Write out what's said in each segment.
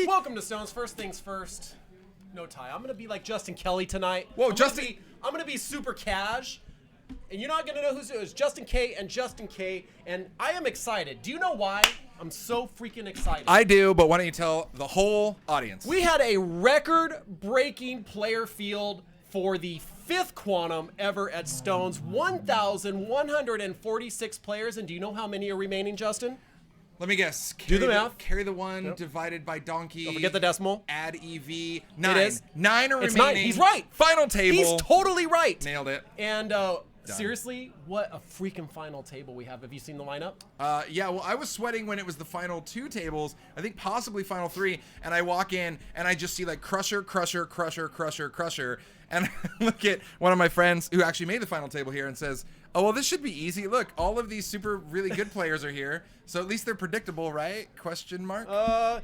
Welcome to Stones. First things first. No tie. I'm gonna be like Justin Kelly tonight. Whoa, I'm gonna be super cash, and you're not gonna know who's it's Justin K and Justin K. And I am excited. Do you know why? I'm so freaking excited. I do, but why don't you tell the whole audience? We had a record-breaking player field for the 5th Quantum ever at Stones. 1,146 players, and do you know how many are remaining, Justin? Let me guess. Do the math. Carry the 1 divided by donkey. Don't forget the decimal. Add EV. 9. It is. 9 are It's remaining. 9. He's right. Final table. He's totally right. Nailed it. And seriously, what a freaking final table we have. Have you seen the lineup? Yeah, well, I was sweating when it was the final 2 tables. I think possibly final 3. And I walk in and I just see like Crusher, Crusher, Crusher, Crusher, Crusher. And I look at one of my friends who actually made the final table here and says, oh, well, this should be easy. Look, all of these super really good players are here. So at least they're predictable, right? Question mark? I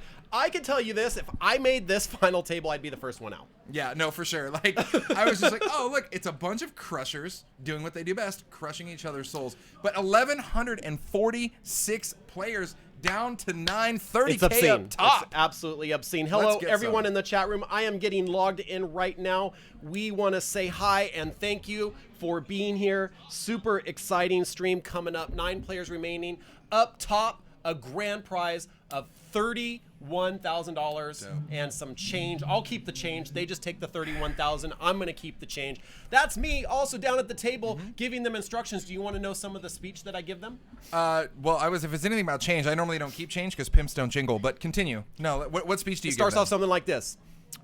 can tell you this. If I made this final table, I'd be the first one out. Yeah, no, for sure. Like, I was just like, oh, look, it's a bunch of crushers doing what they do best, crushing each other's souls. But 1,146 players down to 930K It's obscene. up top. It's absolutely obscene. Hello, Let's get everyone some. in the chat room. I am getting logged in right now. We want to say hi and thank you for being here. Super exciting stream coming up. 9 players remaining. Up top, a grand prize of $31,000 and some change. I'll keep the change. They just take the $31,000. I'm going to keep the change. That's me also down at the table giving them instructions. Do you want to know some of the speech that I give them? Well, if it's anything about change, I normally don't keep change because pimps don't jingle, but continue. No, what speech do you It starts give them? off something like this.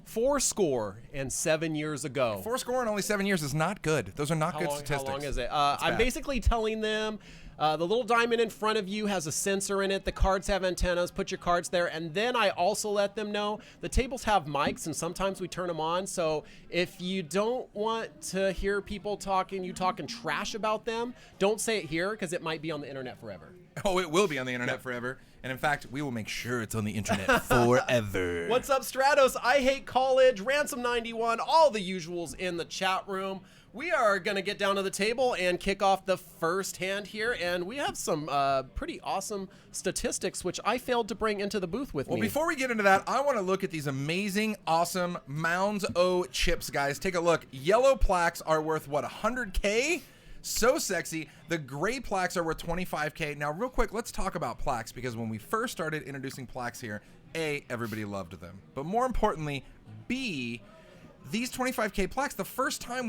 7 years ago. 4 and only 7 years is not good. Those are not good statistics. How long is it? I'm bad. basically telling them the little diamond in front of you has a sensor in it. The cards have antennas. Put your cards there. And then I also let them know the tables have mics, and sometimes we turn them on. So if you don't want to hear people talking trash about them, don't say it here because it might be on the internet forever. Oh, it will be on the internet forever. And in fact, we will make sure it's on the internet forever. What's up, Stratos? I Hate College, Ransom91, all the usuals in the chat room. We are going to get down to the table and kick off the first hand here, and we have some pretty awesome statistics, which I failed to bring into the booth with me. Well, before we get into that, I want to look at these amazing, awesome Mounds O chips, guys. Take a look. Yellow plaques are worth, what, 100K? So sexy. The gray plaques are worth 25K. Now, real quick, let's talk about plaques, because when we first started introducing plaques here, A, everybody loved them. But more importantly, B, these 25K plaques, the first time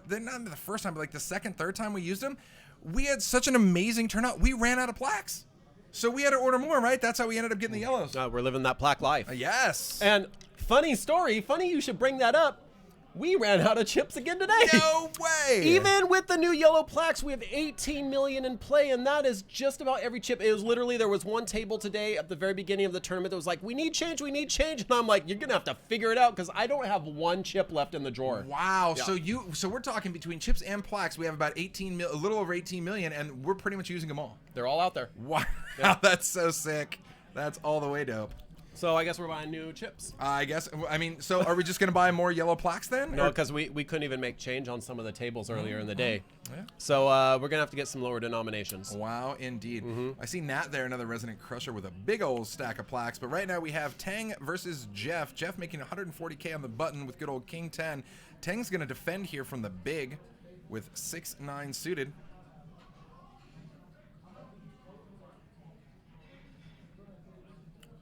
they're not the first time, but like the second, third time we used them, we had such an amazing turnout. We ran out of plaques. So we had to order more, right? That's how we ended up getting the yellows. We're living that plaque life. Yes. And funny story, funny you should bring that up. We ran out of chips again today. No way. Even with the new yellow plaques, we have 18 million in play, and that is just about every chip. It was literally, there was one table today at the very beginning of the tournament that was like, we need change. And I'm like, you're going to have to figure it out because I don't have one chip left in the drawer. Wow. Yeah. So we're talking between chips and plaques, we have about a little over 18 million, and we're pretty much using them all. They're all out there. Wow. Yeah. That's so sick. That's all the way dope. So I guess we're buying new chips. I mean, so are we just going to buy more yellow plaques then? No, because we couldn't even make change on some of the tables earlier in the day. Yeah. So we're going to have to get some lower denominations. Wow, indeed. I see Nat there, another Resident Crusher with a big old stack of plaques. But right now we have Tang versus Jeff. Jeff making 140K on the button with good old King 10. Tang's going to defend here from the big with 6-9 suited.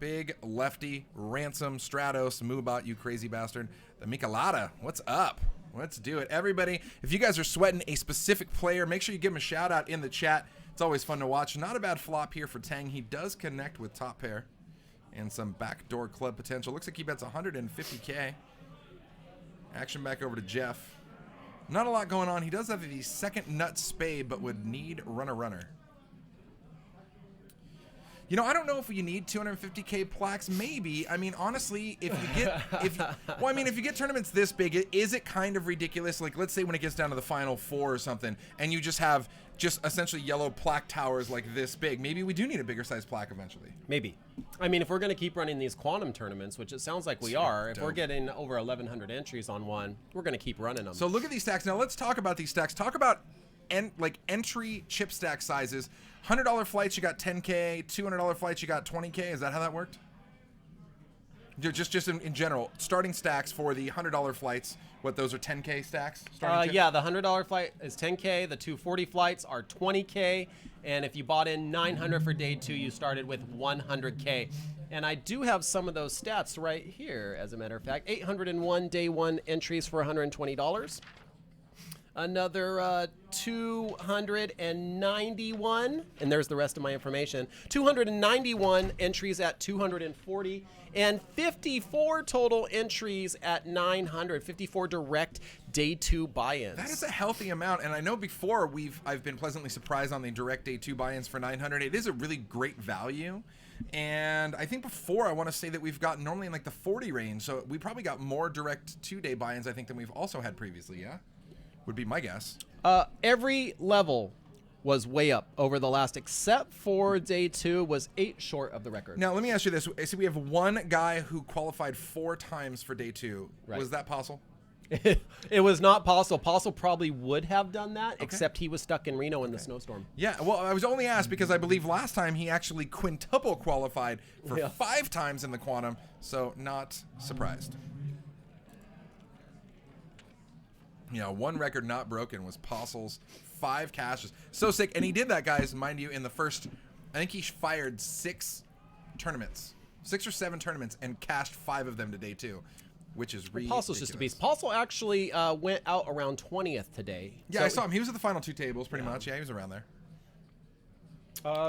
Big lefty, Ransom, Stratos, Moobot, you crazy bastard. The Michelada, what's up? Let's do it. Everybody, if you guys are sweating a specific player, make sure you give him a shout out in the chat. It's always fun to watch. Not a bad flop here for Tang. He does connect with top pair. and some backdoor club potential. Looks like he bets 150K. Action back over to Jeff. Not a lot going on. He does have the second nut spade, but would need runner. You know, I don't know if you need 250K plaques. Maybe. I mean, honestly, if you get, if you get tournaments this big, is it kind of ridiculous? Like, let's say when it gets down to the final four or something, and you just have essentially yellow plaque towers like this big. Maybe we do need a bigger size plaque eventually. Maybe. I mean, if we're going to keep running these quantum tournaments, which it sounds like we are, if we're getting over 1,100 entries on one, we're going to keep running them. So look at these stacks. Now let's talk about these stacks. Talk about entry chip stack sizes. $100 flights, you got 10K. $200 flights, you got 20K. Is that how that worked? Just in general, starting stacks for the $100 flights. What, those are 10K stacks? Yeah, the $100 flight is 10K. The 240 flights are 20K. And if you bought in 900 for day 2, you started with 100K. And I do have some of those stats right here, as a matter of fact. 801 day 1 entries for $120. Another 291, and there's the rest of my information. 291 entries at 240, and 54 total entries at 900. 54 direct day 2 buy-ins. That is a healthy amount, and I know before I've been pleasantly surprised on the direct day 2 buy-ins for 900. It is a really great value. And I think before, I want to say that we've got normally in like the 40 range, so we probably got more direct 2-day buy-ins, I think, than we've also had previously, yeah? Would be my guess. Every level was way up over the last, except for day 2 was 8 short of the record. Now, let me ask you this. I see we have one guy who qualified 4 times for day 2. Right. Was that Postle? It was not Postle. Postle probably would have done that, except he was stuck in Reno in the snowstorm. Yeah, well, I was only asked because I believe last time he actually quintuple qualified for 5 times in the quantum, so not surprised. Yeah, one record not broken was Postle's 5 cashes. So sick. And he did that, guys, mind you, in the first, I think he fired 6 tournaments. 6 or 7 tournaments and cashed 5 of them to day 2, which is ridiculous. Postle's just a beast. Postle actually went out around 20th today. Yeah, so I saw him. He was at the final 2 tables pretty much. Yeah, he was around there.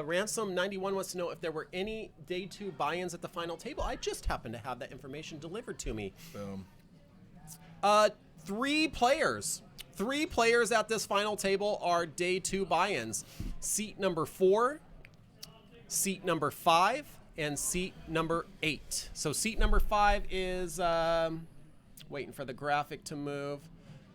Ransom 91 wants to know if there were any day 2 buy-ins at the final table. I just happened to have that information delivered to me. Boom. 3 players. 3 players at this final table are day 2 buy-ins. Seat number 4, seat number 5, and seat number 8. So seat number 5 is waiting for the graphic to move.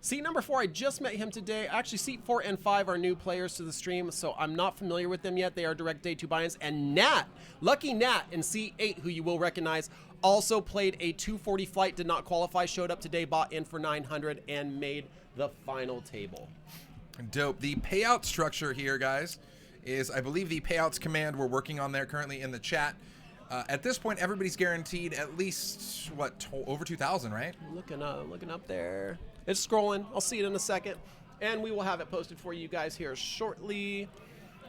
Seat number 4, I just met him today. Actually, seat 4 and 5 are new players to the stream, so I'm not familiar with them yet. They are direct day 2 buy-ins. And Nat, Lucky Nat in seat 8, who you will recognize, also played a 240 flight, did not qualify, showed up today, bought in for 900, and made the final table. Dope. The payout structure here, guys, is I believe the payouts command we're working on there currently in the chat. At this point, everybody's guaranteed at least, what, over 2,000, right? Looking up there. It's scrolling. I'll see it in a second. And we will have it posted for you guys here shortly.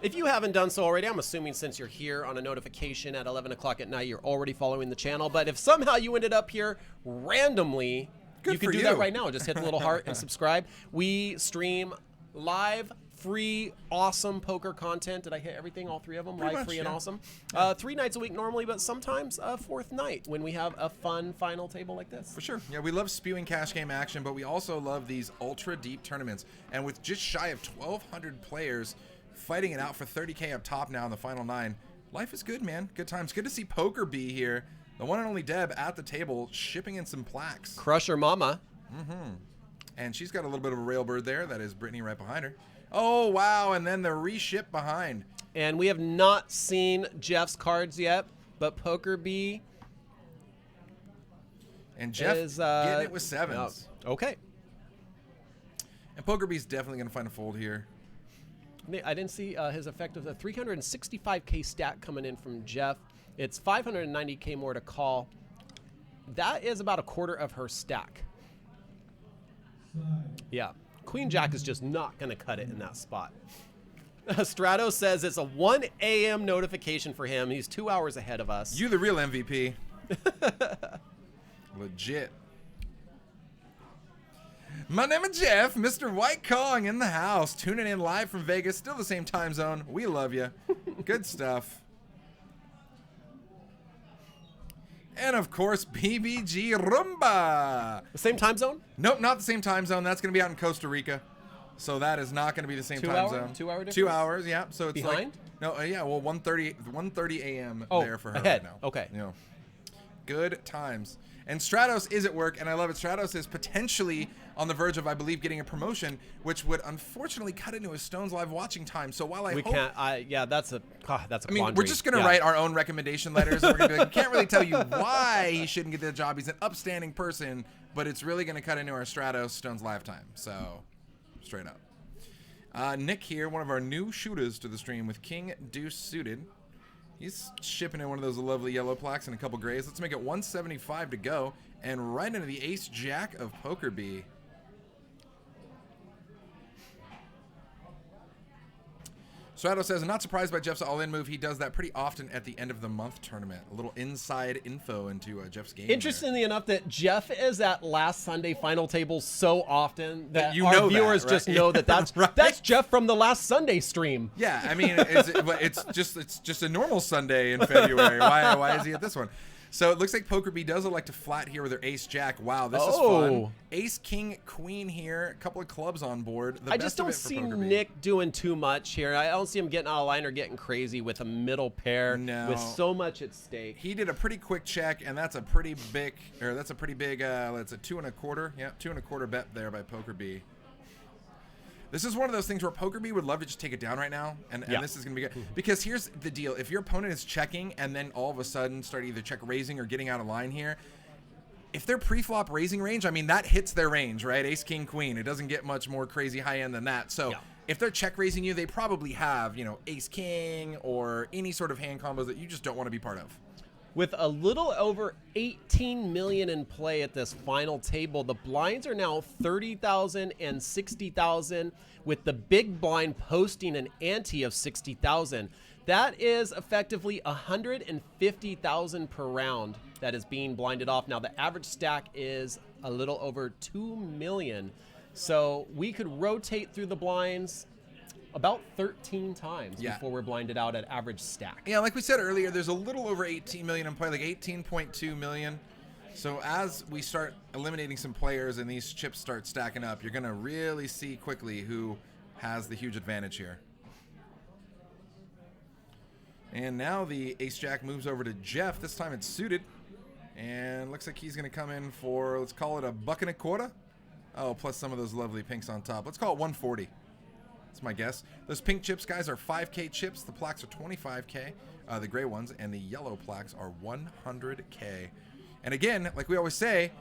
If you haven't done so already, I'm assuming since you're here on a notification at 11 o'clock at night, you're already following the channel. But if somehow you ended up here randomly, you can do that right now. Just hit the little heart and subscribe. We stream live, free, awesome poker content. Did I hit everything? All 3 of them? Pretty Live, much, free, and awesome. 3 nights a week normally, but sometimes a 4th night when we have a fun final table like this. For sure. Yeah, we love spewing cash game action, but we also love these ultra deep tournaments. And with just shy of 1,200 players fighting it out for 30K up top now in the final 9, life is good, man. Good times. Good to see Poker B here. The one and only Deb at the table shipping in some plaques. Crusher Mama. Mm-hmm. And she's got a little bit of a railbird there. That is Brittany right behind her. Oh, wow. And then the reship behind. And we have not seen Jeff's cards yet, but Poker B. And Jeff is getting it with 7s. Okay. And Poker B's definitely going to find a fold here. I didn't see his effect of the 365K stack coming in from Jeff. It's 590K more to call. That is about a quarter of her stack. Yeah. Queen Jack is just not going to cut it in that spot. Strato says it's a 1 a.m. notification for him. He's 2 hours ahead of us. You the real MVP. Legit. My name is Jeff, Mr. White Kong in the house, tuning in live from Vegas, still the same time zone. We love you. Good stuff. And of course, BBG Rumba. The same time zone? Nope, not the same time zone. That's going to be out in Costa Rica. So that is not going to be the same time zone. 2 hour difference? 2 hours, yeah. So it's behind? Yeah, well, 1:30 a.m. there for her ahead. right now. Okay. You know, good times. And Stratos is at work, and I love it. Stratos is potentially on the verge of, I believe, getting a promotion, which would unfortunately cut into his Stones Live watching time. So while we can't, that's a I quandary. mean, we're just going to write our own recommendation letters. And we're going to be like, we can't really tell you why he shouldn't get the job. He's an upstanding person, but it's really going to cut into our Stratos Stones Live time. So, straight up. Nick here, one of our new shooters to the stream with King Deuce suited. He's shipping in one of those lovely yellow plaques and a couple grays. Let's make it 175 to go. And right into the Ace Jack of Poker B. Strato says, I'm not surprised by Jeff's all-in move. He does that pretty often at the end of the month tournament. A little inside info into Jeff's game. Interestingly enough, that Jeff is at last Sunday final tables so often that you our know viewers that, right? just know that that's Right. that's Jeff from the last Sunday stream. Yeah, I mean, it's just a normal Sunday in February. Why is he at this one? So it looks like Poker B does elect to flat here with her Ace Jack. Wow, this is fun. Ace King Queen here. A couple of clubs on board. I just don't see Nick doing too much here. I don't see him getting out of line or getting crazy with a middle pair with so much at stake. He did a pretty quick check, and that's a pretty big, that's a 2 1/4. Yeah, 2 1/4 bet there by Poker B. This is one of those things where Poker B would love to just take it down right now, and this is going to be good. Because here's the deal. If your opponent is checking and then all of a sudden start either check raising or getting out of line here, if they're pre-flop raising range, I mean, that hits their range, right? Ace, King, Queen. It doesn't get much more crazy high-end than that. So if they're check raising you, they probably have, Ace, King, or any sort of hand combos that you just don't want to be part of. With a little over 18 million in play at this final table, the blinds are now 30,000 and 60,000, with the big blind posting an ante of 60,000. That is effectively 150,000 per round that is being blinded off. Now the average stack is a little over 2 million. So we could rotate through the blinds about 13 times before we're blinded out at average stack. Yeah, like we said earlier, there's a little over 18 million in play, like 18.2 million. So as we start eliminating some players and these chips start stacking up, you're going to really see quickly who has the huge advantage here. And now the Ace Jack moves over to Jeff. This time it's suited. And looks like he's going to come in for, let's call it $1.25. Oh, plus some of those lovely pinks on top. Let's call it 140. That's my guess. Those pink chips, guys, are 5K chips. The plaques are 25K, the gray ones, and the yellow plaques are 100K. And again, like we always say,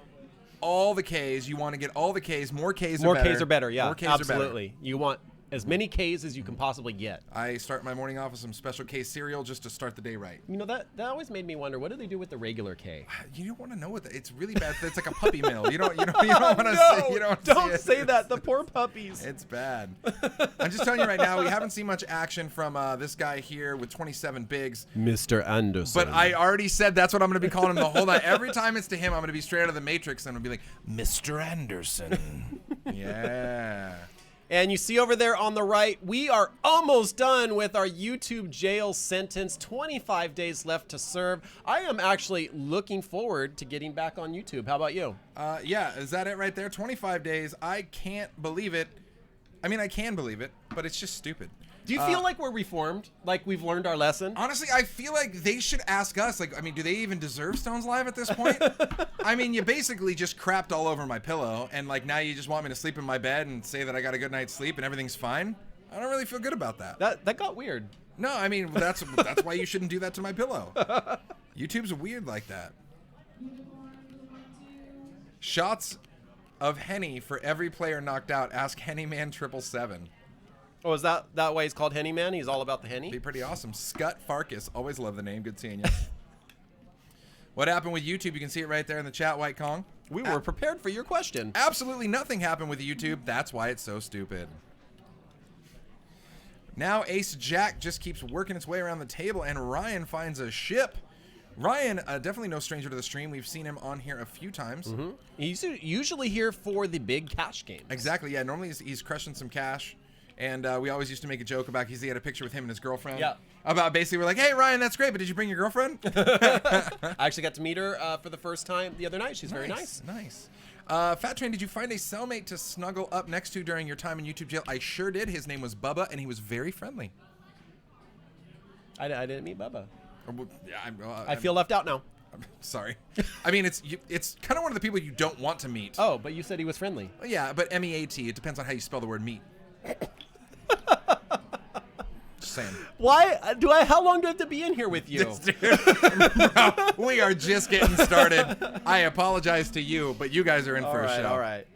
all the Ks, you want to get all the Ks. More Ks are better. More Ks are better, yeah. More Ks absolutely. Are better. You want as many Ks as you can possibly get. I start my morning off with some Special K cereal just to start the day right. That always made me wonder, what do they do with the regular K? You don't want to know what it's really bad. It's like a puppy mill. You don't want to say. You don't say that. The poor puppies. It's bad. I'm just telling you right now, we haven't seen much action from this guy here with 27 bigs, Mr. Anderson. But I already said that's what I'm going to be calling him the whole night. Every time it's to him, I'm going to be straight out of the Matrix and I'll be like, Mr. Anderson. Yeah. And you see over there on the right, we are almost done with our YouTube jail sentence. 25 days left to serve. I am actually looking forward to getting back on YouTube. How about you? Yeah, is that it right there? 25 days. I can't believe it. I mean, I can believe it, but it's just stupid. Do you feel like we're reformed? Like we've learned our lesson? Honestly, I feel like they should ask us. Like, I mean, do they even deserve Stones Live at this point? I mean, you basically just crapped all over my pillow, and like now you just want me to sleep in my bed and say that I got a good night's sleep and everything's fine. I don't really feel good about that. That got weird. No, I mean that's why you shouldn't do that to my pillow. YouTube's weird like that. Shots of Henny for every player knocked out. Ask Hennyman 777. Oh, is that why he's called Henny Man? He's all about the Henny? Be pretty awesome. Scut Farkas. Always love the name. Good seeing you. What happened with YouTube? You can see it right there in the chat, White Kong. We were prepared for your question. Absolutely nothing happened with YouTube. That's why it's so stupid. Now Ace Jack just keeps working its way around the table, and Ryan finds a ship. Ryan, definitely no stranger to the stream. We've seen him on here a few times. Mm-hmm. He's usually here for the big cash game. Exactly, yeah. Normally he's crushing some cash. And we always used to make a joke about he had a picture with him and his girlfriend. Yeah. About basically, we're like, hey, Ryan, that's great, but did you bring your girlfriend? I actually got to meet her for the first time the other night. She's very nice. Nice. Fat Train, did you find a cellmate to snuggle up next to during your time in YouTube jail? I sure did. His name was Bubba, and he was very friendly. I didn't meet Bubba. Yeah, I feel left out now. I'm sorry. I mean, it's kind of one of the people you don't want to meet. Oh, but you said he was friendly. Yeah, but MEAT. It depends on how you spell the word meat. Just saying. Why do I? How long do I have to be in here with you? Bro, we are just getting started. I apologize to you, but you guys are in for a show. All right.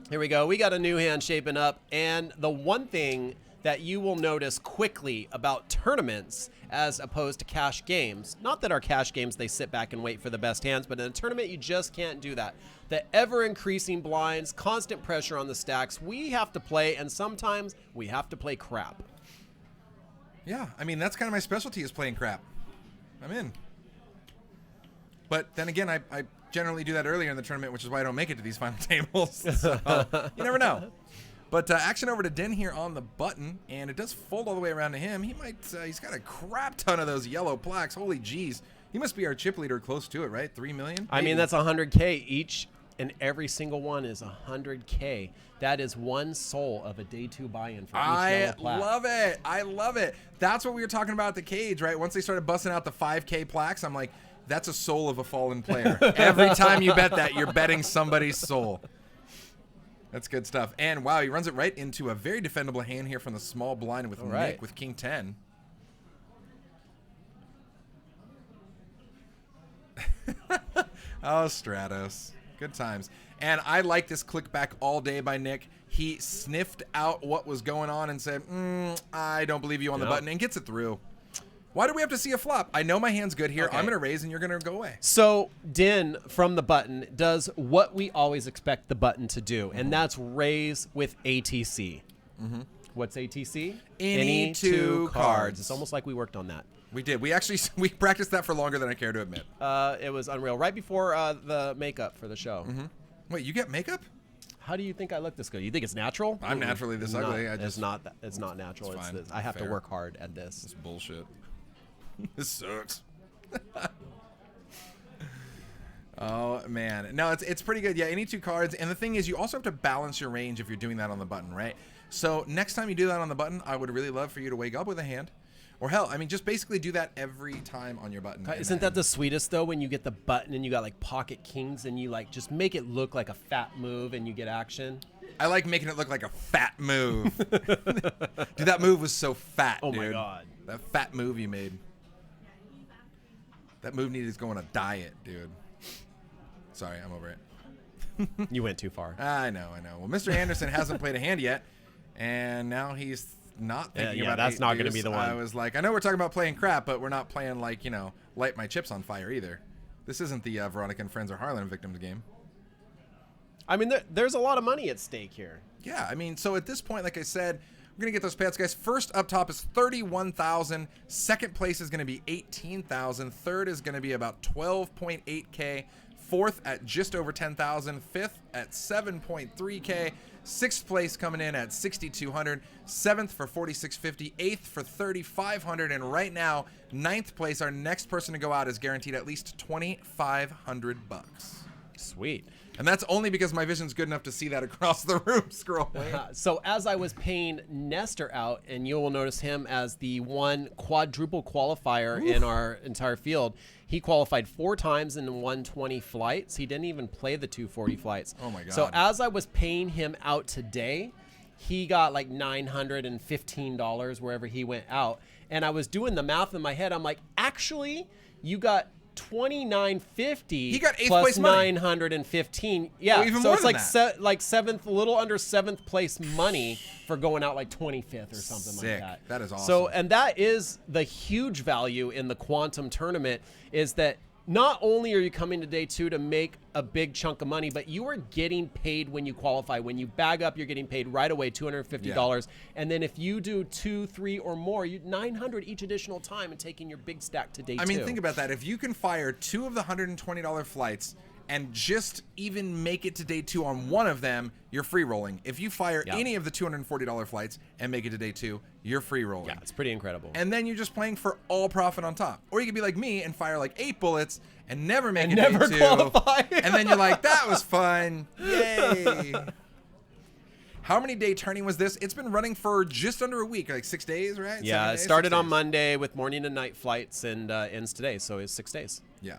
Here we go. We got a new hand shaping up, and the one thing that you will notice quickly about tournaments as opposed to cash games, not that our cash games, they sit back and wait for the best hands, but in a tournament, you just can't do that. The ever-increasing blinds, constant pressure on the stacks, we have to play, and sometimes we have to play crap. Yeah, I mean, that's kind of my specialty is playing crap. I'm in. But then again, I generally do that earlier in the tournament, which is why I don't make it to these final tables. So, you never know. But action over to Den here on the button, and it does fold all the way around to him. He might, he's got a crap ton of those yellow plaques. Holy jeez. He must be our chip leader close to it, right? 3 million? I mean, that's 100K. Each and every single one is 100K. That is one soul of a day 2 buy-in for each yellow plaque. I love it. I love it. That's what we were talking about at the cage, right? Once they started busting out the 5K plaques, I'm like, that's a soul of a fallen player. Every time you bet that, you're betting somebody's soul. That's good stuff. And wow, he runs it right into a very defendable hand here from the small blind with Nick with King 10. Oh, Stratos. Good times. And I like this click back all day by Nick. He sniffed out what was going on and said, I don't believe you on the button, and gets it through. Why do we have to see a flop? I know my hand's good here. Okay. I'm going to raise, and you're going to go away. So Den from the button does what we always expect the button to do, and that's raise with ATC. What's ATC? Any two cards. It's almost like we worked on that. We did. We actually we practiced that for longer than I care to admit. It was unreal. Right before the makeup for the show. Wait, you get makeup? How do you think I look this good? You think it's natural? I'm naturally this ugly. It's not natural. It's this. I have to work hard at this. It's bullshit. This sucks. Oh man, no, it's pretty good. Yeah, any two cards, and the thing is, you also have to balance your range if you're doing that on the button, right? So next time you do that on the button, I would really love for you to wake up with a hand, or hell, I mean, just basically do that every time on your button. Isn't that the sweetest though, when you get the button and you got like pocket kings and you like just make it look like a fat move and you get action? I like making it look like a fat move. Dude, that move was so fat. Oh dude. my god, that fat move you made. That move needed to go on a diet, dude. Sorry, I'm over it. You went too far. I know. Well, Mr. Anderson hasn't played a hand yet, and now he's not thinking about that's not going to be the one. I was like, I know we're talking about playing crap, but we're not playing like, you know, light my chips on fire either. This isn't the Veronica and Friends or Harlan Victims game. I mean, there's a lot of money at stake here. Yeah, I mean, so at this point, like I said, we're going to get those payouts, guys. First up top is $31,000. Second place is going to be $18,000. Third is going to be about $12.8K. Fourth at just over $10,000. Fifth at $7.3K. Sixth place coming in at $6,200. Seventh for $4,650. Eighth for $3,500. And right now, ninth place, our next person to go out is guaranteed at least $2,500. Sweet. And that's only because my vision's good enough to see that across the room scrolling. So as I was paying Nestor out, and you will notice him as the one quadruple qualifier in our entire field, he qualified 4 times in 120 flights. He didn't even play the 240 flights. Oh my God. So as I was paying him out today, he got like $915 wherever he went out. And I was doing the math in my head. I'm like, actually, you got $2,950. He got 8th plus place money. $915. Yeah, Well, even so more it's than like that. like seventh, a little under 7th place money for going out like 25th or something Sick. like that. That is awesome. So, and that is the huge value in the Quantum tournament, is that not only are you coming to day 2 to make a big chunk of money, but you are getting paid when you qualify. When you bag up, you're getting paid right away, $250. And then if you do 2, 3, or more, you $900 each additional time and taking your big stack to day 2. I mean, think about that. If you can fire 2 of the $120 flights and just even make it to day 2 on one of them, you're free rolling. If you fire Yeah. any of the $240 flights and make it to day 2, you're free rolling. Yeah, it's pretty incredible. And then you're just playing for all profit on top. Or you could be like me and fire like 8 bullets and never make And it never day 2. qualify. And then you're like, that was fun. Yay. How many day tourney was this? It's been running for just under a week, like 6 days, right? Yeah, 7 it days, started 6 on days. Monday with morning and night flights and ends today, so it's 6 days. Yeah.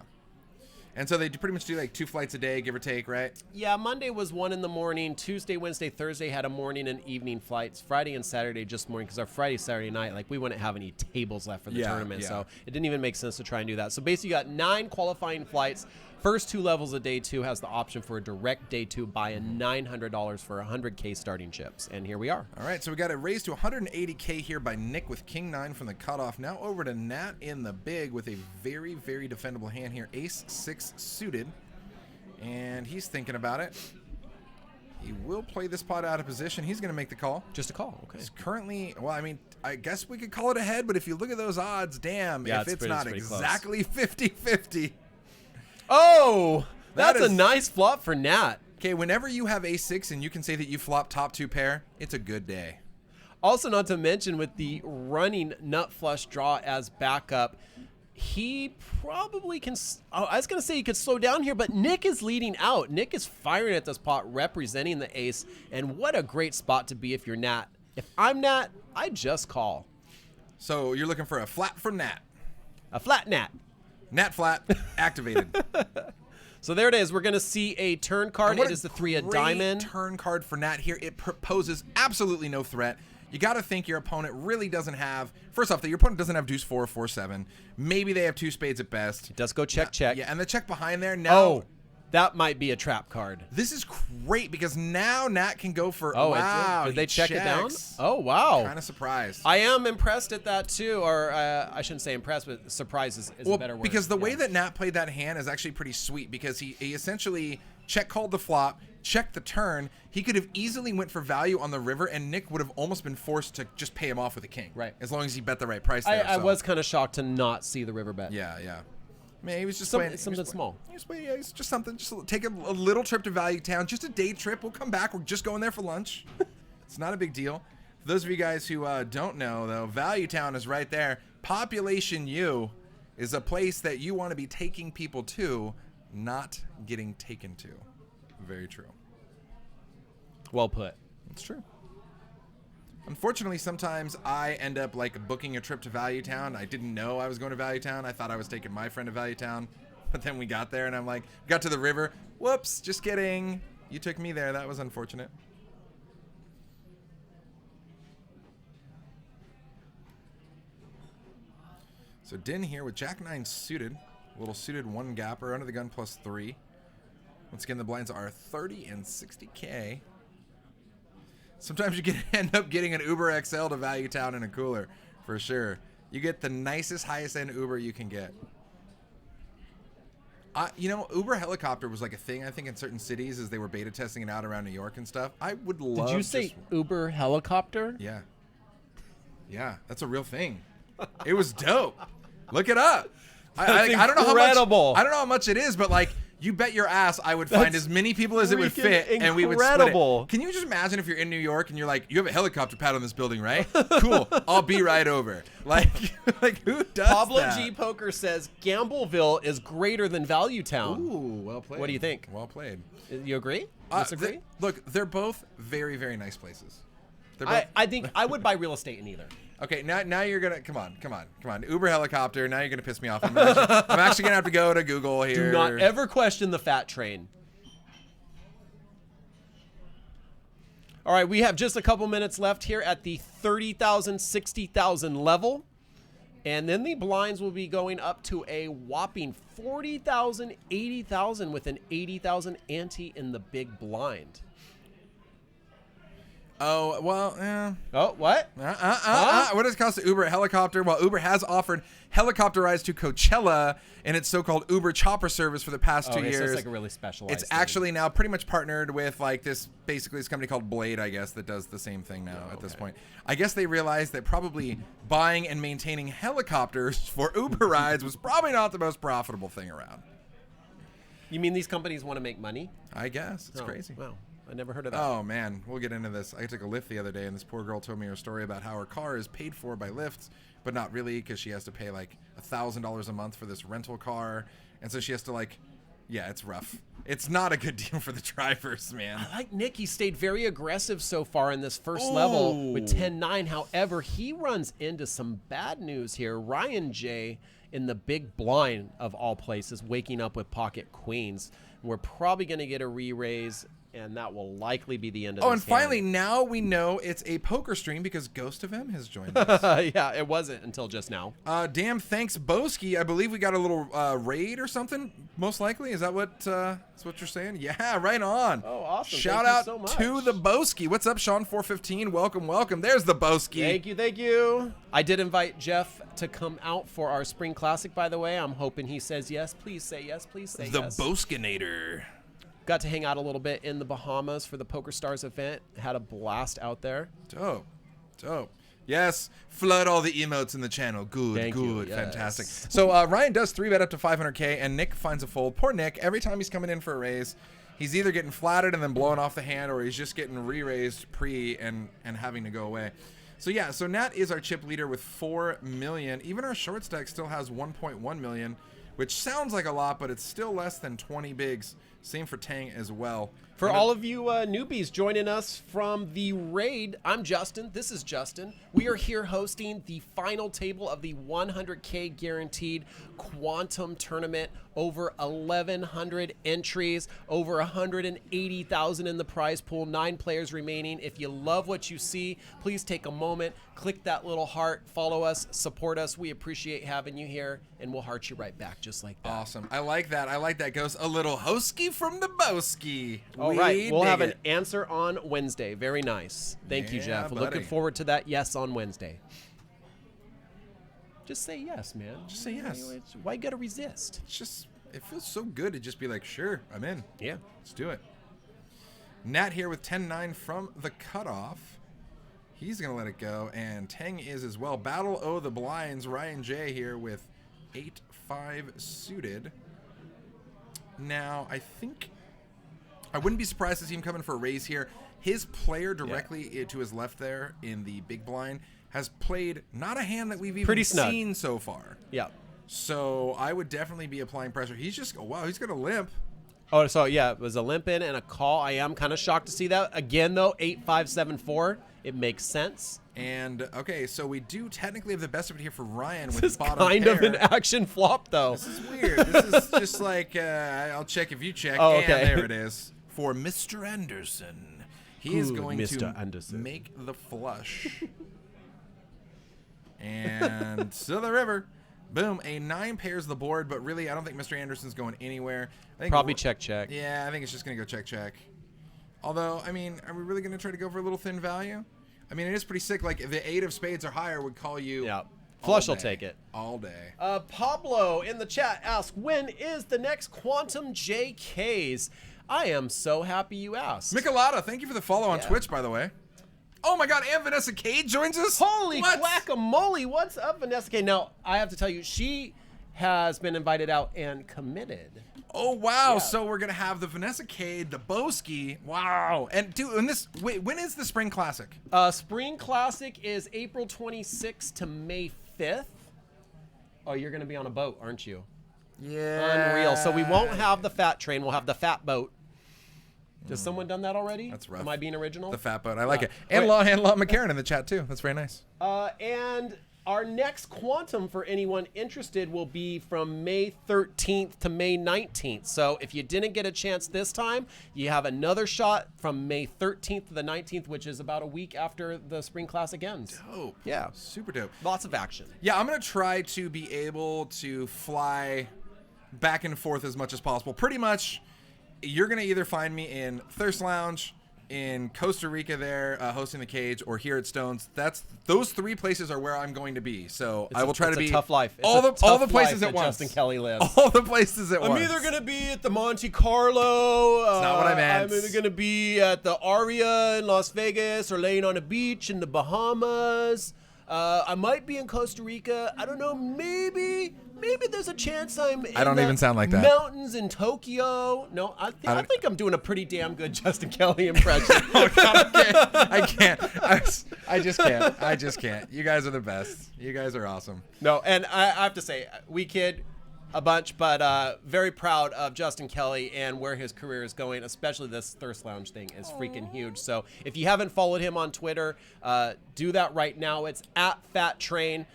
And so they pretty much do like 2 flights a day, give or take, right? Yeah, Monday was 1 in the morning. Tuesday, Wednesday, Thursday had a morning and evening flights. Friday and Saturday just morning, because our Friday, Saturday night, like we wouldn't have any tables left for the tournament, so it didn't even make sense to try and do that. So basically, you got 9 qualifying flights. First 2 levels of day 2 has the option for a direct day 2 buy and $900 for 100K starting chips, and here we are. All right, so we got it raised to 180K here by Nick with King 9 from the cutoff. Now over to Nat in the big with a very, very defendable hand here. Ace 6 suited, and he's thinking about it. He will play this pot out of position. He's going to make the call. Just a call, okay. He's currently, well, I mean, I guess we could call it a head, but if you look at those odds, damn, Yeah, if it's pretty not close. exactly 50-50. Oh, That that's is- a nice flop for Nat. Okay, whenever you have ace 6 and you can say that you flop top 2 pair, it's a good day. Also, not to mention with the running nut flush draw as backup, he probably can. I was going to say he could slow down here, but Nick is leading out. Nick is firing at this pot, representing the ace, and what a great spot to be if you're Nat. If I'm Nat, I just call. So you're looking for a flat from Nat. A flat Nat. Nat flat activated. So there it is. We're going to see a turn card. What It a is the 3 of great diamond. turn card for Nat here. It poses absolutely no threat. You got to think your opponent really doesn't have. First off, that your opponent doesn't have deuce 4 or 4-7. Maybe they have 2 spades at best. It does go check, check. Yeah, and the check behind there now. Oh, that might be a trap card. This is great because now Nat can go for. Oh, wow, did they check it down? checks. Oh, wow. Kind of surprised. I am impressed at that too, or I shouldn't say impressed, but surprised is a better word. Because the way Yeah. that Nat played that hand is actually pretty sweet because he essentially check called the flop, checked the turn. He could have easily went for value on the river, and Nick would have almost been forced to just pay him off with a king. Right. As long as he bet the right price there. I so. was kind of shocked to not see the river bet. Yeah, yeah. I mean, he was just Something playing, he was playing- small. He was playing, yeah, it's just something. Just take a little trip to Value Town, just a day trip. We'll come back. We're just going there for lunch. It's not a big deal. For those of you guys who don't know, though, Value Town is right there. Population U is a place that you want to be taking people to, not getting taken to. Very true. Well put. It's true. Unfortunately, sometimes I end up like booking a trip to Value Town. I didn't know I was going to Value Town. I thought I was taking my friend to Value Town, but then we got there and I'm like, got to the river. Whoops, just kidding. You took me there. That was unfortunate. So Din here with Jack 9 suited. A little suited 1 gapper under the gun +3. Once again, the blinds are 30 and 60K. Sometimes you can end up getting an Uber XL to Value Town in a cooler, for sure. You get the nicest, highest end Uber you can get. You know, Uber helicopter was like a thing, I think, in certain cities as they were beta testing it out around New York and stuff. I would love. Did you say Uber helicopter? Yeah. Yeah, that's a real thing. It was dope. Look it up. I don't know how much. incredible. I don't know how much it is, but like. You bet your ass I would find That's as many people as it would freaking fit, and we would split incredible. it. Can you just imagine if you're in New York and you're like, you have a helicopter pad on this building, right? Cool, I'll be right over. Like who does Pablo that? G. Poker says Gambleville is greater than Value Town. Ooh, well played. What do you think? Well played. You agree? Disagree? Look, they're both very, very nice places. They're both, I think I would buy real estate in either. okay, now you're gonna come on. Uber helicopter. Now you're gonna piss me off. I'm actually gonna have to go to Google here. Do not ever question the fat train. All right, we have just a couple minutes left here at the 30,000, 60,000 level. And then the blinds will be going up to a whopping 40,000, 80,000 with an 80,000 ante in the big blind. Oh, well, yeah. Oh, what? What does it cost to Uber a helicopter? Well, Uber has offered helicopter rides to Coachella in its so-called Uber chopper service for the past 2 Okay, so years. it's like a really specialized It's thing. actually now pretty much partnered with like this company called Blade, I guess, that does the same thing now at this point. I guess they realized that probably buying and maintaining helicopters for Uber rides was probably not the most profitable thing around. You mean these companies want to make money? I guess. It's crazy. Wow. I never heard of that. Oh, man. We'll get into this. I took a Lyft the other day, and this poor girl told me her story about how her car is paid for by Lyft, but not really because she has to pay like $1,000 a month for this rental car. And so she has to like, yeah, it's rough. It's not a good deal for the drivers, man. I like Nick. He stayed very aggressive so far in this first level with 10-9. However, he runs into some bad news here. Ryan J in the big blind of all places, waking up with pocket queens. We're probably going to get a re-raise, and that will likely be the end of this and finally, now we know it's a poker stream because Ghost of M has joined us. Yeah, it wasn't until just now. Damn, thanks, Boski. I believe we got a little raid or something, most likely. Is that what you're saying? Yeah, right on. Oh, awesome. Shout Thank you out so much. to the Boski. What's up, Sean415? Welcome, welcome. There's the Boski. Thank you, thank you. I did invite Jeff to come out for our Spring Classic, by the way. I'm hoping he says yes. Please say yes. Please say yes. The Boskinator. Got to hang out a little bit in the Bahamas for the Poker Stars event. Had a blast out there. Dope. Dope. Yes, flood all the emotes in the channel. Good, Thank you, good, yes. fantastic. So Ryan does 3-bet up to 500K, and Nick finds a fold. Poor Nick, every time he's coming in for a raise, he's either getting flatted and then blowing off the hand, or he's just getting re-raised pre and having to go away. So yeah, so Nat is our chip leader with 4 million. Even our short stack still has 1.1 million, which sounds like a lot, but it's still less than 20 bigs. Same for Tang as well. For all of you newbies joining us from the raid, I'm Justin. This is Justin. We are here hosting the final table of the 100K guaranteed quantum tournament. Over 1,100 entries, over 180,000 in the prize pool, 9 players remaining. If you love what you see, please take a moment, click that little heart, follow us, support us. We appreciate having you here, and we'll heart you right back just like that. Awesome. I like that. I like that. Goes a little hosky from the Boski. All right. We'll have an answer on Wednesday. Very nice. Thank you, Yeah, Jeff. buddy. Looking forward to that. Yes, on Wednesday. Just say yes, man. Just say yes. Why you gotta resist? It's just, it feels so good to just be like, sure, I'm in. Yeah. Let's do it. Nat here with 10-9 from the cutoff. He's going to let it go, and Tang is as well. Battle O the blinds. Ryan J here with 8-5 suited. Now, I think I wouldn't be surprised to see him coming for a raise here. His player directly to his left there in the big blind has played not a hand that we've even seen so far. Yeah. So I would definitely be applying pressure. He's just, oh, wow, he's going to limp. Oh, so yeah, it was a limp in and a call. I am kind of shocked to see that. Again, though, 8-5-7-4. It makes sense. And, okay, so we do technically have the best of it here for Ryan with This is bottom kind pair. of an action flop, though. This is weird. This is just like, I'll check if you check. Oh, okay. And there it is. For Mr. Anderson. He is going Mr. to Anderson. make the flush. And to the river. Boom. A 9 pairs the board, but really, I don't think Mr. Anderson's going anywhere. I think Probably check. Yeah, I think it's just going to go check. Although, I mean, are we really going to try to go for a little thin value? I mean, it is pretty sick. Like, if the 8 of spades or higher would call you. Yeah. Flush will take it. All day. Pablo in the chat asks, when is the next Quantum JKs? I am so happy you asked. Michelada, thank you for the follow on Twitch, by the way. Oh my God, and Vanessa K joins us? Holy guacamole, what's up, Vanessa K? Now, I have to tell you, she has been invited out and committed. Oh, wow. Yeah. So we're going to have the Vanessa K, the Boski. Wow. And dude, wait, when is the Spring Classic? Spring Classic is April 26th to May 5th. Oh, you're going to be on a boat, aren't you? Yeah. Unreal. So we won't have the fat train. We'll have the fat boat. Has someone done that already? That's rough. Am I being original? The fat boat. I like it. And Law McCarran in the chat, too. That's very nice. And our next Quantum for anyone interested will be from May 13th to May 19th. So if you didn't get a chance this time, you have another shot from May 13th to the 19th, which is about a week after the Spring Classic ends. Dope. Yeah. Super dope. Lots of action. Yeah, I'm going to try to be able to fly back and forth as much as possible. Pretty much, you're going to either find me in Thirst Lounge, in Costa Rica there, hosting the cage, or here at Stones. Those 3 places are where I'm going to be. So I will try to be a tough life. All the places at once. Justin Kelly lives. All the places at once. I'm either gonna be at the Monte Carlo. That's not what I meant. I'm either gonna be at the Aria in Las Vegas, or laying on a beach in the Bahamas. I might be in Costa Rica. I don't know. Maybe maybe there's a chance I'm in I don't the even sound like that. mountains in Tokyo. No, I think I'm doing a pretty damn good Justin Kelly impression. Oh, God, I can't. I just can't. I just can't. You guys are the best. You guys are awesome. No, and I have to say, we kid a bunch, but very proud of Justin Kelly and where his career is going, especially this Thirst Lounge thing is freaking huge. So if you haven't followed him on Twitter, do that right now. It's at Fat Train.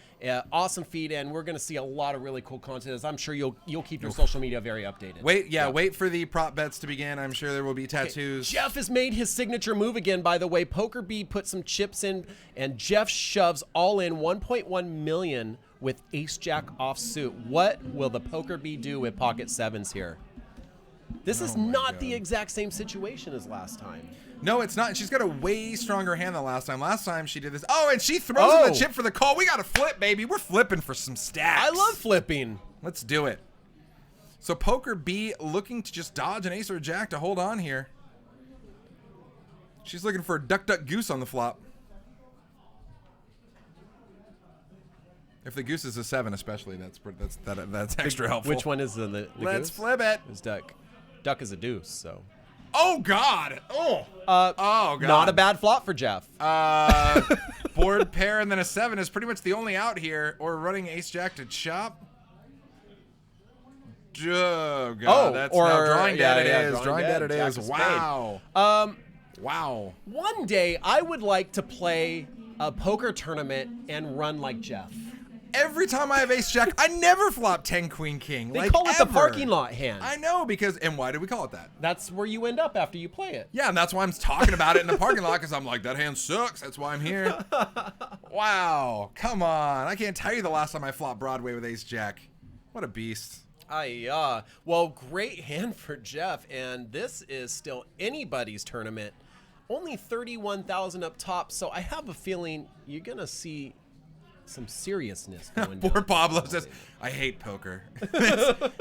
Awesome feed, and we're going to see a lot of really cool content. As I'm sure you'll keep your social media very updated. Wait for the prop bets to begin. I'm sure there will be tattoos. Okay. Jeff has made his signature move again, by the way. Poker B put some chips in, and Jeff shoves all in 1.1 million with Ace Jack offsuit. What will the Poker B do with pocket sevens here? This is not the exact same situation as last time. No, it's not. She's got a way stronger hand than last time. Last time she did this. Oh, and she throws in the chip for the call. We got to flip, baby. We're flipping for some stacks. I love flipping. Let's do it. So Poker B looking to just dodge an ace or a jack to hold on here. She's looking for a duck, duck, goose on the flop. If the goose is a 7, especially, that's extra helpful. Which one is the Let's goose? flip it. It's duck. Duck is a deuce, so. Oh, God. Oh. Oh, God. Not a bad flop for Jeff. Board pair and then a 7 is pretty much the only out here. Or running ace jack to chop. Oh, God. Drawing dead it is. Drawing dead it is. Wow. Wow. One day, I would like to play a poker tournament and run like Jeff. Every time I have ace jack, I never flop 10 queen king. They call it the parking lot hand. I know, because, and why do we call it that? That's where you end up after you play it. Yeah, and that's why I'm talking about it in the parking lot, because I'm like, that hand sucks. That's why I'm here. Wow. Come on. I can't tell you the last time I flopped Broadway with ace jack. What a beast. Well, great hand for Jeff, and this is still anybody's tournament. Only 31,000 up top, so I have a feeling you're going to see some seriousness going down. Poor Pablo says, I hate poker.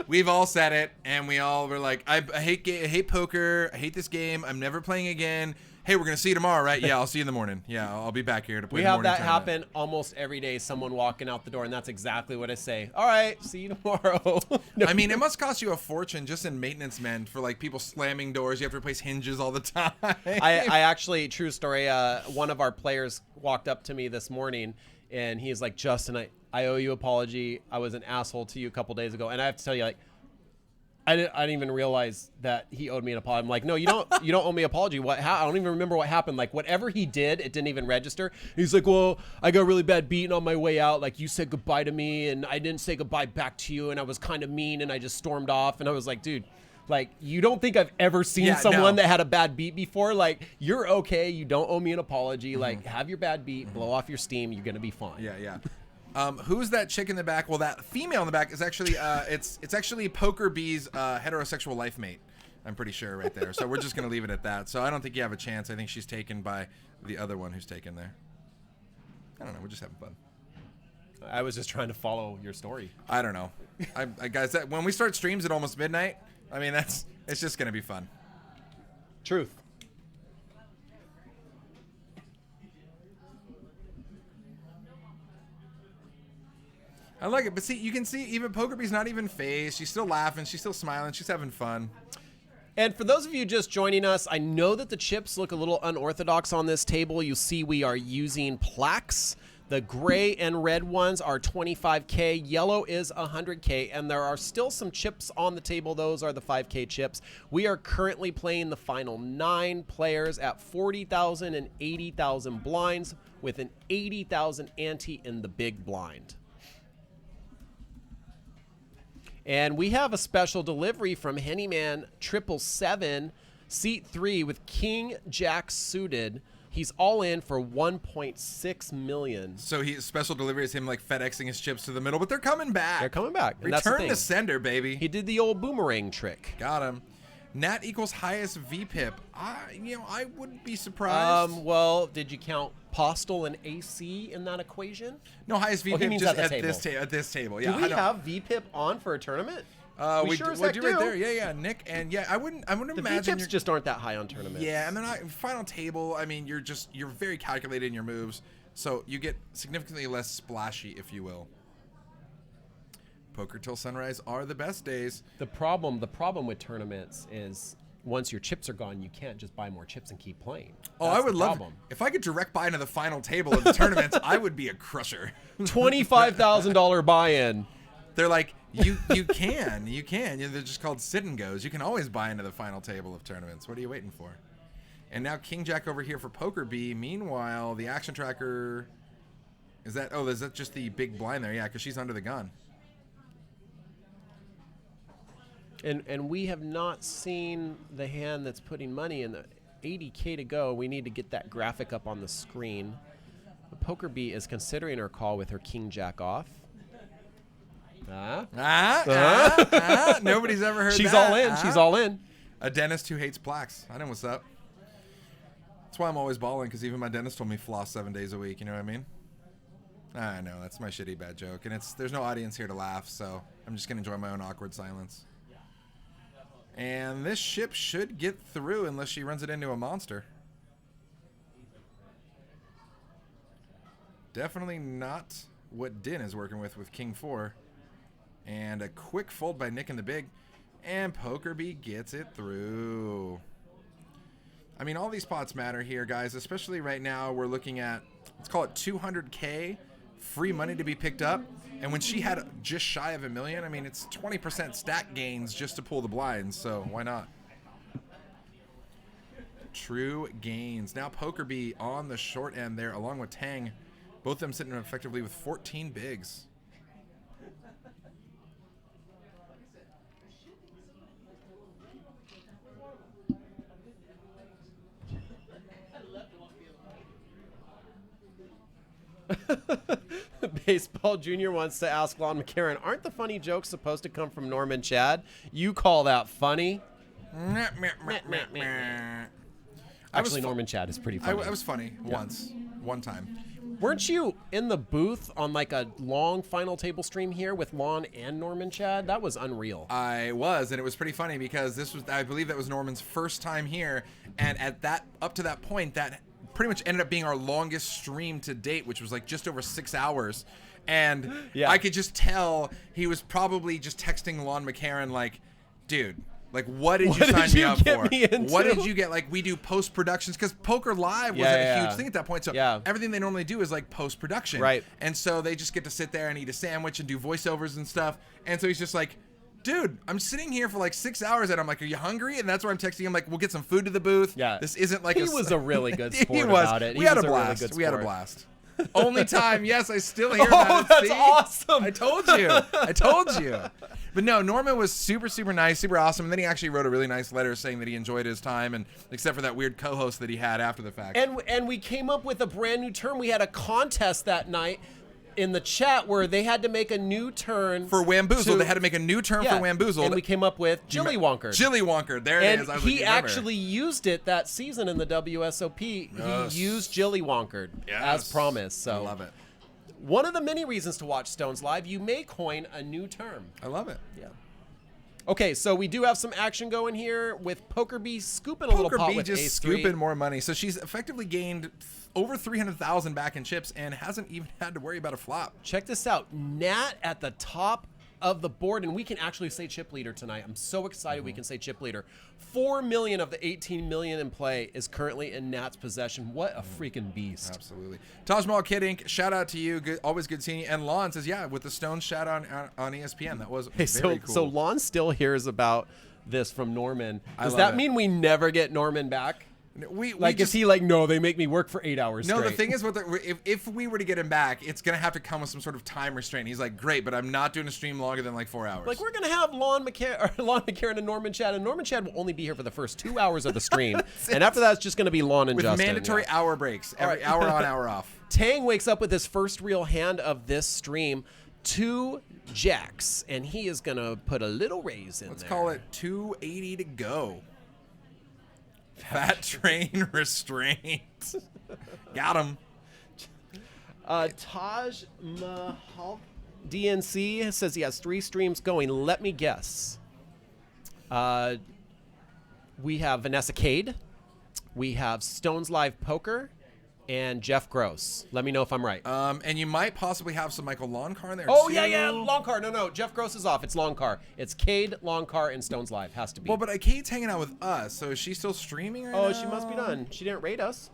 We've all said it, and we all were like, I hate poker. I hate this game. I'm never playing again. Hey, we're going to see you tomorrow, right? Yeah, I'll see you in the morning. Yeah, I'll be back here to play the morning tournament. We have that happen almost every day, someone walking out the door, and that's exactly what I say. All right, see you tomorrow. No. I mean, it must cost you a fortune just in maintenance men for, like, people slamming doors. You have to replace hinges all the time. I actually, true story, one of our players walked up to me this morning, and he's like, Justin, I owe you an apology. I was an asshole to you a couple days ago. And I have to tell you, like, I didn't even realize that he owed me an apology. I'm like, no, you don't owe me an apology. I don't even remember what happened. Like, whatever he did, it didn't even register. He's like, well, I got really bad beaten on my way out. Like, you said goodbye to me, and I didn't say goodbye back to you, and I was kind of mean, and I just stormed off. And I was like, dude, like, you don't think I've ever seen someone that had a bad beat before? Like, you're okay. You don't owe me an apology. Like, have your bad beat, blow off your steam. You're going to be fine. Yeah. Who's that chick in the back? Well, that female in the back is actually, it's actually Poker B's heterosexual life mate. I'm pretty sure right there. So we're just going to leave it at that. So I don't think you have a chance. I think she's taken by the other one who's taken there. I don't know. We're just having fun. I was just trying to follow your story. I don't know. Guys, when we start streams at almost midnight, I mean, it's just going to be fun. Truth. I like it, but see, you can see even Poker B's not even phased. She's still laughing. She's still smiling. She's having fun. And for those of you just joining us, I know that the chips look a little unorthodox on this table. You see we are using plaques. The gray and red ones are 25K. Yellow is 100K. And there are still some chips on the table. Those are the 5K chips. We are currently playing the final 9 players at 40,000 and 80,000 blinds with an 80,000 ante in the big blind. And we have a special delivery from Hennyman 777, seat 3 with King Jack suited. He's all in for 1.6 million. So special delivery is him like FedExing his chips to the middle, but they're coming back. They're coming back. And Return to sender, baby. He did the old boomerang trick. Got him. Nat equals highest VPIP. I wouldn't be surprised. Well, did you count Postal and AC in that equation? No, highest VPIP just at this table. Yeah. Do we have VPIP on for a tournament? We do right there. Yeah. Nick, and yeah, I wouldn't imagine VPIPs just aren't that high on tournaments. Yeah, and they're not final table. I mean, you're very calculated in your moves, so you get significantly less splashy, if you will. Poker till sunrise are the best days. The problem with tournaments is once your chips are gone, you can't just buy more chips and keep playing. Oh, That's I would love if I could direct buy into the final table of the tournaments. I would be a crusher. $25,000 buy-in. They're like, you can. They're just called sit and goes. You can always buy into the final table of tournaments. What are you waiting for? And now King Jack over here for Poker B. Meanwhile, the action tracker is that just the big blind there? Yeah, because she's under the gun. And we have not seen the hand that's putting money in. The 80K to go. We need to get that graphic up on the screen. The Poker B is considering her call with her King Jack off. Nobody's ever heard She's that. all in. She's all in. A dentist who hates plaques. I know what's up. That's why I'm always balling, because even my dentist told me floss 7 days a week. You know what I mean? I know, that's my shitty bad joke. And there's no audience here to laugh, so I'm just going to enjoy my own awkward silence. And this ship should get through unless she runs it into a monster. Definitely not what Din is working with King 4. And a quick fold by Nick in the big. And Poker B gets it through. I mean, all these pots matter here, guys. Especially right now, we're looking at, let's call it 200K free money to be picked up. And when she had just shy of $1 million, I mean, it's 20% stack gains just to pull the blinds. So why not? True gains. Now Poker B on the short end there, along with Tang. Both of them sitting effectively with 14 bigs. Baseball Junior wants to ask Lon McCarran, aren't the funny jokes supposed to come from Norman Chad? You call that funny? Actually, Norman Chad is pretty funny. I was funny one time. Weren't you in the booth on like a long final table stream here with Lon and Norman Chad? That was unreal. I was, and it was pretty funny because I believe that was Norman's first time here, and up to that point, that pretty much ended up being our longest stream to date, which was like just over 6 hours. And yeah. I could just tell he was probably just texting Lon McCarran like, dude, like, what did you sign me up for? What did you get? Like, we do post-productions, because Poker Live wasn't a huge thing at that point. So everything they normally do is like post-production. Right. And so they just get to sit there and eat a sandwich and do voiceovers and stuff. And so he's just like, dude, I'm sitting here for like 6 hours, and I'm like, are you hungry? And that's where I'm texting him, like, we'll get some food to the booth. Yeah. This isn't like he was a really good sport he was. about it. We had a blast. We had a blast. Only time. Yes, I still hear that. Oh, that's awesome. I told you. I told you. But no, Norman was super, super nice, super awesome. And then he actually wrote a really nice letter saying that he enjoyed his time, and except for that weird co-host that he had after the fact. And we came up with a brand new term. We had a contest that night in the chat where they had to make a new turn for Wamboozle. They had to make a new term for Wamboozle, and we came up with Jillywonkered. Jillywonkered, there it is. And he actually used it that season in the WSOP. Yes. He used Jillywonkered as promised. So I love it. One of the many reasons to watch Stones Live, you may coin a new term. I love it. Yeah. Okay, so we do have some action going here with Poker B scooping a little pot with just Ace scooping more money. So she's effectively gained over 300,000 back in chips and hasn't even had to worry about a flop. Check this out. Nat at the top of the board, and we can actually say chip leader tonight. I'm so excited we can say chip leader. 4 million of the 18 million in play is currently in Nat's possession. What a freaking beast. Absolutely. Taj Mahal Kid Inc., shout out to you. Good, always good seeing you. And Lon says, yeah, with the Stones shout on ESPN. That was very cool. So Lon still hears about this from Norman. Does that mean we never get Norman back? Is he like, no, they make me work for 8 hours straight? No, the thing is, if we were to get him back, it's going to have to come with some sort of time restraint. He's like, great, but I'm not doing a stream longer than like 4 hours. Like, we're going to have Lon McCarran and Norman Chad, and Norman Chad will only be here for the first 2 hours of the stream. And after that, it's just going to be Lon and with Justin. With mandatory hour breaks, every hour on, hour off. Tang wakes up with his first real hand of this stream, 2 jacks, and he is going to put a little raise in there. Let's call it 280 to go. Fat train restraint. Got him. Taj Mahal DNC says he has 3 streams going. Let me guess. We have Vanessa Cade. We have Stones Live Poker. and Jeff Gross. Let me know if I'm right. And you might possibly have some Michael Longcar in there, Oh, too. yeah. Longcar. No. Jeff Gross is off. It's Longcar. It's Cade, Longcar, and Stones Live. Has to be. Well, but Kate's hanging out with us, so is she still streaming right now? Oh, she must be done. She didn't rate us.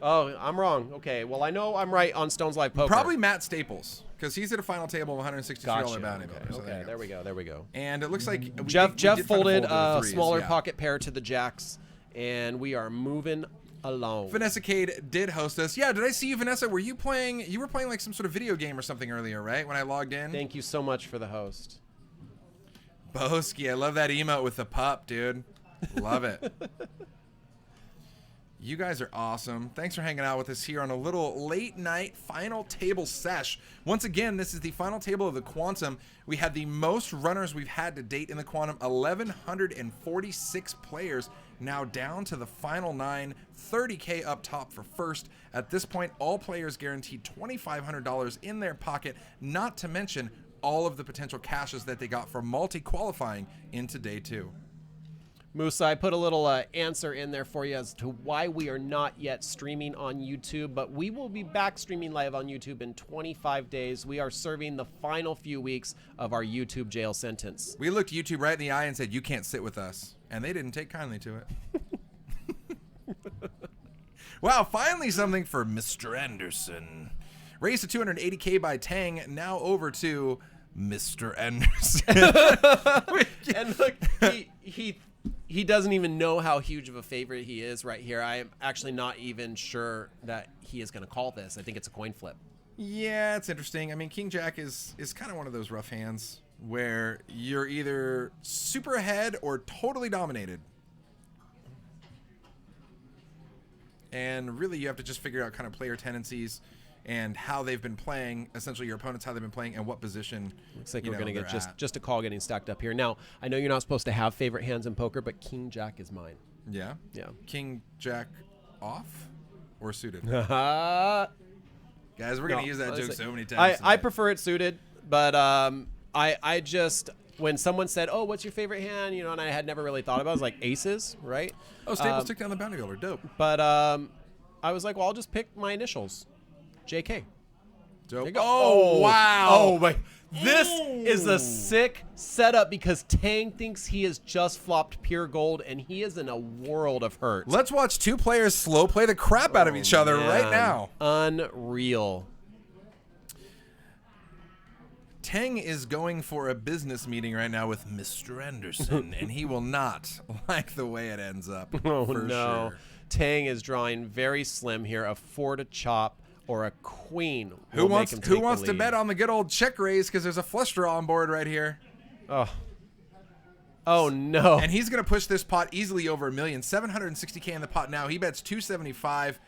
Oh, I'm wrong. Okay. Well, I know I'm right on Stones Live Poker. Probably Matt Staples, because he's at a final table of $162 Gotcha. bounty. Okay, So there we go. And it looks like Jeff did folded find a threes, smaller yeah. pocket pair to the jacks, and we are moving along. Vanessa Cade did host us. Yeah, did I see you, Vanessa? Were you playing? You were playing like some sort of video game or something earlier, right? When I logged in. Thank you so much for the host. Boski, I love that emote with the pup, dude. Love it. You guys are awesome. Thanks for hanging out with us here on a little late night final table sesh. Once again, this is the final table of the Quantum. We had the most runners we've had to date in the Quantum, 1,146 players, now down to the final 9, 30K up top for first. At this point, all players guaranteed $2,500 in their pocket, not to mention all of the potential cashes that they got from multi-qualifying into day 2. Musa, I put a little answer in there for you as to why we are not yet streaming on YouTube, but we will be back streaming live on YouTube in 25 days. We are serving the final few weeks of our YouTube jail sentence. We looked YouTube right in the eye and said, "You can't sit with us," and they didn't take kindly to it. Wow, finally something for Mr. Anderson. Raised to 280K by Tang, now over to Mr. Anderson. And look, he doesn't even know how huge of a favorite he is right here. I am actually not even sure that he is going to call this. I think it's a coin flip. Yeah, it's interesting. I mean, King Jack is kind of one of those rough hands where you're either super ahead or totally dominated. And really, you have to just figure out kind of player tendencies and how they've been playing, essentially your opponents, how they've been playing, and what position. Looks like we're going to get just a call getting stacked up here. Now, I know you're not supposed to have favorite hands in poker, but King Jack is mine. Yeah? Yeah. King Jack off or suited? Guys, Guys, we're going to use that joke so many times. I prefer it suited, but I just, when someone said, oh, what's your favorite hand, you know, and I had never really thought about it, I was like, aces, right? Oh, Staples took down the bounty builder. Dope. But I was like, well, I'll just pick my initials. JK. Dope. Oh, wow. Oh, my. This is a sick setup because Tang thinks he has just flopped pure gold, and he is in a world of hurt. Let's watch two players slow play the crap out of each other right now. Unreal. Tang is going for a business meeting right now with Mr. Anderson, and he will not like the way it ends up. Oh, for no. Sure. Tang is drawing very slim here, a 4 to chop or a queen. Who wants to bet on the good old check raise because there's a flush draw on board right here. Oh, no. And he's going to push this pot easily over $1 million. 760K in the pot now. He bets 275.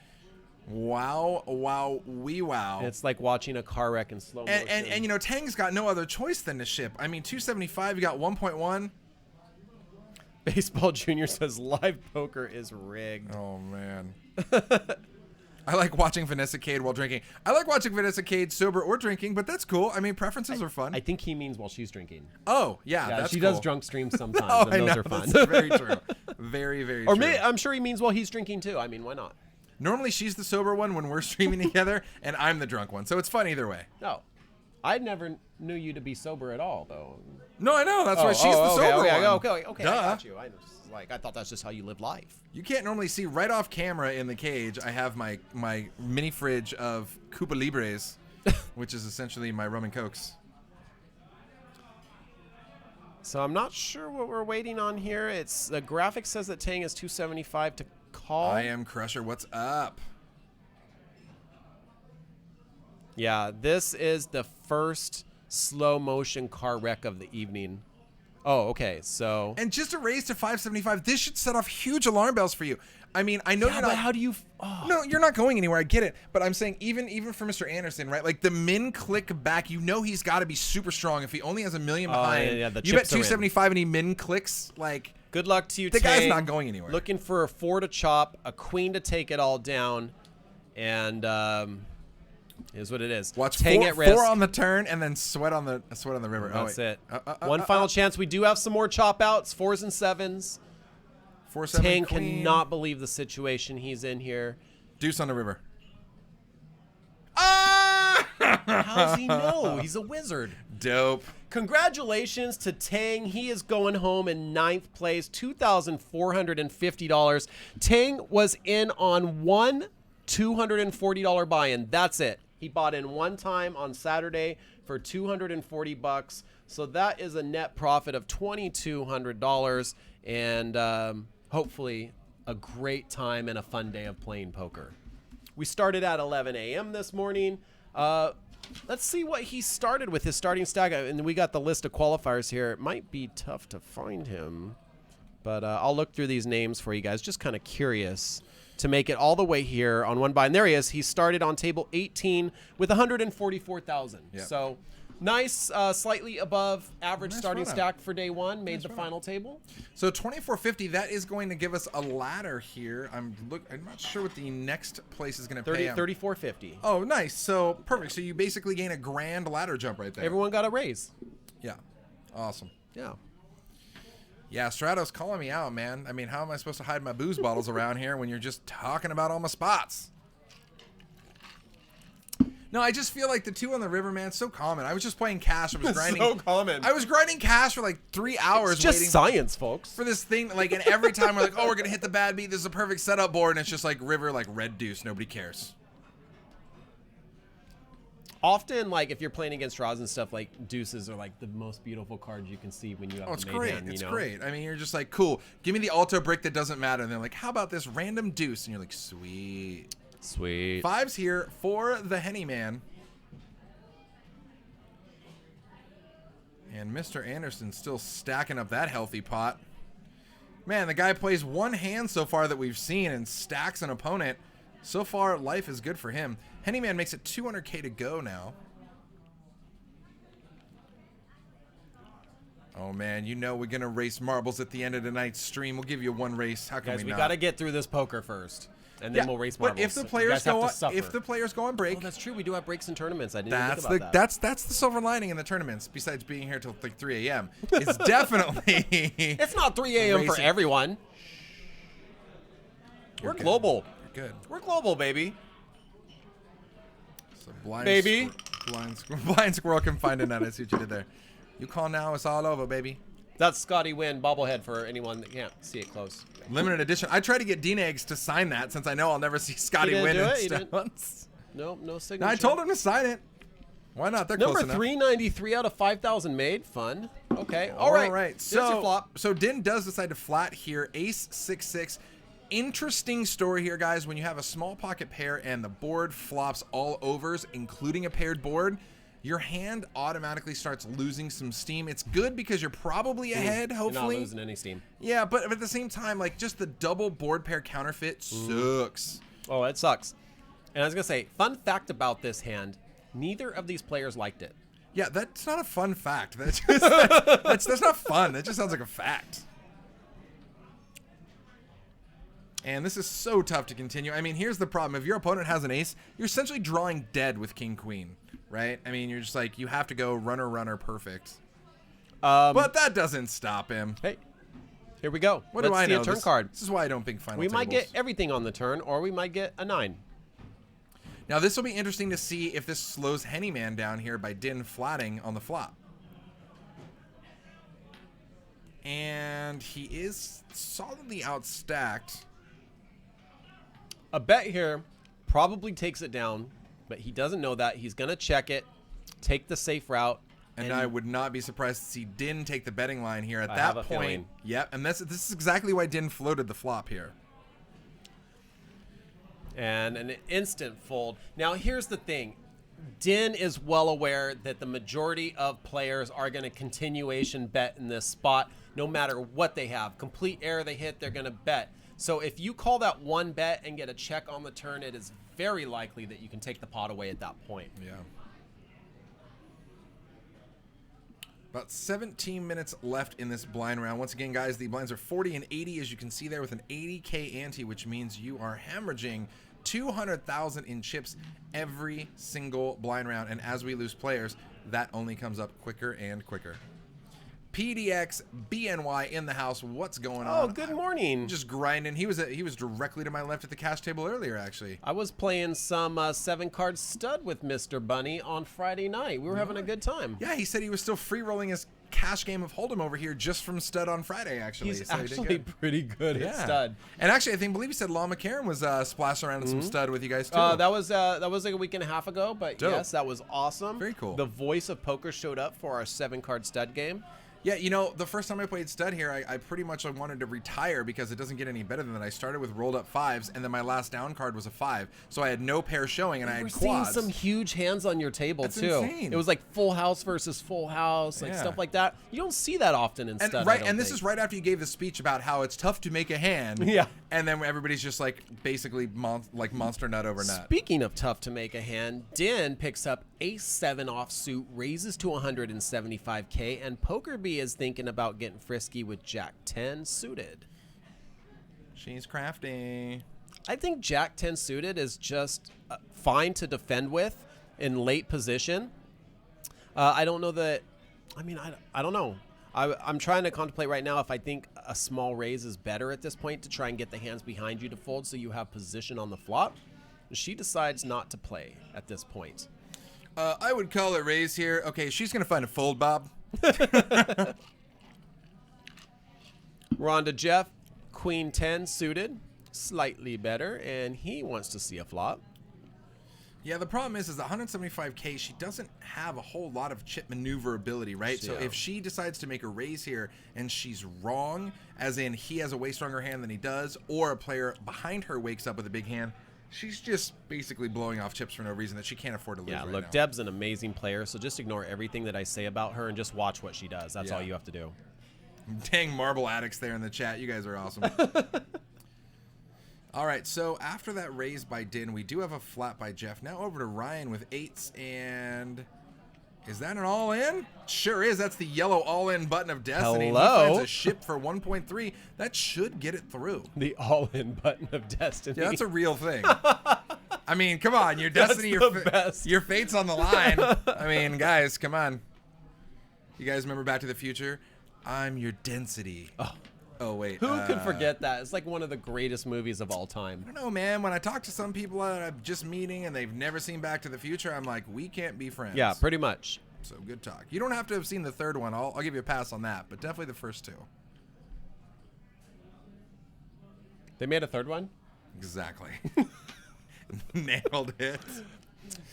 Wow, wow, wee wow. It's like watching a car wreck in slow motion. And you know, Tang's got no other choice than to ship. I mean, 275, you got 1.1. Baseball Junior says live poker is rigged. Oh, man. I like watching Vanessa Cade while drinking. I like watching Vanessa Cade sober or drinking, but that's cool. I mean, preferences are fun. I think he means while she's drinking. Oh, yeah, that's she cool. does drunk streams sometimes, Oh, and I those know. are fun. That's very true. Very, very Or true. I'm sure he means while he's drinking, too. I mean, why not? Normally, she's the sober one when we're streaming together, and I'm the drunk one. So it's fun either way. No. I never knew you to be sober at all, though. No, I know. That's why she's the sober one. Okay, Duh. I got you. I thought that's just how you live life. You can't normally see right off camera in the cage. I have my mini fridge of Cuba Libres, which is essentially my rum and cokes. So I'm not sure what we're waiting on here. It's the graphic says that Tang is 275 to call. I am Crusher. What's up? Yeah, this is the first slow motion car wreck of the evening. Oh, okay. So And just a raise to 575. This should set off huge alarm bells for you. I mean, I know you're not. But how do you? No, you're not going anywhere. I get it, but I'm saying even for Mr. Anderson, right? Like the min click back, you know he's got to be super strong. If he only has $1 million behind, yeah, the you bet chips are in. 275 and he min clicks. Like Good luck to you, the Tang. guy's not going anywhere. Looking for a 4 to chop, a queen to take it all down, and is what it is. Watch Tang four, at risk. 4 on the turn and then sweat on the river. That's wait. it. One final chance. We do have some more chop outs, 4s and 7s. 4-7 Tang queen. cannot believe the situation he's in here. Deuce on the river. How's he know? He's a wizard. Dope. Congratulations to Tang. He is going home in 9th place, $2,450. Tang was in on one $240 buy-in. That's it. He bought in one time on Saturday for $240. So that is a net profit of $2,200, and hopefully a great time and a fun day of playing poker. We started at 11 a.m. this morning. Let's see what he started with his starting stack. And we got the list of qualifiers here. It might be tough to find him, but I'll look through these names for you guys. Just kind of curious to make it all the way here on one buy. And there he is. He started on table 18 with 144,000. Yep. So nice, slightly above average Nice starting run-up. stack for day one. Made Nice the run-up. final table. So 2450, that is going to give us a ladder here. I'm not sure what the next place is going to pay him. 3450. Oh, nice. So perfect. So you basically gain a grand ladder jump right there. Everyone got a raise. Yeah. Awesome. Yeah. Yeah, Strato's calling me out, man. I mean, how am I supposed to hide my booze bottles around here when you're just talking about all my spots? No, I just feel like the two on the river, man, so common. I was just playing cash. I was grinding. So common. I was grinding cash for like 3 hours It's just waiting science, folks. for this thing. Like, and every time we're like, oh, we're going to hit the bad beat. This is a perfect setup board. And it's just like river, like red deuce. Nobody cares. Often, like, if you're playing against draws and stuff, like, deuces are, like, the most beautiful cards you can see when you have Oh, it's the main great. hand, It's you know? great. I mean, you're just like, cool. Give me the alto brick that doesn't matter. And they're like, how about this random deuce? And you're like, sweet. Sweet. Fives here for the Henny Man. And Mr. Anderson still stacking up that healthy pot. Man, the guy plays one hand so far that we've seen and stacks an opponent. So far, life is good for him. Henny Man makes it 200K to go now. Oh, man, you know we're going to race marbles at the end of tonight's stream. We'll give you one race. How can Guys, we we not? got to get through this poker first, and then we'll race marbles. But if the You players guys have go to on, suffer. if the players go on break, Oh, that's true. We do have breaks in tournaments. I didn't even that's think the about that. that's the silver lining in the tournaments. Besides being here till like 3 a.m., it's definitely It's not 3 a.m. for Racing. everyone. We're good. global. You're good. We're global, baby. So blind Baby. blind squirrel can find a nut. I see what you did there. You call now, it's all over, baby. That's Scotty Wynn bobblehead for anyone that can't see it close. Limited edition. I tried to get Dean Eggs to sign that since I know I'll never see Scotty didn't Wynn do in it? He didn't? stones. No signature. No, I told him to sign it. Why not? They're Number close enough. 393 out of 5,000 made. Fun. Okay. All right. So, There's your flop. so Din does decide to flat here. Ace 6-6. Interesting story here, guys. When you have a small pocket pair and the board flops all overs, including a paired board, your hand automatically starts losing some steam. It's good because you're probably ahead, hopefully. You're not losing any steam. Yeah, but at the same time, like, just the double board pair counterfeit sucks. Oh, it sucks. And I was going to say, fun fact about this hand, neither of these players liked it. Yeah, that's not a fun fact. That's just, that's not fun. That just sounds like a fact. And this is so tough to continue. I mean, here's the problem. If your opponent has an ace, you're essentially drawing dead with king-queen, right? I mean, you're just like, you have to go runner, perfect. But that doesn't stop him. Hey, here we go. What Let's do I see know? a turn card. This is why I don't pick final We might tables. get everything on the turn, or we might get a 9. Now, this will be interesting to see if this slows Henny Man down here by Din flatting on the flop. And he is solidly outstacked. A bet here probably takes it down, but he doesn't know that. He's going to check it, take the safe route. And I would not be surprised to see Din take the betting line here at I that have a point. feeling. Yep, and this is exactly why Din floated the flop here. And an instant fold. Now, here's the thing. Din is well aware that the majority of players are going to continuation bet in this spot, no matter what they have. Complete error they hit, they're going to bet. So if you call that one bet and get a check on the turn, it is very likely that you can take the pot away at that point. Yeah. About 17 minutes left in this blind round. Once again, guys, the blinds are 40 and 80, as you can see there, with an 80K ante, which means you are hemorrhaging 200,000 in chips every single blind round. And as we lose players, that only comes up quicker and quicker. PDX BNY in the house. What's going on? Oh, good morning. Just grinding. He was directly to my left at the cash table earlier, actually. I was playing some 7-card stud with Mr. Bunny on Friday night. We were having a good time. Yeah, he said he was still free rolling his cash game of Hold'em over here just from stud on Friday, actually. He's So actually pretty good at stud. And actually, believe he said Law McCarran was splashing around in some stud with you guys too. That was like a week and a half ago, but Dope. yes, that was awesome. Very cool. The voice of poker showed up for our 7-card stud game. Yeah, you know, the first time I played stud here, I pretty much wanted to retire because it doesn't get any better than that. I started with rolled up 5s, and then my last down card was a 5. So I had no pair showing, and I had We're quads. seeing some huge hands on your table, That's too. insane. It was like full house versus full house, like Yeah. stuff like that. You don't see that often in And stud. right, and this is right after you gave the speech about how it's tough to make a hand. Yeah. And then everybody's just like basically monster nut over nut. Speaking of tough to make a hand, Din picks up Ace-7 offsuit, raises to 175K, and PokerBee is thinking about getting frisky with Jack-10 suited. She's crafty. I think Jack-10 suited is just fine to defend with in late position. I don't know that. I mean, I don't know. I'm trying to contemplate right now if I think a small raise is better at this point to try and get the hands behind you to fold so you have position on the flop. She decides not to play at this point. I would call it raise here. Okay, she's going to find a fold, Bob. We're on to Jeff. Queen-10 suited. Slightly better, and he wants to see a flop. Yeah, the problem is the 175K, she doesn't have a whole lot of chip maneuverability, right? So Yeah. if she decides to make a raise here and she's wrong, as in he has a way stronger hand than he does, or a player behind her wakes up with a big hand, she's just basically blowing off chips for no reason that she can't afford to lose Yeah, right look, now. Deb's an amazing player, so just ignore everything that I say about her and just watch what she does. That's Yeah. all you have to do. Dang marble addicts there in the chat. You guys are awesome. All right, so after that raise by Din, we do have a flat by Jeff. Now over to Ryan with 8s, and is that an all-in? Sure is. That's the yellow all-in button of destiny. Hello? He finds a ship for 1.3. That should get it through. The all-in button of destiny. Yeah, that's a real thing. I mean, come on. Your destiny, That's the best. your fate's on the line. I mean, guys, come on. You guys remember Back to the Future? I'm your density. Oh, wait. Who could forget that? It's like one of the greatest movies of all time. I don't know, man. When I talk to some people that I'm just meeting and they've never seen Back to the Future, I'm like, we can't be friends. Yeah, pretty much. So good talk. You don't have to have seen the third one. I'll give you a pass on that, but definitely the first two. They made a third one? Exactly. Nailed it.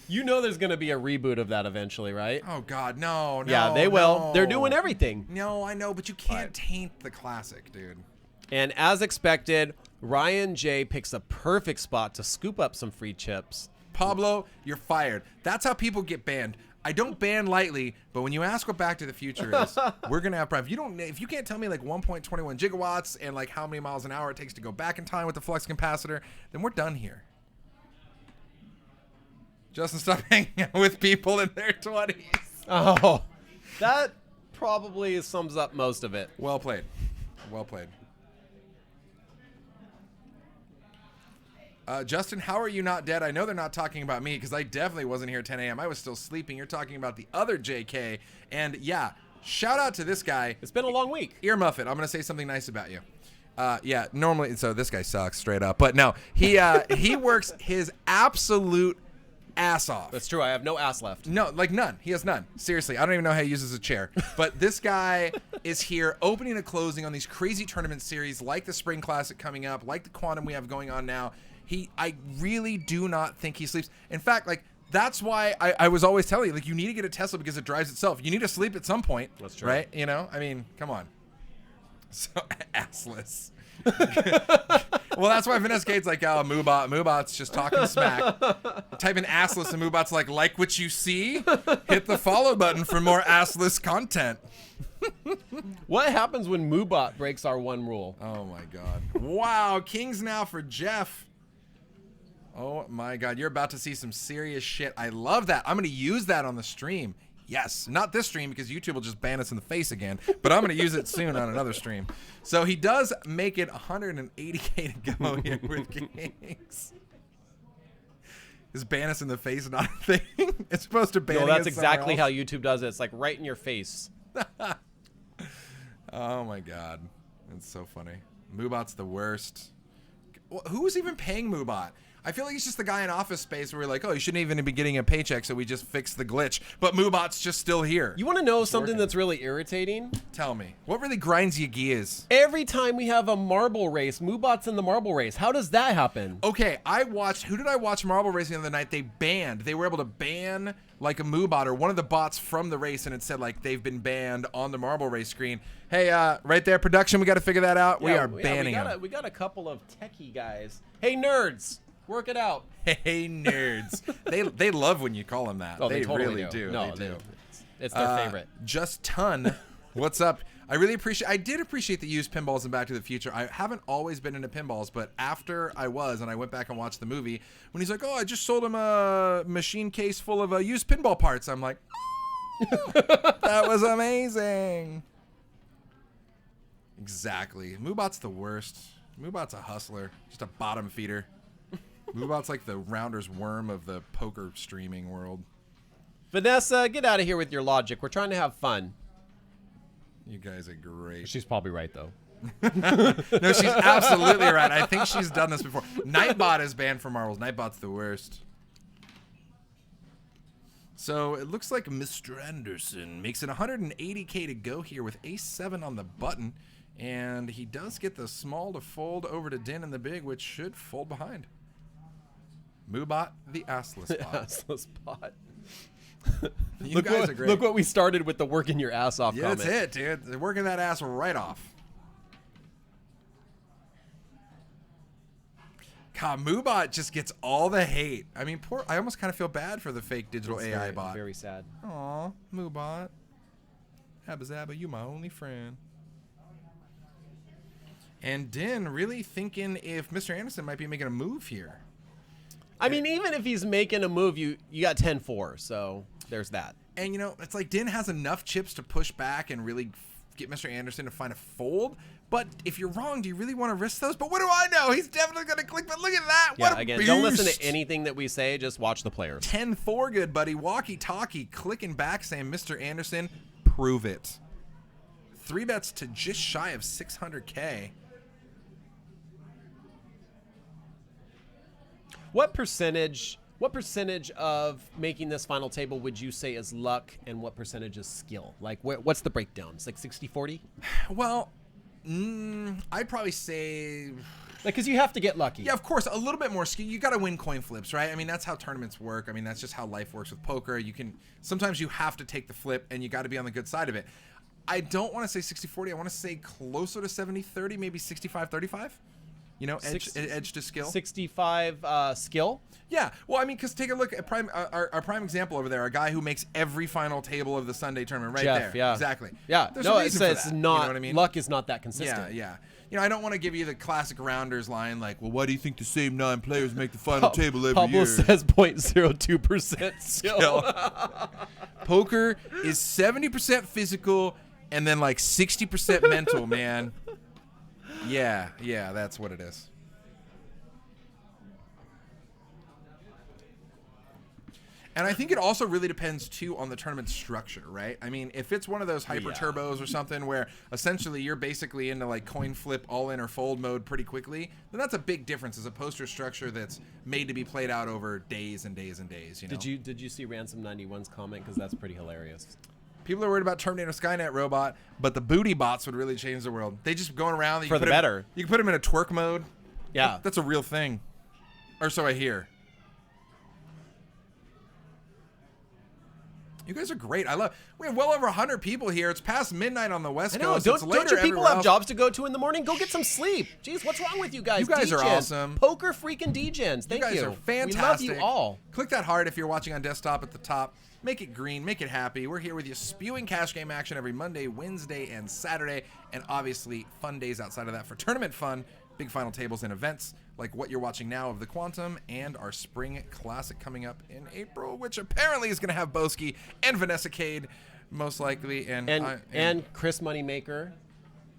You know there's going to be a reboot of that eventually, right? Oh, God, no. Yeah, they will. no. They're doing everything. No, I know, but you can't taint the classic, dude. And as expected, Ryan J picks a perfect spot to scoop up some free chips. Pablo, you're fired. That's how people get banned. I don't ban lightly, but when you ask what Back to the Future is, we're gonna have prime. If you can't tell me like 1.21 gigawatts and like how many miles an hour it takes to go back in time with the flux capacitor, then we're done here. Justin, stop hanging out with people in their 20s. Oh, that probably sums up most of it. Well played. Well played. Justin, how are you not dead? I know they're not talking about me because I definitely wasn't here at 10 a.m. I was still sleeping. You're talking about the other JK. And yeah, shout out to this guy. It's been a long week. Ear Muffet, I'm going to say something nice about you. Yeah, normally, so this guy sucks straight up. But no, he works his absolute ass off. That's true. I have no ass left. No, like none. He has none. Seriously, I don't even know how he uses a chair. But this guy is here opening and closing on these crazy tournament series like the Spring Classic coming up, like the Quantum we have going on now. I really do not think he sleeps. In fact, like, that's why I was always telling you, like, you need to get a Tesla because it drives itself. You need to sleep at some point. That's true. Right? You know? I mean, come on. So, assless. Well, that's why Vanessa Kate's like, oh, Moobot's just talking smack. Type in assless and Moobot's like what you see? Hit the follow button for more assless content. What happens when Moobot breaks our one rule? Oh, my God. Wow, Kings now for Jeff. Oh, my God. You're about to see some serious shit. I love that. I'm going to use that on the stream. Yes. Not this stream because YouTube will just ban us in the face again. But I'm going to use it soon on another stream. So he does make it 180K to go here with Kings. Is ban us in the face not a thing? It's supposed to ban us. No, that's exactly how YouTube does it. It's like right in your face. Oh my god, it's so funny. Moobot's the worst. Who's even paying Moobot? I feel like he's just the guy in Office Space where we're like, oh, you shouldn't even be getting a paycheck, so we just fixed the glitch. But Moobot's just still here. You want to know something that's really irritating? Tell me. What really grinds your gears? Every time we have a marble race, Moobot's in the marble race. How does that happen? Okay, who did I watch marble racing the other night? They were able to ban like a Moobot or one of the bots from the race, and it said like they've been banned on the marble race screen. Hey, right there, production, we got to figure that out. We are banning them. We got a couple of techie guys. Hey, nerds. Work it out. Hey, nerds. they love when you call them that. Oh, they totally really do. No, they do. It's their favorite. Just Ton. What's up? I did appreciate the used pinballs in Back to the Future. I haven't always been into pinballs, but after I went back and watched the movie, when he's like, oh, I just sold him a machine case full of used pinball parts. I'm like, that was amazing. Exactly. Moobot's the worst. Moobot's a hustler. Just a bottom feeder. Moobot's like the rounder's worm of the poker streaming world. Vanessa, get out of here with your logic. We're trying to have fun. You guys are great. She's probably right, though. No, she's absolutely right. I think she's done this before. Nightbot is banned from marbles. Nightbot's the worst. So it looks like Mr. Anderson makes it 180K to go here with ace-7 on the button. And he does get the small to fold over to Din in the big, which should fold behind. Moobot, the assless bot. Assless bot. You guys are great. Look what we started with the working your ass off comment. That's it, dude. They're working that ass right off. God, Moobot just gets all the hate. I mean, I almost kind of feel bad for the fake digital AI bot. Very sad. Aw, Moobot. Habba Zabba, you my only friend. And Din really thinking if Mr. Anderson might be making a move here. I mean, even if he's making a move, you got 10-4, so there's that. And, you know, it's like Din has enough chips to push back and really get Mr. Anderson to find a fold. But if you're wrong, do you really want to risk those? But what do I know? He's definitely going to click, but look at that. Yeah, what a again, beast. don't listen to anything that we say. Just watch the players. 10-4 good, buddy. Walkie-talkie clicking back saying, Mr. Anderson, prove it. 3 bets to just shy of 600K. What percentage of making this final table would you say is luck, and what percentage is skill? Like, what's the breakdown? It's like 60-40? Well, I'd probably say... Like, because you have to get lucky. Yeah, of course, a little bit more skill. You got to win coin flips, right? I mean, that's how tournaments work. I mean, that's just how life works with poker. Sometimes you have to take the flip, and you got to be on the good side of it. I don't want to say 60-40. I want to say closer to 70-30, maybe 65-35. You know, edge to skill. 65 skill? Yeah. Well, I mean, because take a look at our prime example over there, a guy who makes every final table of the Sunday tournament right Jeff, there. Yeah. Exactly. Yeah. There's no, a reason it's for that. not, you know what I mean? Luck is not that consistent. Yeah, yeah. You know, I don't want to give you the classic rounders line like, well, why do you think the same 9 players make the final table every Pablo year? says 0.02% skill. Poker is 70% physical and then like 60% mental, man. Yeah, that's what it is. And I think it also really depends, too, on the tournament structure, right? I mean, if it's one of those hyper turbos or something where essentially you're basically into like coin flip, all in or fold mode pretty quickly, then that's a big difference as opposed to a structure that's made to be played out over days and days and days. You know? Did you see Ransom 91's comment? Because that's pretty hilarious. People are worried about Terminator Skynet robot, but the booty bots would really change the world. They just going around. For the better. You can put them in a twerk mode. Yeah. That's a real thing. Or so I hear. You guys are great. We have well over 100 people here. It's past midnight on the West Coast. Don't you people have else. jobs to go to in the morning? Go get some sleep. Jeez, what's wrong with you guys? You guys are awesome. Poker freaking degens. Thank you. You guys are fantastic. We love you all. Click that heart if you're watching on desktop at the top. Make it green. Make it happy. We're here with you spewing cash game action every Monday, Wednesday, and Saturday. And obviously fun days outside of that for tournament fun, big final tables and events like what you're watching now of the Quantum and our Spring Classic coming up in April, which apparently is going to have Boski and Vanessa Cade most likely. And Chris Moneymaker.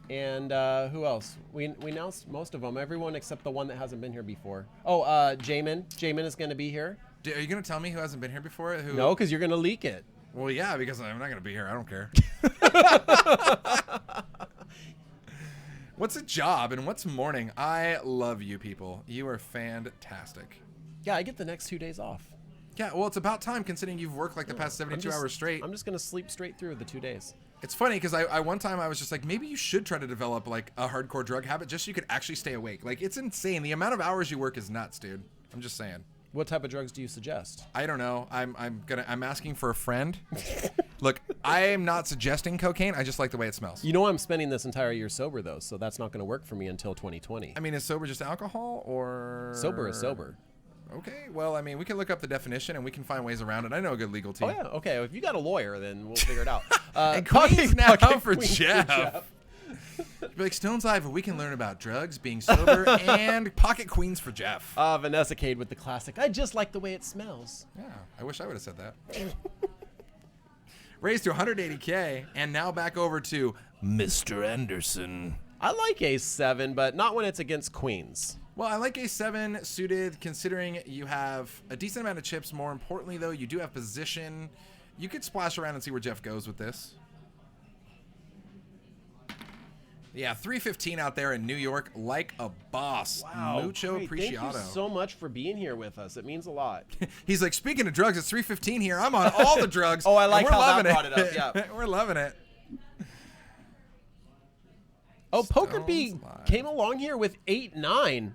And who else? We announced most of them. Everyone except the one that hasn't been here before. Oh, Jamin. Jamin is going to be here. Are you going to tell me who hasn't been here before? No, because you're going to leak it. Well, yeah, because I'm not going to be here. I don't care. What's a job and what's morning? I love you people. You are fantastic. Yeah, I get the next 2 days off. Yeah, well, it's about time considering you've worked like the past 72 hours straight. I'm just going to sleep straight through the 2 days. It's funny because I one time I was just like, maybe you should try to develop like a hardcore drug habit just so you could actually stay awake. Like, it's insane. The amount of hours you work is nuts, dude. I'm just saying. What type of drugs do you suggest? I don't know. I'm asking for a friend. Look, I am not suggesting cocaine. I just like the way it smells. You know I'm spending this entire year sober, though, so that's not going to work for me until 2020. I mean, is sober just alcohol or... Sober is sober. Okay, well, I mean, we can look up the definition and we can find ways around it. I know a good legal team. Oh, yeah, okay. If you got a lawyer, then we'll figure it out. And Queens now for Queens Jeff. Be like, Stone's Live, where we can learn about drugs, being sober, and pocket queens for Jeff. Vanessa Cade with the classic, I just like the way it smells. Yeah, I wish I would have said that. Raised to 180K, and now back over to Mr. Anderson. I like A7, but not when it's against queens. Well, I like A7 suited considering you have a decent amount of chips. More importantly, though, you do have position. You could splash around and see where Jeff goes with this. Yeah, 315 out there in New York like a boss. Wow. Mucho Great. appreciado. Thank you so much for being here with us. It means a lot. He's like, speaking of drugs, it's 315 here. I'm on all the drugs. Oh, I like and we're how loving that brought it up. Yeah. We're loving it. Oh, Poker B Stone's Live. came along here with 8-9.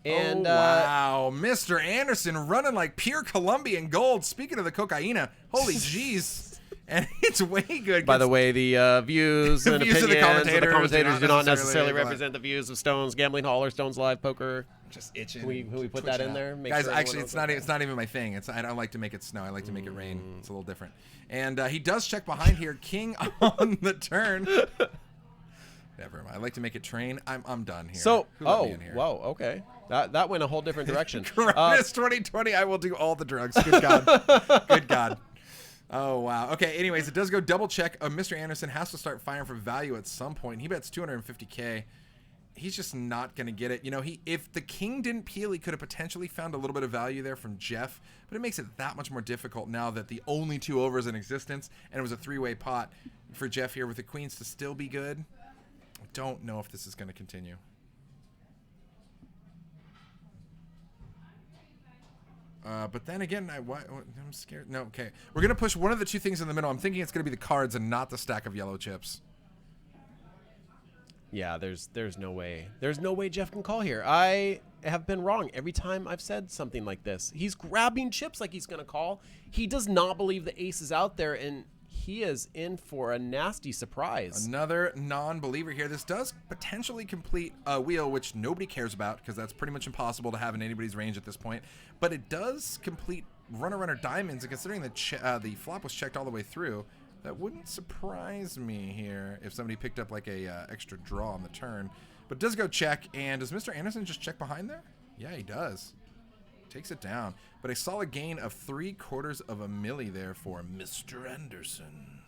And wow, Mr. Anderson running like pure Colombian gold. Speaking of the cocaina, holy jeez. And it's way good. by the way, the views and views of opinions the commentators do not necessarily reflect- represent the views of Stone's Gambling Hall or Stone's Live Poker. Just itching. Can we put that in there? Make Guys, sure everyone actually, knows it's what not. It's not even my thing. I don't like to make it snow. I like to make it rain. It's a little different. And he does check behind here. King on the turn. Never mind. I like to make it train. I'm done here. So, Who let me in here? whoa, okay. That went a whole different direction. Kuraitis 2020. I will do all the drugs. Good God. Good God. Oh, wow. Okay, anyways, it does go double check. Mr. Anderson has to start firing for value at some point. He bets 250K. He's just not going to get it. You know, if the king didn't peel, he could have potentially found a little bit of value there from Jeff, but it makes it that much more difficult now that the only 2 overs in existence, and it was a 3-way pot for Jeff here with the queens to still be good. I don't know if this is going to continue. But then again, I'm scared. No, okay. We're going to push one of the 2 things in the middle. I'm thinking it's going to be the cards and not the stack of yellow chips. Yeah, there's no way. There's no way Jeff can call here. I have been wrong every time I've said something like this. He's grabbing chips like he's going to call. He does not believe the ace is out there, and he is in for a nasty surprise. Another non-believer here. This does potentially complete a wheel, which nobody cares about because that's pretty much impossible to have in anybody's range at this point. But it does complete runner diamonds, and considering that the flop was checked all the way through, that wouldn't surprise me here if somebody picked up like a extra draw on the turn. But it does go check, and does Mr. Anderson just check behind there? Yeah, he does. Takes it down. But a solid gain of 3/4 of a milli there for Mr. Anderson.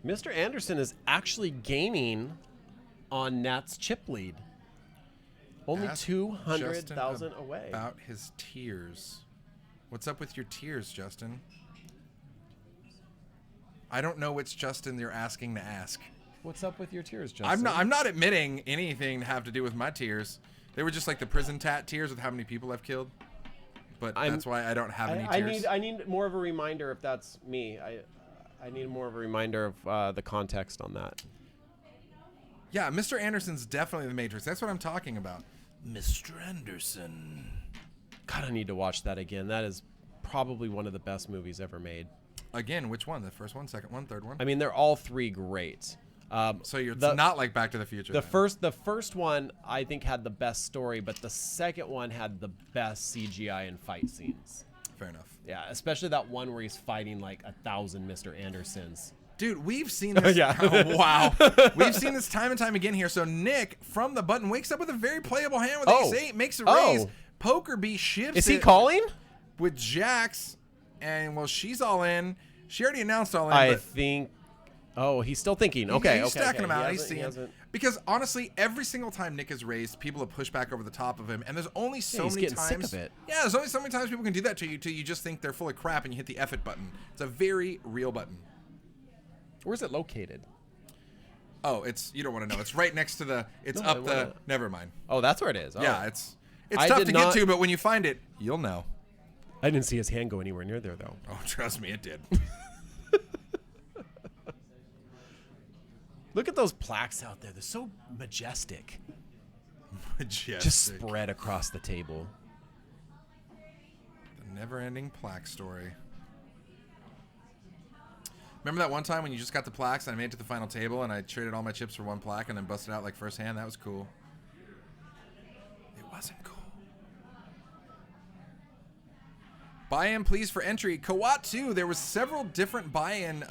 Mr. Anderson is actually gaining on Nat's chip lead. Only Ask 200,000 Justin away. About his tears. What's up with your tears, Justin? I don't know which Justin you're asking to ask. What's up with your tears, Justin? I'm not admitting anything to have to do with my tears. They were just like the prison tat tears with how many people I've killed. But that's why I don't have any tears. I need more of a reminder if that's me. I need more of a reminder of the context on that. Yeah, Mr. Anderson's definitely the Matrix. That's what I'm talking about. Mr. Anderson. God, I need to watch that again. That is probably one of the best movies ever made. Again, which one? The first one, second one, third one? I mean, they're all 3 great. So it's not like Back to the Future. The first one I think had the best story, but the second one had the best CGI and fight scenes. Fair enough. Yeah, especially that one where he's fighting like 1,000 Mr. Andersons. Dude, we've seen this. Yeah. Oh, wow. We've seen this time and time again here. So Nick from the button wakes up with a very playable hand with ace-8, makes a raise. Poker B shifts Is he it calling? with jacks, and well, she's all in. She already announced all in. I but think. Oh, he's still thinking. Okay, He's stacking them out. He He's hasn't- seeing. Because honestly, every single time Nick is raised, people have pushed back over the top of him, and there's only so he's many getting times. sick of it. Yeah, there's only so many times people can do that to you till you just think they're full of crap and you hit the F it button. It's a very real button. Where's it located? Oh, you don't want to know. It's right next to the. It's No, up I the. wanna- Never mind. Oh, that's where it is. Oh. Yeah, it's I tough did to not- get to, but when you find it, you'll know. I didn't see his hand go anywhere near there, though. Oh, trust me, it did. Look at those plaques out there. They're so majestic. Majestic. Just spread across the table. The never-ending plaque story. Remember that one time when you just got the plaques and I made it to the final table and I traded all my chips for one plaque and then busted out like first hand? That was cool. It wasn't cool. Buy-in, please, for entry. Kawat 2, there was several different buy-in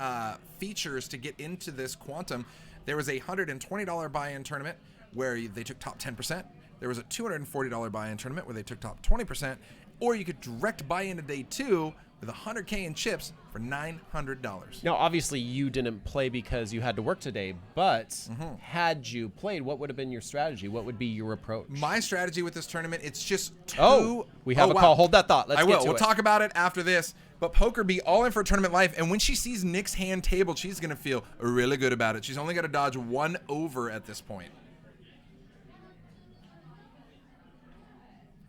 features to get into this Quantum. There was a $120 buy-in tournament where they took top 10%. There was a $240 buy-in tournament where they took top 20%. Or you could direct buy-in to day 2 with $100K in chips for $900. Now, obviously, you didn't play because you had to work today, but had you played, what would have been your strategy? What would be your approach? My strategy with this tournament, it's just two. Oh, we have a call. Hold that thought. Let's I get will. to We'll it. talk about it after this. But Poker be all in for a tournament life, and when she sees Nick's hand tabled, she's going to feel really good about it. She's only got to dodge one over at this point.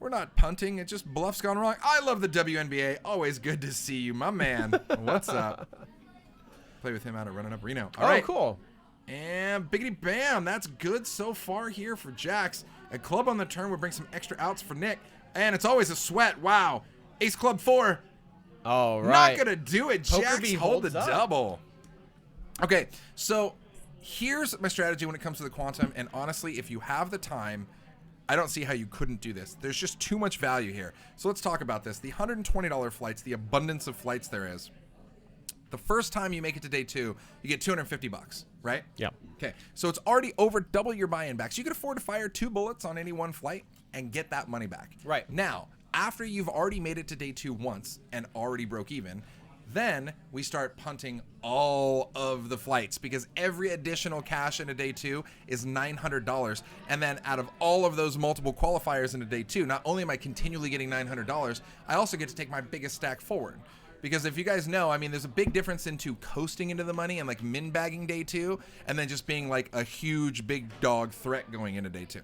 We're not punting. It just bluff's gone wrong. I love the WNBA. Always good to see you, my man. What's up? Play with him out at Running Up Reno. All right. Cool. And biggity bam. That's good so far here for Jax. A club on the turn would bring some extra outs for Nick. And it's always a sweat. Wow. Ace Club 4. All right. Not going to do it. Poker Jax B hold the holds up. double. Okay, so here's my strategy when it comes to the Quantum. And honestly, if you have the time, I don't see how you couldn't do this. There's just too much value here. So let's talk about this. The $120 flights, the abundance of flights there is. The first time you make it to day 2, you get $250, right? Yeah. Okay, so it's already over double your buy-in back. So you can afford to fire 2 bullets on any one flight and get that money back. Right. Now, after you've already made it to day 2 once and already broke even, then we start punting all of the flights because every additional cash into day 2 is $900. And then out of all of those multiple qualifiers into day 2, not only am I continually getting $900, I also get to take my biggest stack forward. Because if you guys know, I mean, there's a big difference into coasting into the money and like min bagging day 2 and then just being like a huge big dog threat going into day 2.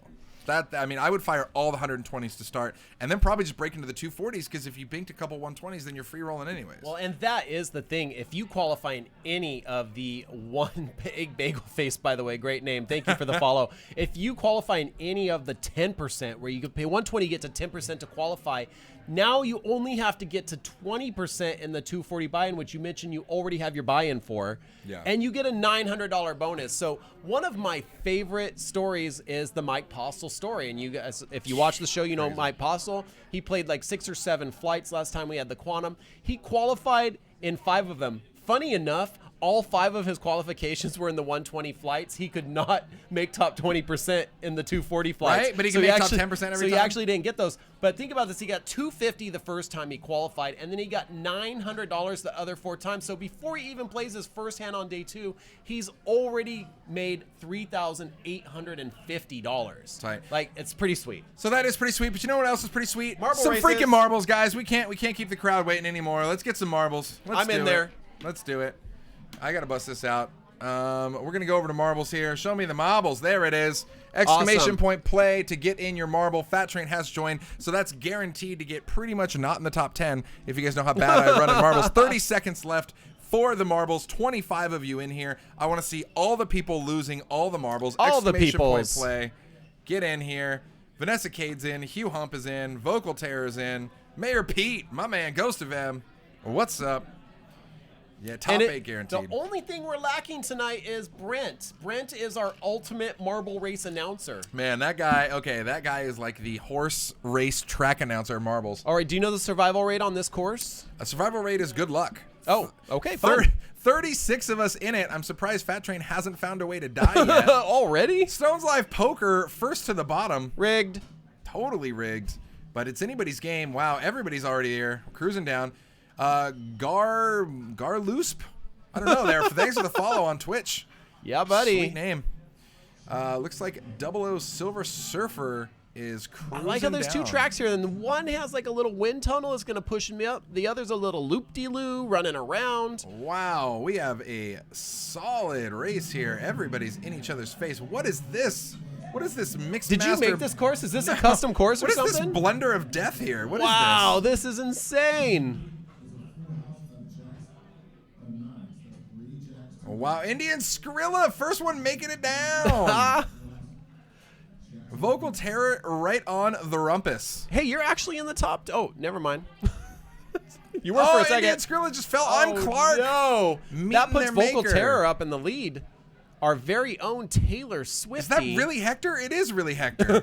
I mean, I would fire all the 120s to start and then probably just break into the 240s because if you binked a couple 120s, then you're free rolling anyways. Well, and that is the thing. If you qualify in any of the One Big Bagel Face, by the way, great name. Thank you for the follow. If you qualify in any of the 10%, where you could pay 120, get to 10% to qualify, now you only have to get to 20% in the 240 buy-in, which you mentioned you already have your buy-in for. Yeah. And you get a $900 bonus. So one of my favorite stories is the Mike Postle story. And you guys, if you watch the show, you know Mike Postle. He played like 6 or 7 flights last time we had the Quantum. He qualified in 5 of them. Funny enough, all 5 of his qualifications were in the 120 flights. He could not make top 20% in the 240 flights. Right, but he can make top 10% every time. So he actually didn't get those. But think about this. He got $250 the first time he qualified, and then he got $900 the other 4 times. So before he even plays his first hand on day 2, he's already made $3,850. Tight. Like, it's pretty sweet. So that is pretty sweet, but you know what else is pretty sweet? Marble some races. freaking marbles, guys. We can't keep the crowd waiting anymore. Let's get some marbles. I'm in there. Let's do it. I gotta bust this out. We're gonna go over to marbles here. Show me the marbles. There it is. Exclamation Awesome. point play to get in your marble. Fat Train has joined, so that's guaranteed to get pretty much not in the top 10. If you guys know how bad I run at marbles. 30 seconds left for the marbles. 25 of you in here. I want to see all the people losing all the marbles. All the Exclamation point peoples. play. Get in here. Vanessa Cade's in. Hugh Hump is in. Vocal Terror's in. Mayor Pete, my man, Ghost of M. What's up? Yeah, top 8 guaranteed. The only thing we're lacking tonight is Brent. Brent is our ultimate marble race announcer. Man, that guy, okay, that guy is like the horse race track announcer at marbles. All right, do you know the survival rate on this course? A survival rate is good luck. Oh, okay, fine. 36 of us in it. I'm surprised Fat Train hasn't found a way to die yet. Already? Stone's Live Poker, first to the bottom. Rigged. Totally rigged. But it's anybody's game. Wow, everybody's already here. Cruising down. Garloosp. I don't know there. Thanks for the follow on Twitch. Yeah, buddy. Sweet name. Looks like 00 Silver Surfer is cruising I like how there's down. 2 tracks here, and one has like a little wind tunnel that's going to push me up. The other's a little loop-de-loo running around. Wow, we have a solid race here. Everybody's in each other's face. What is this? What is this mixed Did master? you make this course? Is this a custom course or What is something? this blender of death here? What is Wow, this is insane. Wow, Indian Skrilla, first one making it down. Vocal Terror right on the rumpus. Hey, you're actually in the top. Oh, never mind. You were for a second. Indian Skrilla just fell on Clark. No, Meeting that puts their Vocal maker. Terror up in the lead. Our very own Taylor Swifty. Is that really Hector? It is really Hector.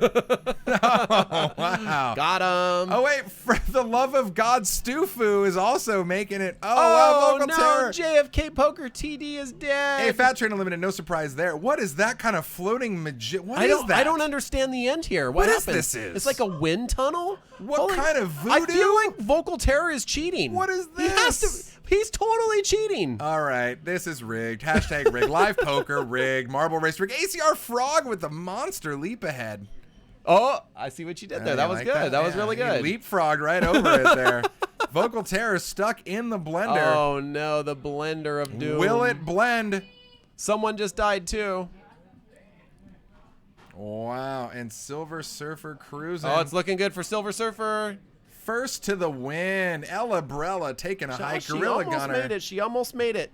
Oh, wow. Got him. Oh, wait. For the love of God, Stufu is also making it. Oh, Oh, wow. Vocal no. Terror. JFK Poker TD is dead. Hey, Fat Train Unlimited, no surprise there. What is that kind of floating magic? What is that? I don't understand the end here. What is happened? this is? It's like a wind tunnel? What kind of I voodoo? feel like Vocal Terror is cheating. What is He has this? to. He's totally cheating. All right, this is rigged. Hashtag rigged. Live poker rigged. Marble race rigged. ACR Frog with the monster leap ahead. Oh, I see what you did there. That was like good. That was Yeah, really he good. leapfrogged right over it there. Vocal Terror stuck in the blender. Oh no, the blender of doom. Will it blend? Someone just died too. Wow, and Silver Surfer cruising. Oh, it's looking good for Silver Surfer. First to the win. Ella Brella taking a high. She Gorilla almost Gunner. made it. She almost made it.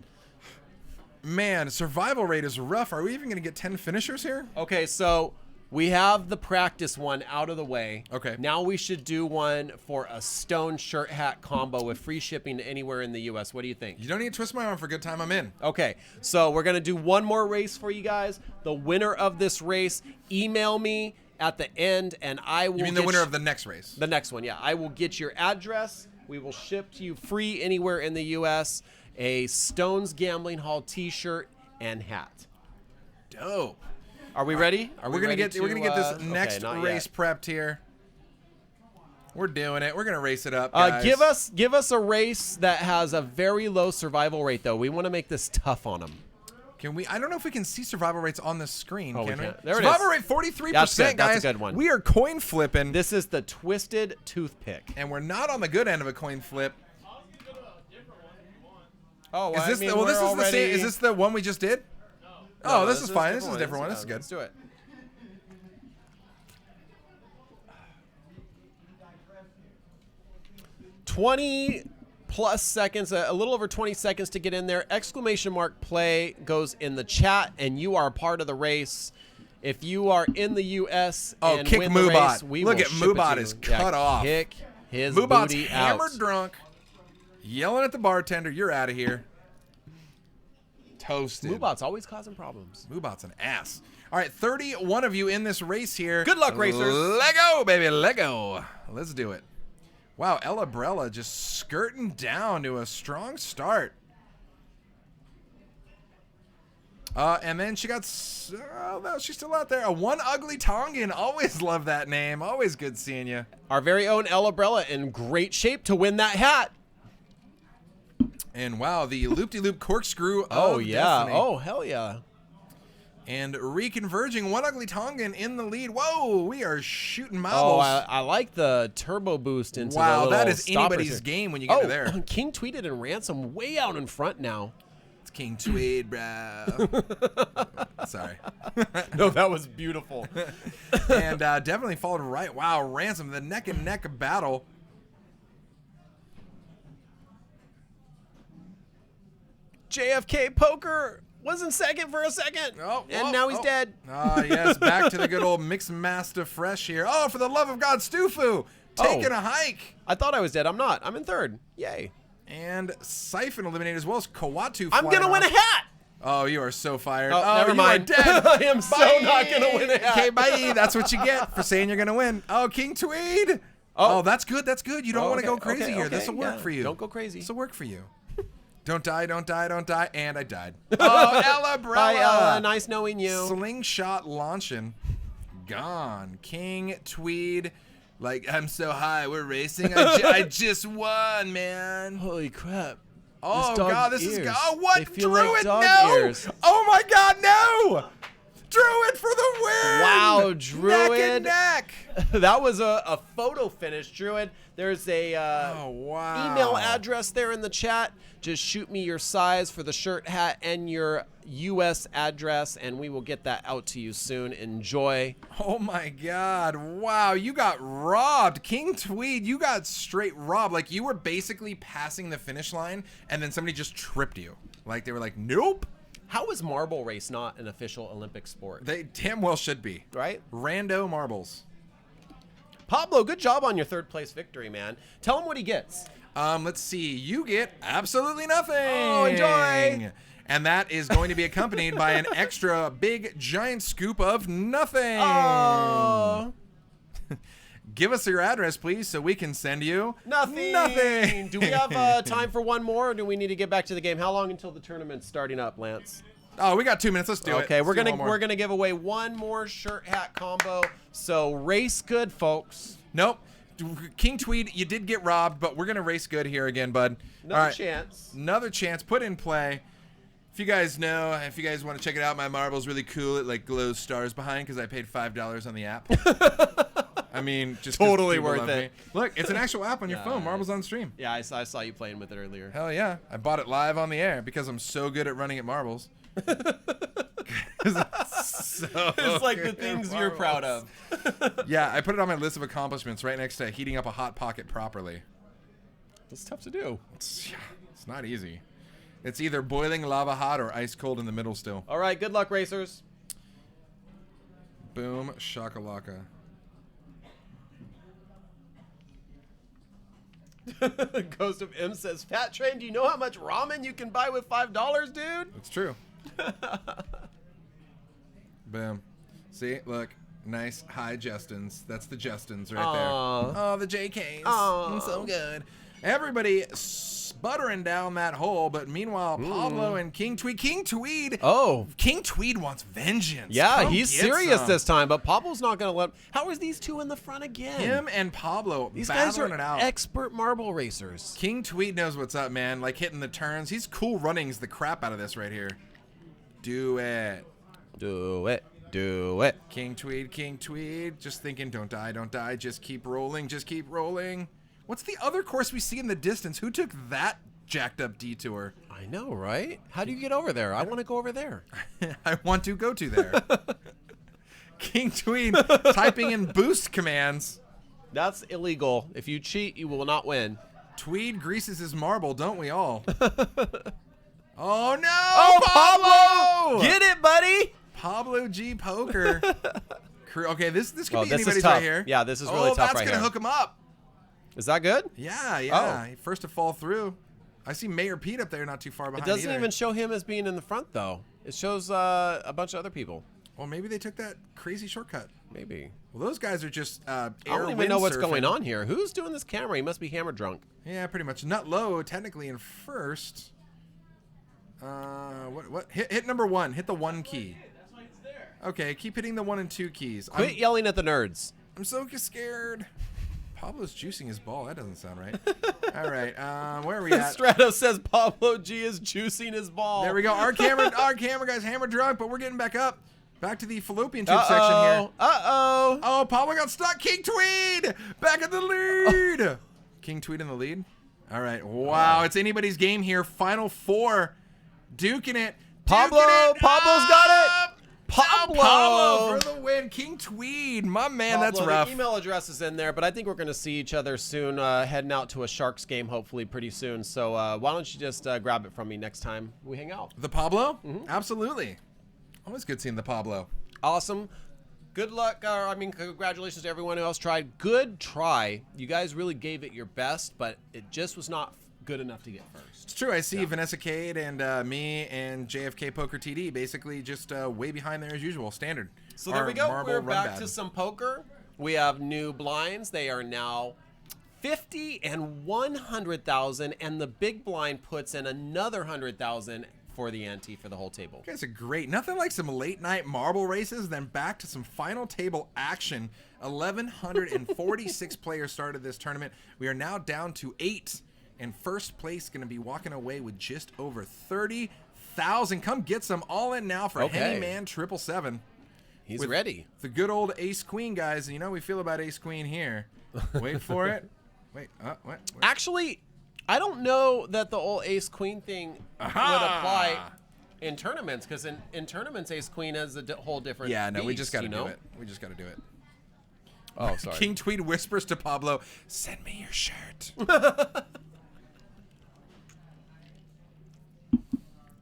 Man, survival rate is rough. Are we even going to get 10 finishers here? Okay, so we have the practice one out of the way. Okay. Now we should do one for a stone shirt hat combo with free shipping anywhere in the U.S. What do you think? You don't need to twist my arm for good time. I'm in. Okay, so we're going to do one more race for you guys. The winner of this race, email me at the end, and I will You mean the winner of the next race? The next one, yeah. I will get your address. We will ship to you free anywhere in the U.S. a Stones Gambling Hall T-shirt and hat. Dope. Are we ready? We're gonna get this okay, next not race yet. prepped here. We're doing it. We're gonna race it up, guys. Give us a race that has a very low survival rate, though. We want to make this tough on them. Can we? I don't know if we can see survival rates on the screen. Oh, we can we? can't. There it survival is. rate 43%, That's good. guys. That's a good one. We are coin flipping, This is the Twisted Toothpick. and we're not on the good end of a coin flip. Oh, Is this? Well, this is the same. Is this the one we just did? Oh, this is fine. This is a different one. This is good. Let's do it. +20 seconds, a little over 20 seconds to get in there. Exclamation mark play goes in the chat, and you are a part of the race. If you are in the U.S. and kick win the Moobot. race, we Look will at ship it Moobot to is you. cut off. Kick his Moobot's booty hammered out. drunk, yelling at the bartender. You're out of here. Toasted. Moobot's always causing problems. Moobot's an ass. All right, 31 of you in this race here. Good luck, racers. Lego, baby, Lego. Let's do it. Wow, Ella Brella just skirting down to a strong start. And then she got, oh, no, she's still out there. A One Ugly Tongan. Always love that name. Always good seeing you. Our very own Ella Brella in great shape to win that hat. And wow, the loop-de-loop corkscrew Oh, of yeah. Destiny. Oh, hell yeah. And reconverging, One Ugly Tongan in the lead. Whoa, we are shooting Oh, marbles. I like the turbo boost into the Wow, little that is stoppers anybody's here. game when you get to there. King Tweeted and Ransom way out in front now. It's King Tweed, bro. Sorry. No, that was beautiful. And definitely followed right. Wow, Ransom, the neck-and-neck battle. JFK Poker was in second for a second. And now he's dead. Ah, yes, back to the good old Mixed Master Fresh here. Oh, for the love of God, Stufu, taking a hike. I thought I was dead. I'm not. I'm in third. Yay. And Siphon eliminated as well as Kawatu. I'm going to win a hat. Oh, you are so fired. Oh, never you mind. are dead. I am so not going to win a hat. Okay, bye. That's what you get for saying you're going to win. Oh, King Tweed. Oh, that's good. That's good. You don't want to go crazy here. This will work for you. Don't go crazy. This will work for you. Don't die, don't die, don't die. And I died. Oh, Ella Brella. Bye, Ella. Nice knowing you. Slingshot launching. Gone. King Tweed. Like, I'm so high. We're racing. I just won, man. Holy crap. Oh, dog's God, this ears. is... Oh, what? They feel Druid, like dog no! ears. Oh, my God, no! Druid for the win! Wow, Druid. Neck and neck. That was a photo finish, Druid. There's a Oh, wow. email address there in the chat. Just shoot me your size for the shirt, hat, and your U.S. address, and we will get that out to you soon. Enjoy. Oh, my God. Wow, you got robbed. King Tweed, you got straight robbed. Like, you were basically passing the finish line, and then somebody just tripped you. Like, they were like, nope. How is marble race not an official Olympic sport? They damn well should be. Right? Rando marbles. Pablo, good job on your third place victory, man. Tell him what he gets. Let's see. You get absolutely nothing. Oh, enjoy. And that is going to be accompanied by an extra big giant scoop of nothing. Oh. Give us your address, please, so we can send you Nothing. nothing. Do we have time for one more, or do we need to get back to the game? How long until the tournament's starting up, Lance? Oh, we got 2 minutes. Let's do it. Okay, Let's do one more. we're gonna give away one more shirt hat combo. So race good, folks. Nope. King Tweed, you did get robbed, but we're gonna race good here again, bud. Another All right. chance. Another chance. Put in play. If you guys know, if you guys want to check it out, my marble's really cool. It like glows stars behind because I paid $5 on the app. I mean, just 'cause Totally people worth love it. me. Look, it's an actual app on your phone. Marbles on stream. Yeah, I saw you playing with it earlier. Hell yeah. I bought it live on the air because I'm so good at running at marbles. It's like the things you're proud of. Yeah, I put it on my list of accomplishments right next to heating up a hot pocket properly. It's tough to do. It's not easy. It's either boiling lava hot or ice cold in the middle still. All right, good luck, racers. Boom, shakalaka. Ghost of M says, Fat Train, do you know how much ramen you can buy with $5, dude? It's true. Boom. See, look. Nice high Justins. That's the Justins right there. Oh, the JKs. So good. Everybody sputtering down that hole, but meanwhile, Pablo and King Tweed. Oh. King Tweed wants vengeance. Yeah, Come he's get serious some. this time, but Pablo's not going to let him. How is these two in the front again? Him and Pablo These guys battling are it out. expert marble racers. King Tweed knows what's up, man. Like hitting the turns. He's cool runnings the crap out of this right here. Do it. Do it. Do it. King Tweed. Just thinking, don't die. Just keep rolling. What's the other course we see in the distance? Who took that jacked up detour? I know, right? How do you get over there? I want to go over there. I want to go to there. King Tweed typing in boost commands. That's illegal. If you cheat, you will not win. Tweed greases his marble, don't we all? Oh, no! Oh, Pablo! Get it, buddy! Pablo G. Poker. Okay, this could be this anybody's is tough. right here. Yeah, this is really tough that's right gonna here. hook him up. Is that good? Yeah. First to fall through. I see Mayor Pete up there not too far It behind doesn't either. even show him as being in the front, though. It shows a bunch of other people. Well, maybe they took that crazy shortcut. Maybe. Well, those guys are just I don't even know what's windsurfing. going on here. Who's doing this camera? He must be hammer drunk. Yeah, pretty much. Nut low, technically in first. What? Hit number 1. Hit the 1 key. Okay, keep hitting the 1 and 2 keys. Quit yelling at the nerds. I'm so scared. Pablo's juicing his ball. That doesn't sound right. All right, where are we at? Strato says Pablo G is juicing his ball. There we go. Our camera guy's hammer drunk, but we're getting back up. Back to the fallopian tube section here. Uh-oh. Oh, Pablo got stuck. King Tweed back in the lead. King Tweed in the lead. All right. Wow, it's anybody's game here. Final 4. Duking it. Pablo's got it. Pablo for the win. King Tweed, my man, Pablo, that's rough. The email address is in there, but I think we're going to see each other soon, heading out to a Sharks game, hopefully pretty soon. So why don't you just grab it from me next time we hang out? The Pablo? Absolutely. Always good seeing the Pablo. Awesome. Good luck. Congratulations to everyone who else tried. Good try. You guys really gave it your best, but it just was not good enough to get first. It's true. I see Vanessa Cade and me and JFK Poker TD basically just way behind there as usual. Standard. So there we go. We're back to some poker. We have new blinds. They are now 50 and 100,000, and the big blind puts in another 100,000 for the ante for the whole table. You guys are great. Nothing like some late night marble races, then back to some final table action. 1,146 players started this tournament. We are now down to 8. And first place going to be walking away with just over 30,000. Come get some all in now for Henny Man 777. He's ready. The good old ace queen, guys. And you know how we feel about ace queen here. Wait for it. Wait, what? Actually, I don't know that the old ace queen thing would apply in tournaments, because in tournaments ace queen has a whole different no, we beast, just got to do it. We just got to do it. Oh, sorry. King Tweed whispers to Pablo, "Send me your shirt."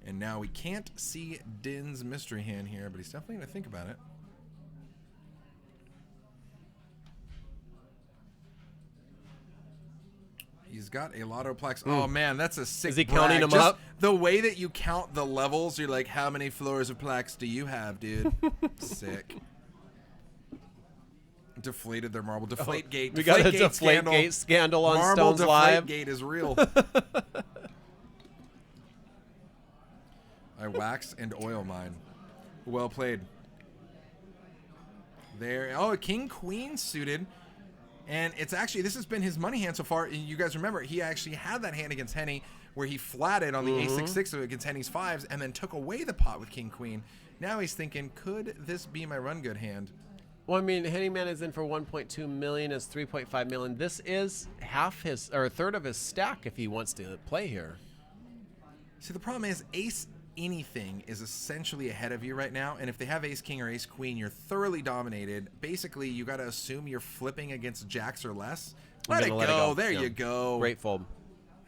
And now we can't see Din's mystery hand here, but he's definitely going to think about it. He's got a Lottoplex. Oh, man, that's a sick Is he brag. counting them Just up? The way that you count the levels, you're like, how many floors of plaques do you have, dude? Sick. Deflated their marble. Deflate gate. We got a Deflate deflate gate scandal on Marble Stones Live. Deflate gate is real. I wax and oil mine. Well played. There. Oh, King Queen suited. And it's actually, this has been his money hand so far. And you guys remember, he actually had that hand against Henny where he flatted on the A6-6 against Henny's 5s and then took away the pot with King Queen. Now he's thinking, could this be my run good hand? Well, I mean, Henny Man is in for 1.2 million, is 3.5 million. This is half his, or a third of his stack if he wants to play here. See, the problem is ace anything is essentially ahead of you right now, and if they have ace king or ace queen, you're thoroughly dominated. Basically, you got to assume you're flipping against jacks or less. Let it go. There you go. Great fold.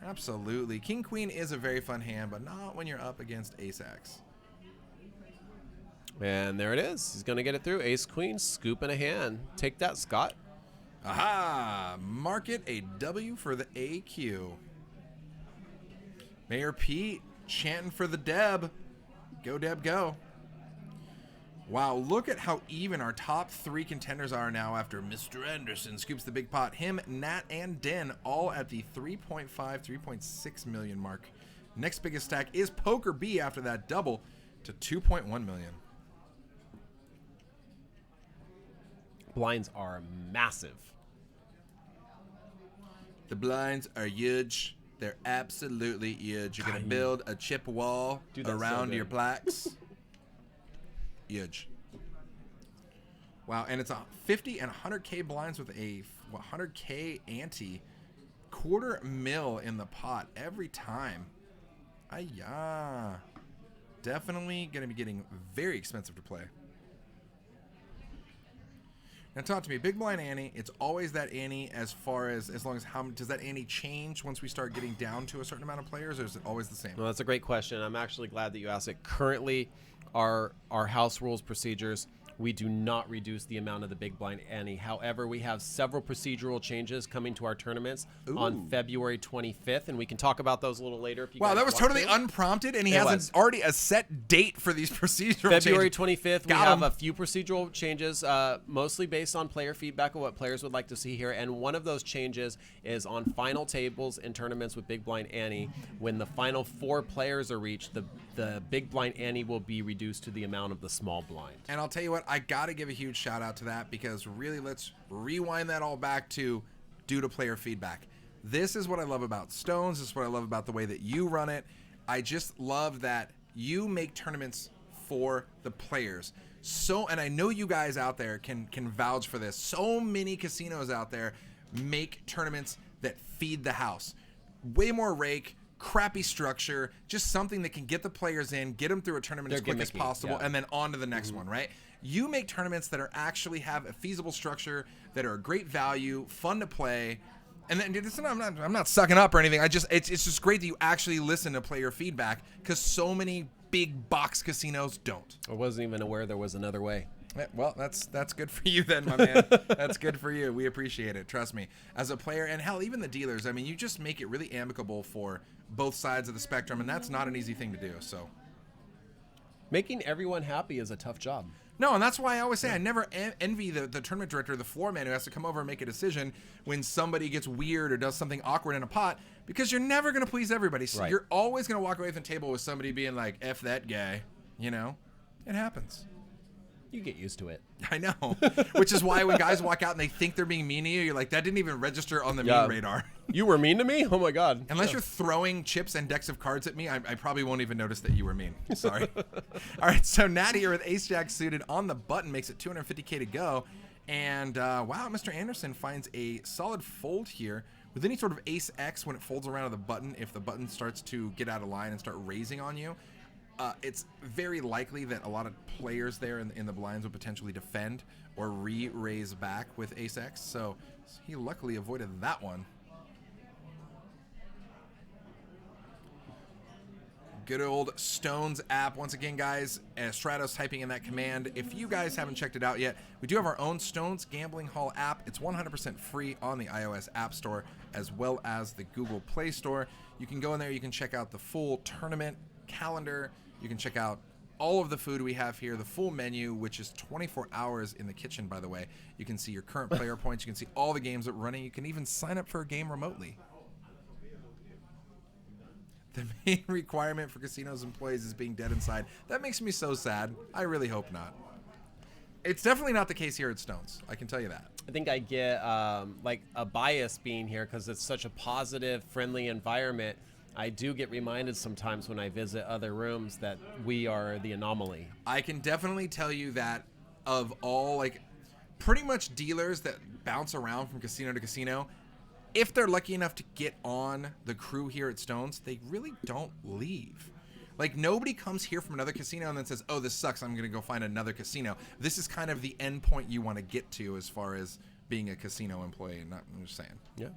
Absolutely. King queen is a very fun hand, but not when you're up against ace x. And there it is. He's going to get it through. Ace queen, scoop in a hand. Take that, Scott. Aha! Mark it a W for the AQ. Mayor Pete chanting for the Deb. Go, Deb, go. Wow, look at how even our top 3 contenders are now after Mr. Anderson scoops the big pot. Him, Nat, and Den all at the 3.5, 3.6 million mark. Next biggest stack is Poker B after that double to 2.1 million. Blinds are massive. The blinds are huge. They're absolutely huge. You're going to build a chip wall around your plaques. Huge. Wow, and it's a 50 and 100K blinds with a 100K ante. $250,000 in the pot every time. Ayah. Definitely going to be getting very expensive to play. Now talk to me, big blind ante, it's always that ante as long as how does that ante change once we start getting down to a certain amount of players, or is it always the same? Well, that's a great question. I'm actually glad that you asked it. Currently, our house rules procedures, we do not reduce the amount of the big blind ante. However, we have several procedural changes coming to our tournaments on February 25th, and we can talk about those a little later. If you wow, guys that was want totally to. Unprompted, and he has already a set date for these procedural February changes. 25th, we have a few procedural changes, mostly based on player feedback of what players would like to see here. And one of those changes is on final tables in tournaments with big blind ante. When the final 4 players are reached, the big blind ante will be reduced to the amount of the small blind. And I'll tell you what, I got to give a huge shout out to that, because really, let's rewind that all back to due to player feedback. This is what I love about Stones. This is what I love about the way that you run it. I just love that you make tournaments for the players. And I know you guys out there can vouch for this. So many casinos out there make tournaments that feed the house. Way more rake, crappy structure, just something that can get the players in, get them through a tournament as quick as possible, and then on to the next one, right? You make tournaments that are actually have a feasible structure, that are a great value, fun to play. And then, dude, I'm not sucking up or anything. It's just great that you actually listen to player feedback, because so many big box casinos don't. I wasn't even aware there was another way. Yeah, well, that's good for you then, my man. That's good for you. We appreciate it. Trust me. As a player, and hell, even the dealers, I mean, you just make it really amicable for both sides of the spectrum, and that's not an easy thing to do. So Making everyone happy is a tough job. No, and that's why I always say I never envy the tournament director, the floor man who has to come over and make a decision when somebody gets weird or does something awkward in a pot, because you're never going to please everybody. So you're always going to walk away from the table with somebody being like, F that guy. You know? It happens. You get used to it. I know. Which is why when guys walk out and they think they're being mean to you, you're like, that didn't even register on the mean radar. You were mean to me? Oh my God. Unless you're throwing chips and decks of cards at me, I probably won't even notice that you were mean. Sorry. All right, so Nat here with Ace Jack suited on the button makes it 250K to go. And wow, Mr. Anderson finds a solid fold here. With any sort of Ace X when it folds around to the button, if the button starts to get out of line and start raising on you, it's very likely that a lot of players there in the blinds will potentially defend or re-raise back with Ace X. So he luckily avoided that one. Good old Stones app. Once again, guys, Stratos typing in that command. If you guys haven't checked it out yet, we do have our own Stones Gambling Hall app. It's 100% free on the iOS App Store as well as the Google Play Store. You can go in there. You can check out the full tournament calendar. You can check out all of the food we have here, the full menu, which is 24 hours in the kitchen, by the way. You can see your current player points. You can see all the games that are running. You can even sign up for a game remotely. The main requirement for casinos employees is being dead inside. That makes me so sad. I really hope not. It's definitely not the case here at Stones. I can tell you that. I think I get like a bias being here because it's such a positive, friendly environment. I do get reminded sometimes when I visit other rooms that we are the anomaly. I can definitely tell you that of all, like, pretty much dealers that bounce around from casino to casino, if they're lucky enough to get on the crew here at Stones, they really don't leave. Like, nobody comes here from another casino and then says, oh, this sucks, I'm going to go find another casino. This is kind of the end point you want to get to as far as being a casino employee. I'm just saying. Yeah.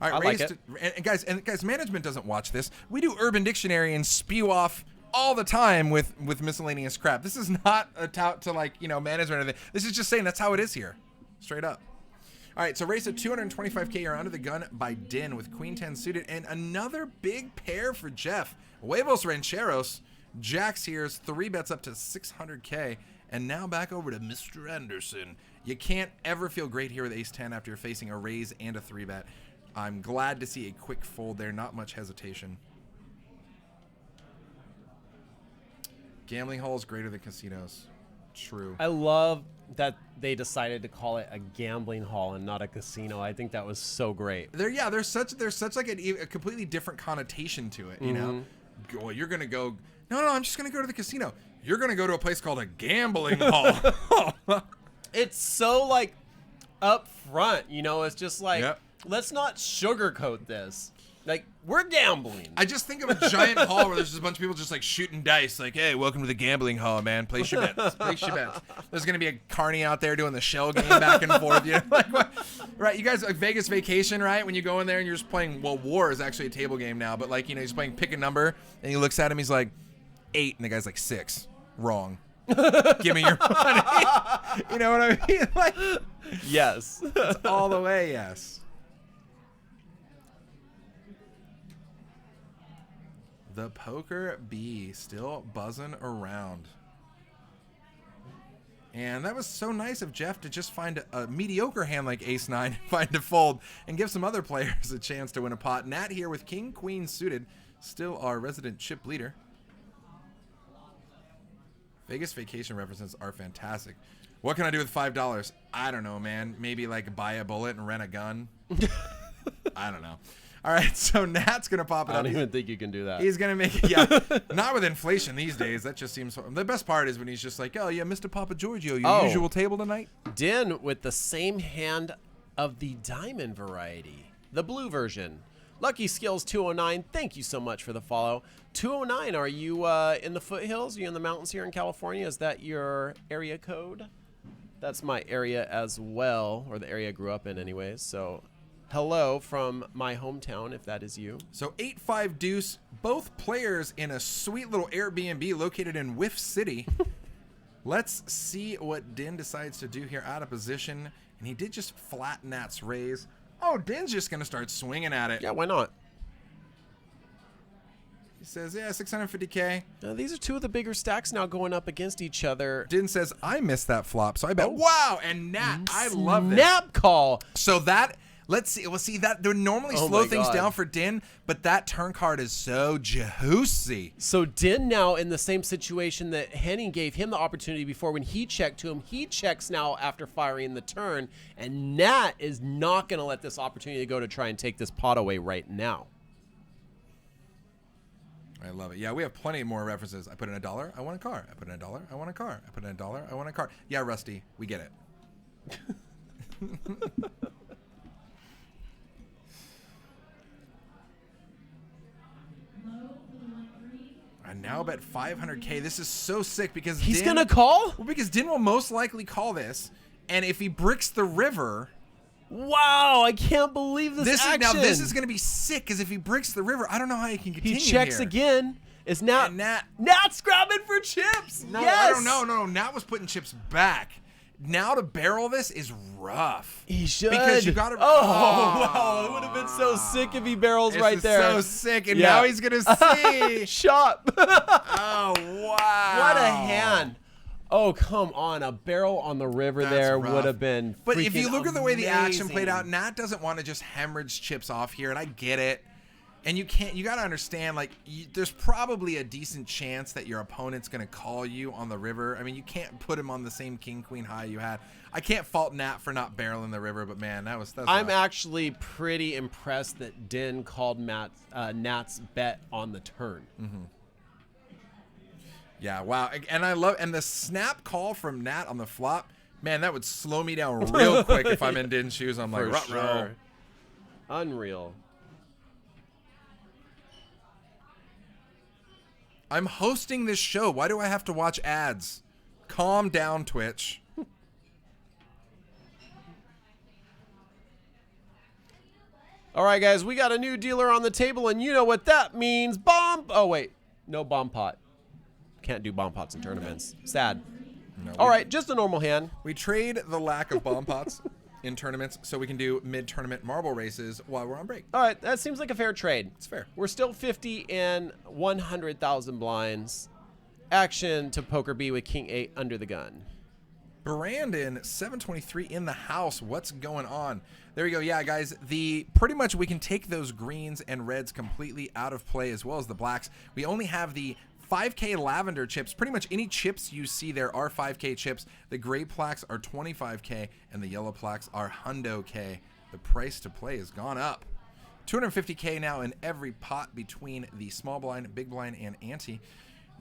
All right, I like it. And guys, management doesn't watch this. We do Urban Dictionary and spew off all the time with miscellaneous crap. This is not a tout to, like, management or anything. This is just saying that's how it is here. Straight up. All right, so race at 225K. You're under the gun by Din with Queen 10 suited. And another big pair for Jeff. Huevos Rancheros. Jax here's 3 bets up to 600K. And now back over to Mr. Anderson. You can't ever feel great here with Ace 10 after you're facing a raise and a 3-bet. I'm glad to see a quick fold there. Not much hesitation. Gambling halls greater than casinos. True. I love that they decided to call it a gambling hall and not a casino. I think that was so great. There's such like a completely different connotation to it, you know? Well, you're going to go, no, I'm just going to go to the casino. You're going to go to a place called a gambling hall. It's so, like, up front, it's just like, Yep. Let's not sugarcoat this. Like, we're gambling. I just think of a giant hall where there's just a bunch of people just, like, shooting dice. Like, hey, welcome to the gambling hall, man. Place your bets. Place your bets. There's going to be a carny out there doing the shell game back and forth. Like, what? Right, you guys, like, Vegas Vacation, right? When you go in there and you're just playing, well, War is actually a table game now. But, like, he's playing pick a number. And he looks at him. He's like, 8. And the guy's like, 6. Wrong. Give me your money. You know what I mean? Like, yes. it's all the way, yes. The poker bee still buzzing around. And that was so nice of Jeff to just find a mediocre hand like Ace-9 and find a fold and give some other players a chance to win a pot. Nat here with King-Queen suited, still our resident chip leader. Vegas Vacation references are fantastic. What can I do with $5? I don't know, man. Maybe, like, buy a bullet and rent a gun. I don't know. All right, so Nat's going to pop it up. I don't even think you can do that. He's going to make it, yeah. Not with inflation these days. That just seems... The best part is when he's just like, oh, yeah, Mr. Papa Giorgio, your usual table tonight? Din with the same hand of the diamond variety, the blue version. Lucky Skills 209, thank you so much for the follow. 209, are you in the foothills? Are you in the mountains here in California? Is that your area code? That's my area as well, or the area I grew up in anyways, so... Hello from my hometown, if that is you. So 8-5 deuce, both players in a sweet little Airbnb located in Whiff City. Let's see what Din decides to do here out of position. And he did just flat Nat's raise. Oh, Din's just going to start swinging at it. Yeah, why not? He says, yeah, 650K. These are two of the bigger stacks now going up against each other. Din says, I missed that flop, so I bet. Oh. Wow, and Nat, I love this. Snap call. So that... Let's see. Well, see that they would normally Oh slow my things God. down for Din, but that turn card is so juicy. So Din now in the same situation that Henning gave him the opportunity before when he checked to him. He checks now after firing the turn, and Nat is not going to let this opportunity go to try and take this pot away right now. I love it. Yeah, we have plenty more references. I put in $1, I want a car. I put in $1, I want a car. I put in $1, I want a car. Yeah, Rusty, we get it. I now bet 500K. This is so sick because He's Din, going to call? Well, because Din will most likely call this, and if he bricks the river, Wow, I can't believe this action. Now this is going to be sick because if he bricks the river, I don't know how he can continue. He checks here. again. Is Nat? And Nat. Nat's grabbing for chips. No, yes. I don't know. No, Nat was putting chips back. Now to barrel this is rough. He should. Because you got to. Oh, wow. It would have been so sick if he barrels This right is there. so sick. And Yeah. now he's going to see. Shot. Oh, wow. What a hand. Oh, come on. A barrel on the river That's there rough. would have been But if you freaking look at the way the action amazing. played out, Nat doesn't want to just hemorrhage chips off here, and I get it. And you got to understand, like, there's probably a decent chance that your opponent's going to call you on the river. I mean, you can't put him on the same king, queen high you had. I can't fault Nat for not barreling the river, but man, that's I'm rough. actually pretty impressed that Din called Nat's bet on the turn. Mm-hmm. Yeah, wow. And I love, and the snap call from Nat on the flop, man, that would slow me down real quick if I'm in Din's shoes. I'm like, For ruh-roh. sure. Unreal. I'm hosting this show. Why do I have to watch ads? Calm down, Twitch. All right, guys, we got a new dealer on the table, and you know what that means. Bomb. Oh, wait. No bomb pot. Can't do bomb pots in tournaments. Sad. No, All right, just a normal hand. We trade the lack of bomb pots in tournaments so we can do mid-tournament marble races while we're on break. All right, that seems like a fair trade. It's fair. We're still 50 and 100,000 blinds. Action to Poker B with King 8 under the gun. Brandon, 723 in the house. What's going on? There we go. Yeah, guys, pretty much we can take those greens and reds completely out of play as well as the blacks. We only have the 5K lavender chips. Pretty much any chips you see there are 5K chips. The gray plaques are 25K and the yellow plaques are hundo K. The price to play has gone up. 250K now in every pot between the small blind, big blind, and ante.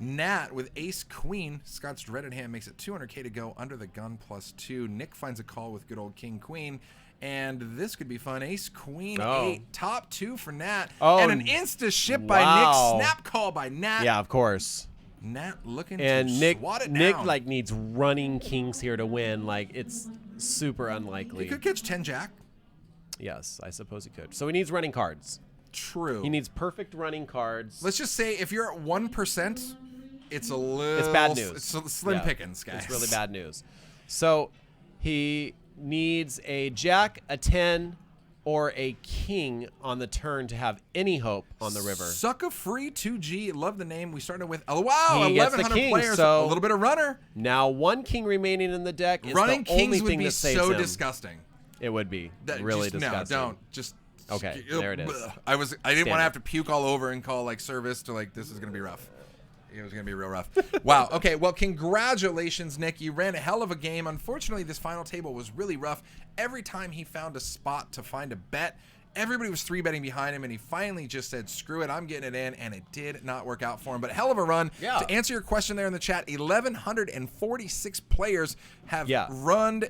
Nat with ace queen. Scott's dreaded hand makes it 200K to go under the gun +2. Nick finds a call with good old king queen. And this could be fun. Ace, queen, 8. Top 2 for Nat. Oh, and an insta ship by wow. Nick. Snap call by Nat. Yeah, of course. Nat looking And to Nick, swat it Nick down. like needs running kings here to win. Like it's super unlikely. He could catch 10 jack. Yes, I suppose he could. So he needs running cards. True. He needs perfect running cards. Let's just say if you're at 1%, it's a little. It's bad news. It's slim Yeah, pickings, guys. It's really bad news. So he needs a jack, a 10, or a king on the turn to have any hope on the river. Sucka free 2G. Love the name. We started with, oh wow, He gets the 1,100 king, players. so- a little bit of runner. Now one king remaining in the deck is Running the only kings would thing be that saves so him. disgusting. It would be That- really just, disgusting. No, don't. Just. Okay, there it is. I didn't want Standard. to have to puke all over and call like service to like, this is going to be rough. It was going to be real rough. Wow. Okay. Well, congratulations, Nick. You ran a hell of a game. Unfortunately, this final table was really rough. Every time he found a spot to find a bet, everybody was 3-betting behind him, and he finally just said, screw it, I'm getting it in, and it did not work out for him. But hell of a run. Yeah. To answer your question there in the chat, 1,146 players have ran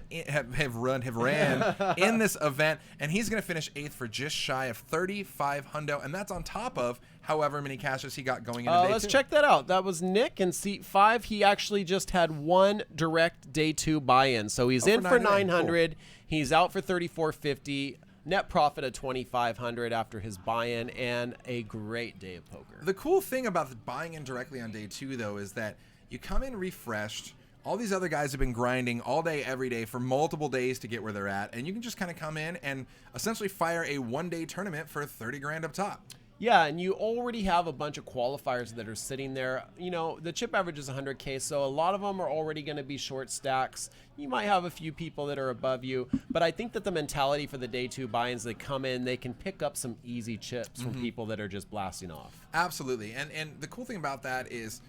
in this event, and he's going to finish 8th for just shy of 35 hundo, and that's on top of however many cashes he got going into day Let's 2. check that out. That was Nick in seat 5. He actually just had one direct day 2 buy-in, so he's in for 900. Cool. He's out for 3450. Net profit of 2,500 after his buy-in, and a great day of poker. The cool thing about buying in directly on day 2, though, is that you come in refreshed. All these other guys have been grinding all day, every day for multiple days to get where they're at, and you can just kind of come in and essentially fire a one-day tournament for 30 grand up top. Yeah, and you already have a bunch of qualifiers that are sitting there. You know, the chip average is 100K, so a lot of them are already going to be short stacks. You might have a few people that are above you, but I think that the mentality for the day two buy-ins, they come in, they can pick up some easy chips from people that are just blasting off. Absolutely, and the cool thing about that is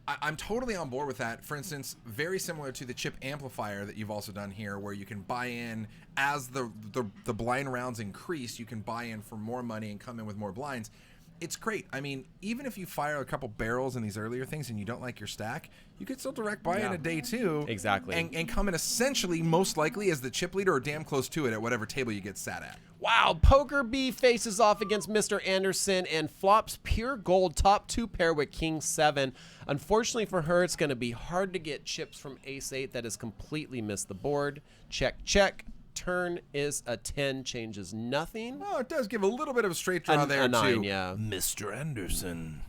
I'm totally on board with that. For instance, very similar to the chip amplifier that you've also done here, where you can buy in as the blind rounds increase, you can buy in for more money and come in with more blinds. It's great. I mean, even if you fire a couple barrels in these earlier things and you don't like your stack, you could still direct buy in a day two. Exactly. And come in essentially, most likely, as the chip leader or damn close to it at whatever table you get sat at. Wow, Poker B faces off against Mr. Anderson and flops pure gold top two pair with King 7. Unfortunately for her, it's going to be hard to get chips from Ace 8 that has completely missed the board. Check, check. Turn is a 10, changes nothing. Oh, it does give a little bit of a straight draw there, a 9, too. yeah. Mr. Anderson.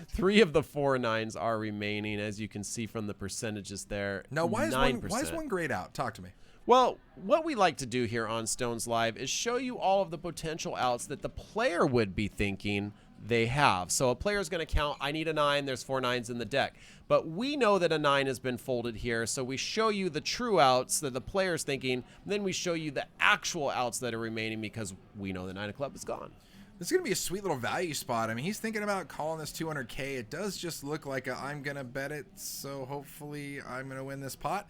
3 of the 4 9s are remaining, as you can see from the percentages there. Now, why is 9%. one grayed out? Talk to me. Well, what we like to do here on Stones Live is show you all of the potential outs that the player would be thinking they have. So a player is going to count, I need a 9, there's 4 9s in the deck. But we know that a 9 has been folded here, so we show you the true outs that the player's thinking, then we show you the actual outs that are remaining because we know the 9 of club is gone. This is going to be a sweet little value spot. I mean, he's thinking about calling this 200K. It does just look like I'm going to bet it, so hopefully I'm going to win this pot.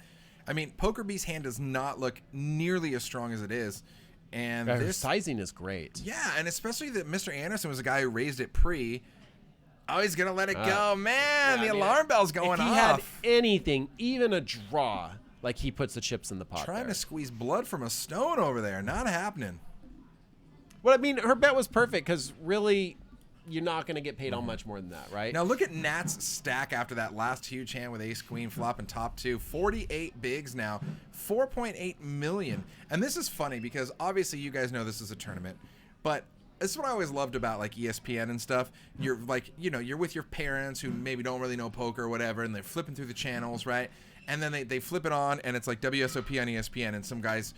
I mean, Poker B's hand does not look nearly as strong as it is. And Her sizing is great. Yeah, and especially that Mr. Anderson was a guy who raised it pre. Oh, he's going to let it go. Man, the alarm bell's going off. If he had anything, even a draw, like he puts the chips in the pot Trying there. to squeeze blood from a stone over there. Not happening. Well, I mean, her bet was perfect because really, you're not going to get paid on much more than that, right? Now look at Nat's stack after that last huge hand with ace queen flop and top 2. 48 bigs now, 4.8 million. And this is funny because obviously you guys know this is a tournament, but this is what I always loved about like ESPN and stuff. You're like, you know, you're with your parents who maybe don't really know poker or whatever, and they're flipping through the channels, right? And then they flip it on, and it's like WSOP on ESPN, and some guy's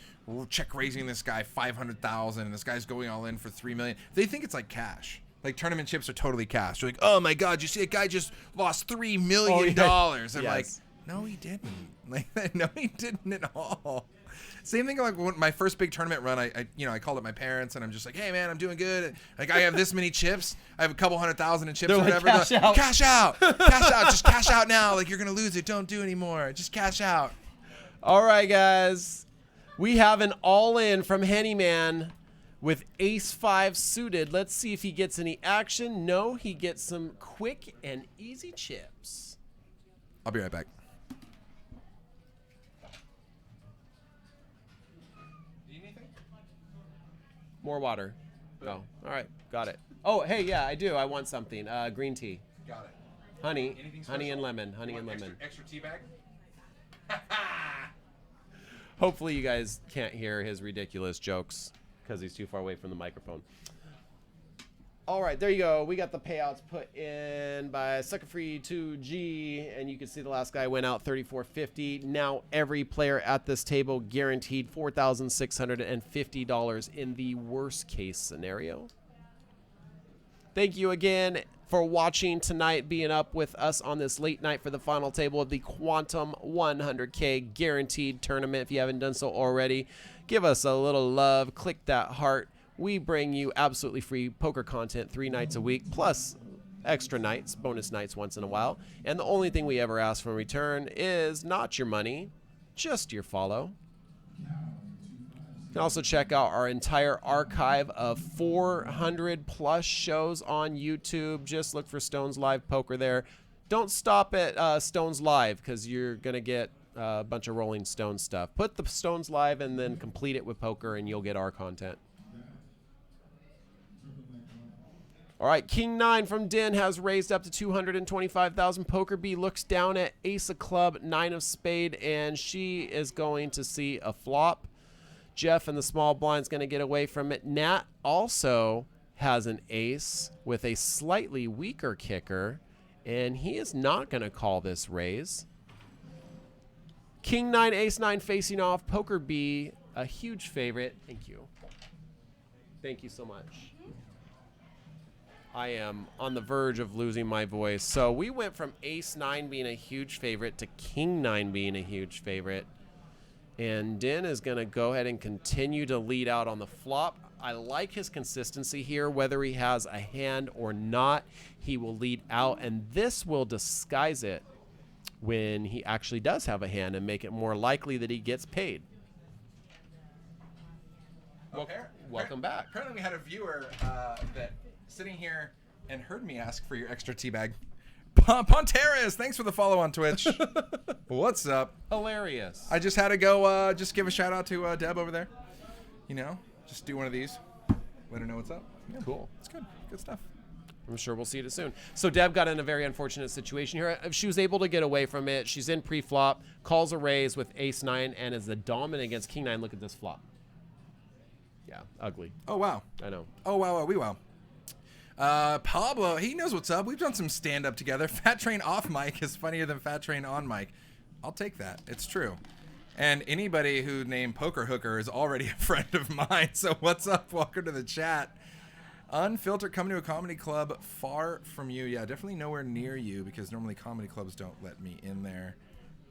check raising this guy 500,000, and this guy's going all in for 3 million. They think it's like cash. Like tournament chips are totally cash. You're like, oh my God, you see a guy just lost $3 million. I'm like, no, he didn't. Like, no, he didn't at all. Same thing like when my first big tournament run, I called up my parents and I'm just like, hey man, I'm doing good. Like I have this many chips. I have a couple 100,000 in chips They're or like, whatever. cash out. Cash out. Cash out. Just cash out now. Like you're gonna lose it. Don't do anymore. Just cash out. All right, guys. We have an all-in from Hennyman with ace 5 suited. Let's see if he gets any action. No, he gets some quick and easy chips. I'll be right back. More water. Oh, all right. Got it. Oh, hey, yeah, I do. I want something. Green tea. Got it. Honey. Anything Honey special? and lemon. Honey and lemon. Extra tea bag? Hopefully you guys can't hear his ridiculous jokes because he's too far away from the microphone. All right, there you go. We got the payouts put in by Sucker Free 2G, and you can see the last guy went out $34.50. Now every player at this table guaranteed $4,650 in the worst case scenario. Thank you again for watching tonight, being up with us on this late night for the final table of the Quantum 100K guaranteed tournament. If you haven't done so already, give us a little love. Click that heart. We bring you absolutely free poker content 3 nights a week, plus extra nights, bonus nights once in a while. And the only thing we ever ask for in return is not your money, just your follow. You can also check out our entire archive of 400 plus shows on YouTube. Just look for Stones Live Poker there. Don't stop at Stones Live because you're going to get a bunch of Rolling Stone stuff. Put the Stones Live and then complete it with poker and you'll get our content. All right, King 9 from Din has raised up to 225,000. Poker B looks down at Ace of Club, 9 of Spade, and she is going to see a flop. Jeff in the small blind's going to get away from it. Nat also has an ace with a slightly weaker kicker, and he is not going to call this raise. King 9, Ace 9 facing off. Poker B, a huge favorite. Thank you. Thank you so much. I am on the verge of losing my voice. So we went from ace 9 being a huge favorite to king 9 being a huge favorite. And Din is going to go ahead and continue to lead out on the flop. I like his consistency here. Whether he has a hand or not, he will lead out. And this will disguise it when he actually does have a hand and make it more likely that he gets paid. Welcome back. Apparently we had a viewer that sitting here and heard me ask for your extra tea bag. Ponteras, thanks for the follow on Twitch. What's up? Hilarious. I just had to go just give a shout out to Deb over there. You know, just do one of these. Let her know what's up. Yeah, cool. It's good. Good stuff. I'm sure we'll see it soon. So Deb got in a very unfortunate situation here. She was able to get away from it. She's in pre-flop, calls a raise with ace 9, and is the dominant against king 9. Look at this flop. Yeah, ugly. Oh, wow. I know. Oh, wow, wow. Pablo, he knows what's up. We've done some stand-up together. Fat Train off mic is funnier than Fat Train on mic. I'll take that. It's true. And anybody who named Poker Hooker is already a friend of mine. So what's up? Welcome to the chat. Unfiltered, coming to a comedy club far from you. Yeah, definitely nowhere near you because normally comedy clubs don't let me in there.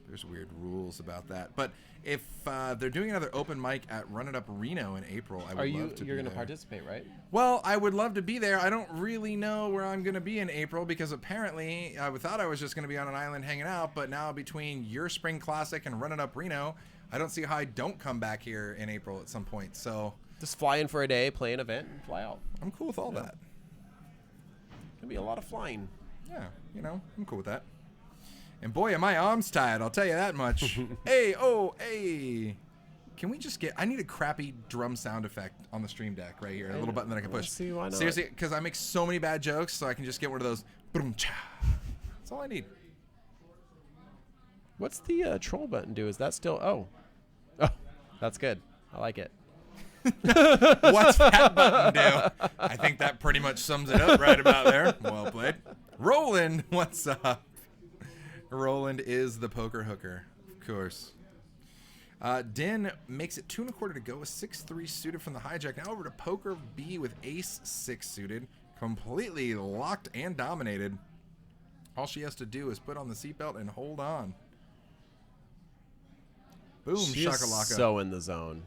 There's weird rules about that. But if they're doing another open mic at Run It Up Reno in April, I would love to be there. You're going to participate, right? Well, I would love to be there. I don't really know where I'm going to be in April because apparently I thought I was just going to be on an island hanging out. But now between your Spring Classic and Run It Up Reno, I don't see how I don't come back here in April at some point. So just fly in for a day, play an event, and fly out. I'm cool with all that. Gonna be a lot of flying. Yeah, you know, I'm cool with that. And boy, are my arms tired, I'll tell you that much. Hey, oh, hey. Can we just get, I need a crappy drum sound effect on the stream deck right here. A little button that I can push. See, why not? Seriously, because I make so many bad jokes, so I can just get one of those. Boom, cha. That's all I need. What's the troll button do? Is that still, oh, that's good. I like it. What's that button do? I think that pretty much sums it up right about there. Well played. Roland, what's up? Roland is the poker hooker, of course. Din makes it 2 1/4 to go with 6-3 suited from the hijack. Now over to poker B with ace 6 suited. Completely locked and dominated. All she has to do is put on the seatbelt and hold on. Boom, she shakalaka. Is so in the zone.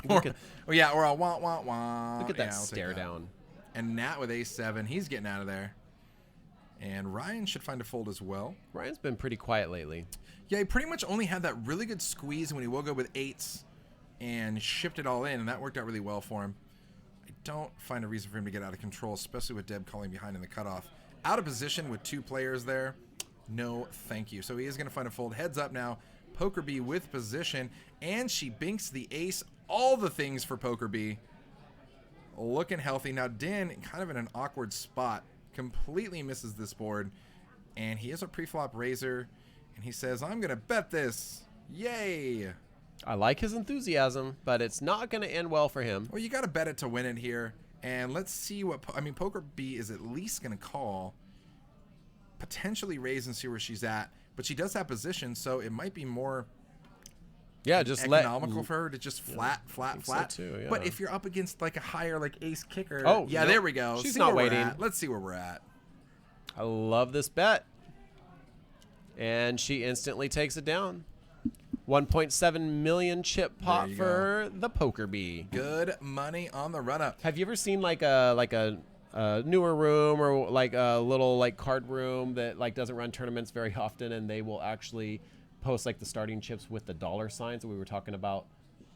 Or a wah wah wah. Look at that stare down. And Nat with ace 7, he's getting out of there. And Ryan should find a fold as well. Ryan's been pretty quiet lately. Yeah, he pretty much only had that really good squeeze when he woke up with 8s and shipped it all in, and that worked out really well for him. I don't find a reason for him to get out of control, especially with Deb calling behind in the cutoff. Out of position with 2 players there. No, thank you. So he is going to find a fold. Heads up now. Poker B with position, and she binks the ace. All the things for Poker B. Looking healthy. Now Din kind of in an awkward spot. Completely misses this board, and he is a pre-flop raiser, and he says, I'm going to bet this. Yay. I like his enthusiasm, but it's not going to end well for him. Well, you got to bet it to win it here, and let's see what, I mean, Poker B is at least going to call, potentially raise and see where she's at, but she does have position, so it might be more just economical for her to just flat. So too, yeah. But if you're up against like a higher like ace kicker, yeah, there we go. She's see not where waiting. We're at. Let's see where we're at. I love this bet. And she instantly takes it down. 1.7 million chip pot for the Poker Bee. Good money on the run up. Have you ever seen like a newer room or like a little like card room that like doesn't run tournaments very often, and they will actually post like the starting chips with the dollar signs that we were talking about,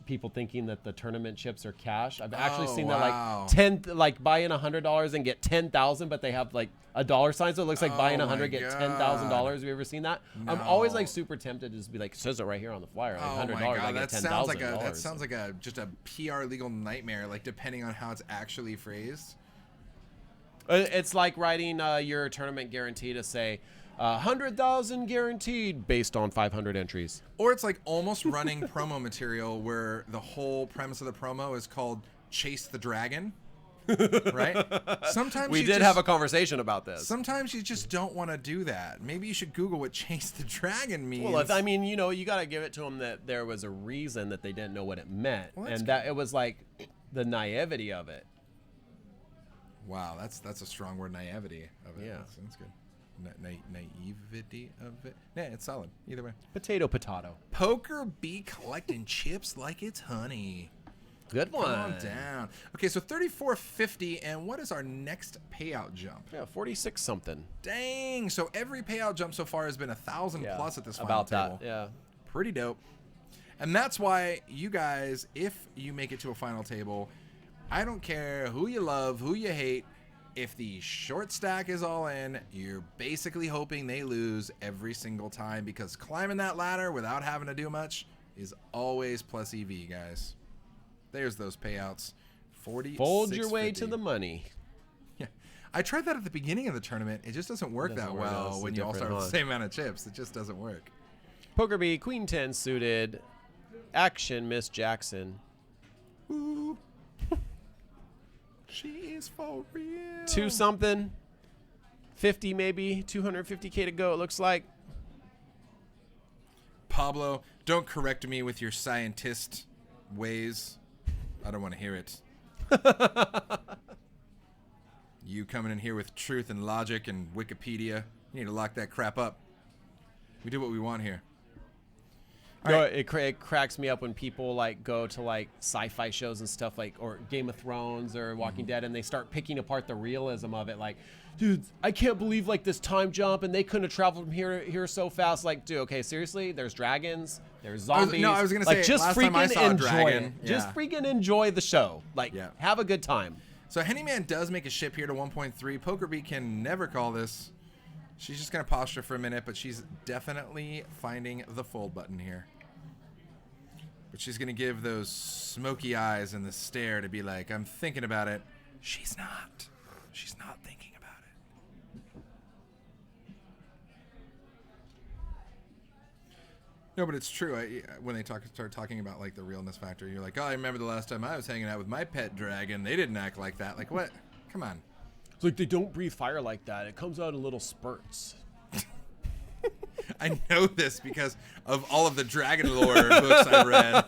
people thinking that the tournament chips are cash? I've actually seen that like buy in $100 and get 10,000, but they have like a dollar sign, so it looks like buying 100 get $10,000. Have you ever seen that? No. I'm always like super tempted to just be like, it says it right here on the flyer, like $100 I get $10,000. That sounds like just a PR legal nightmare, like depending on how it's actually phrased. It's like writing your tournament guarantee to say 100,000 guaranteed based on 500 entries. Or it's like almost running promo material where the whole premise of the promo is called Chase the Dragon. right? Sometimes we did have a conversation about this. Sometimes you just don't want to do that. Maybe you should Google what Chase the Dragon means. Well, I mean, you know, you got to give it to them that there was a reason that they didn't know what it meant, and that it was like the naivety of it. Wow, that's a strong word, naivety of it. Yeah, that's good. Naivety of it. Yeah, it's solid. Either way. Potato. Poker be collecting chips like it's honey. Good one. Calm down. Okay, so 34.50, and what is our next payout jump? Yeah, 46 something. Dang! So every payout jump so far has been 1,000 plus at this final about table. That, yeah. Pretty dope. And that's why you guys, if you make it to a final table, I don't care who you love, who you hate. If the short stack is all in, you're basically hoping they lose every single time, because climbing that ladder without having to do much is always plus EV, guys. There's those payouts. 40. Fold your way to the money. Yeah, I tried that at the beginning of the tournament. It just doesn't work that well when you all start with the same amount of chips. It just doesn't work. Poker B, Queen 10 suited. Action, Miss Jackson. Ooh. She is for real. 2 something. 50 maybe. 250K to go, it looks like. Pablo, don't correct me with your scientist ways. I don't want to hear it. You coming in here with truth and logic and Wikipedia. You need to lock that crap up. We do what we want here. No, it cracks me up when people like go to like sci-fi shows and stuff, like, or Game of Thrones or Walking Dead, and they start picking apart the realism of it. Like, dude, I can't believe like this time jump, and they couldn't have traveled from here so fast. Like, dude, okay, seriously, there's dragons, there's zombies. I was gonna like, say, just last time I freaking saw a enjoy dragon, it. yeah. Just freaking enjoy the show. Like, have a good time. So Hennyman does make a ship here to 1.3. Poker B can never call this. She's just gonna posture for a minute, but she's definitely finding the fold button here. But she's going to give those smoky eyes and the stare to be like, I'm thinking about it. She's not. She's not thinking about it. No, but it's true. When they start talking about like the realness factor, you're like, oh, I remember the last time I was hanging out with my pet dragon. They didn't act like that. Like, what? Come on. It's like they don't breathe fire like that. It comes out in little spurts. I know this because of all of the dragon lore books I read.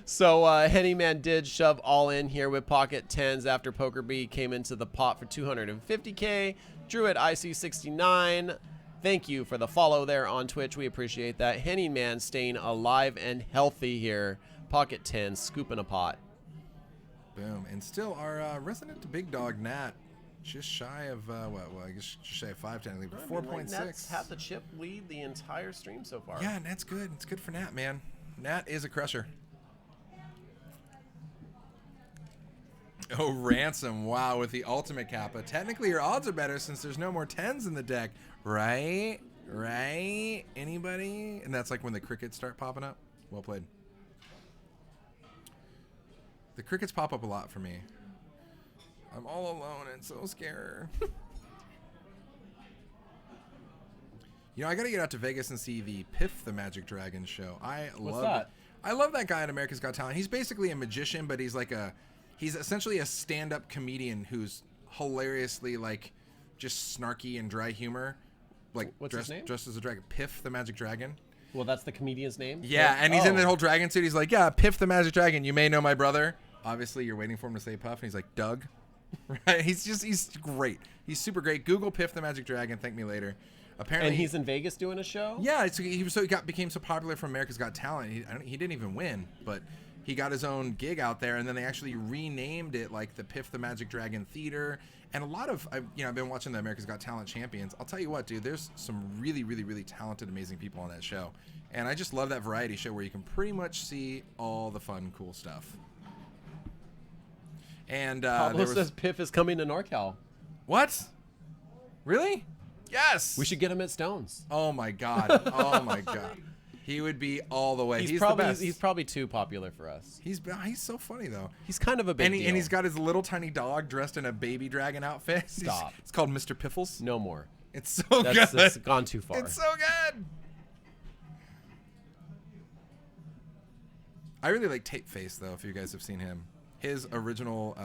So Hennyman did shove all in here with pocket 10s after Poker B came into the pot for 250K. Druid IC69, thank you for the follow there on Twitch. We appreciate that. Hennyman staying alive and healthy here. Pocket 10, scooping a pot. Boom. And still our resident big dog Nat. Just shy of, well, I guess just shy of 5 technically, but 4.6. Nat's had the chip lead the entire stream so far. Yeah, Nat's good. It's good for Nat, man. Nat is a crusher. Oh, Ransom. Wow, with the ultimate kappa. Technically, your odds are better since there's no more 10s in the deck. Right? Right? Anybody? And that's like when the crickets start popping up. Well played. The crickets pop up a lot for me. I'm all alone and so scared. You know, I gotta get out to Vegas and see the Piff the Magic Dragon show. I love that guy on America's Got Talent. He's basically a magician, but he's essentially a stand-up comedian who's hilariously like just snarky and dry humor. Like what's his name? Dressed as a dragon. Piff the Magic Dragon. Well, that's the comedian's name? Yeah, and he's in that whole dragon suit. He's like, yeah, Piff the Magic Dragon. You may know my brother. Obviously, you're waiting for him to say Puff, and he's like, Doug. Right? He's great. He's super great. Google Piff the Magic Dragon. Thank me later. Apparently, and he's in Vegas doing a show. Yeah, became so popular from America's Got Talent. He didn't even win, but he got his own gig out there, and then they actually renamed it like the Piff the Magic Dragon Theater. And a lot of I've been watching the America's Got Talent champions. I'll tell you what, dude. There's some really, really, really talented, amazing people on that show, and I just love that variety show where you can pretty much see all the fun, cool stuff. And Pablo says Piff is coming to NorCal. What? Really? Yes. We should get him at Stones. Oh my god. Oh my god. He would be all the way. He's the best. He's probably too popular for us. He's so funny though. He's kind of a big deal. And he's got his little tiny dog dressed in a baby dragon outfit. Stop. It's called Mr. Piffles. No more. It's so good. That's gone too far. It's so good. I really like Tape Face though. If you guys have seen him, His original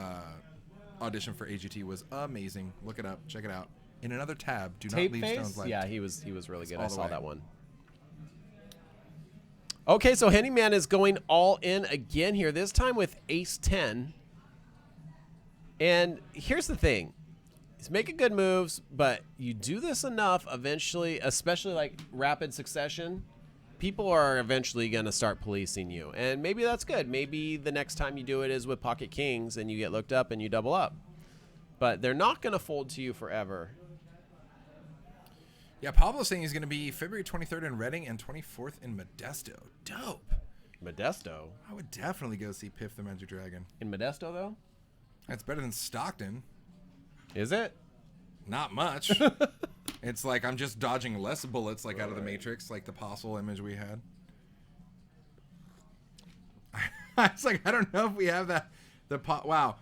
audition for AGT was amazing. Look it up. Check it out. In another tab, do not leave Stones Live. Yeah, he was really good. I saw way. that one. Okay, so Handyman is going all in again here, this time with Ace 10. And here's the thing. He's making good moves, but you do this enough eventually, especially like rapid succession, people are eventually going to start policing you. And maybe that's good. Maybe the next time you do it is with pocket kings and you get looked up and you double up. But they're not going to fold to you forever. Yeah, Pablo's saying he's going to be February 23rd in Reading and 24th in Modesto. Dope. Modesto? I would definitely go see Piff the Magic Dragon. In Modesto, though? That's better than Stockton. Is it? Not much. It's like I'm just dodging less bullets like out of the Matrix, like the Apostle image we had. It's like, I don't know if we have that. Wow.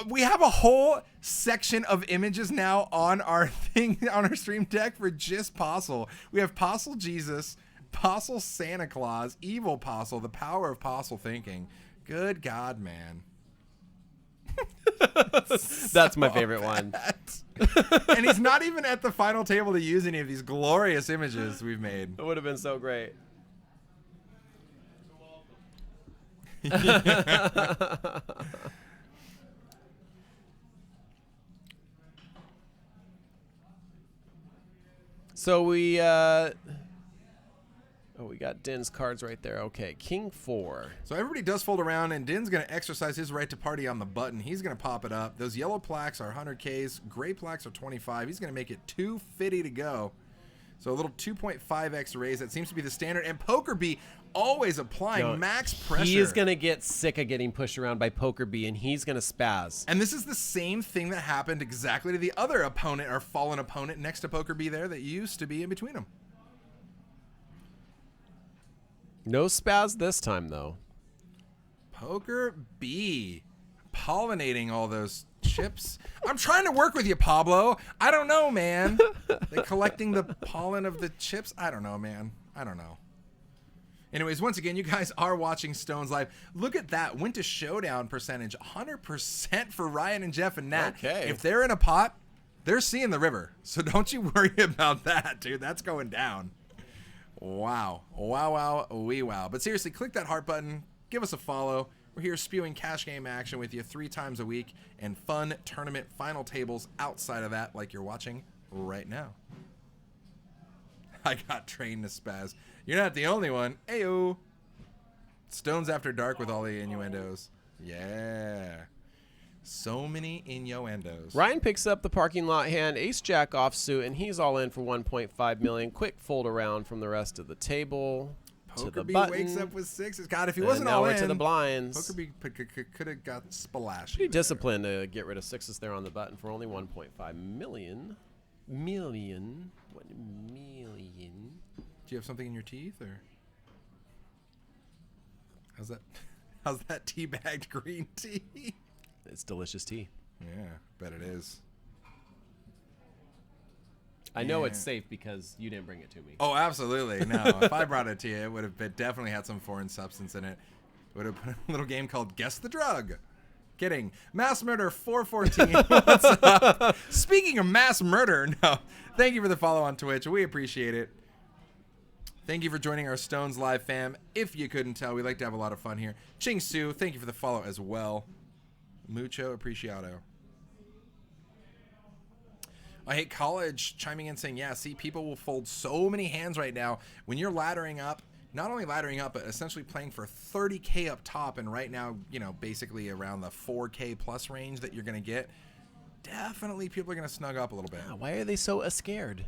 We have a whole section of images now on our thing, on our stream deck for just Apostle. We have Apostle Jesus, Apostle Santa Claus, Evil Apostle, the power of Apostle thinking. Good God, man. That's my favorite one. And he's not even at the final table to use any of these glorious images we've made. It would have been so great. So we we got Din's cards right there. Okay, King 4. So everybody does fold around, and Din's going to exercise his right to party on the button. He's going to pop it up. Those yellow plaques are 100Ks. Gray plaques are 25. He's going to make it 250 to go. So a little 2.5x raise. That seems to be the standard. And Poker B always applying max pressure. He is going to get sick of getting pushed around by Poker B, and he's going to spaz. And this is the same thing that happened exactly to the other opponent, or fallen opponent next to Poker B there that used to be in between them. No spaz this time, though. Poker B pollinating all those chips. I'm trying to work with you, Pablo. I don't know, man. They're collecting the pollen of the chips. I don't know, man. I don't know. Anyways, once again, you guys are watching Stones Live. Look at that. Went to showdown percentage. 100% for Ryan and Jeff and Nat. Okay. If they're in a pot, they're seeing the river. So don't you worry about that, dude. That's going down. Wow. Wow, wow. But seriously, click that heart button. Give us a follow. We're here spewing cash game action with you 3 times a week and fun tournament final tables outside of that, like you're watching right now. I got trained to spaz. You're not the only one. Ayo. Stones After Dark with all the innuendos. Yeah. So many innuendos. Ryan picks up the parking lot hand, ace jack offsuit, and he's all in for 1.5 million. Quick fold around from the rest of the table. Poker to the B button. wakes up with 6s. God, if he wasn't now all we're in, to the blinds. Poker B could have got splashed. Pretty disciplined to get rid of 6s there on the button for only 1.5 million. 1 million. Do you have something in your teeth, or how's that tea-bagged green tea? It's delicious tea. Yeah, bet it is. I know it's safe because you didn't bring it to me. Oh, absolutely. No, if I brought it to you, it would have definitely had some foreign substance in it. It would have been a little game called Guess the Drug. Kidding. Mass Murder 414. What's up? Speaking of mass murder, no. Thank you for the follow on Twitch. We appreciate it. Thank you for joining our Stones Live fam. If you couldn't tell, we like to have a lot of fun here. Ching Su, thank you for the follow as well. Mucho apreciado. I hate college chiming in saying, yeah, see, people will fold so many hands right now when you're laddering up, not only laddering up, but essentially playing for 30K up top. And right now, you know, basically around the 4K plus range that you're going to get. Definitely people are going to snug up a little bit. Why are they so scared?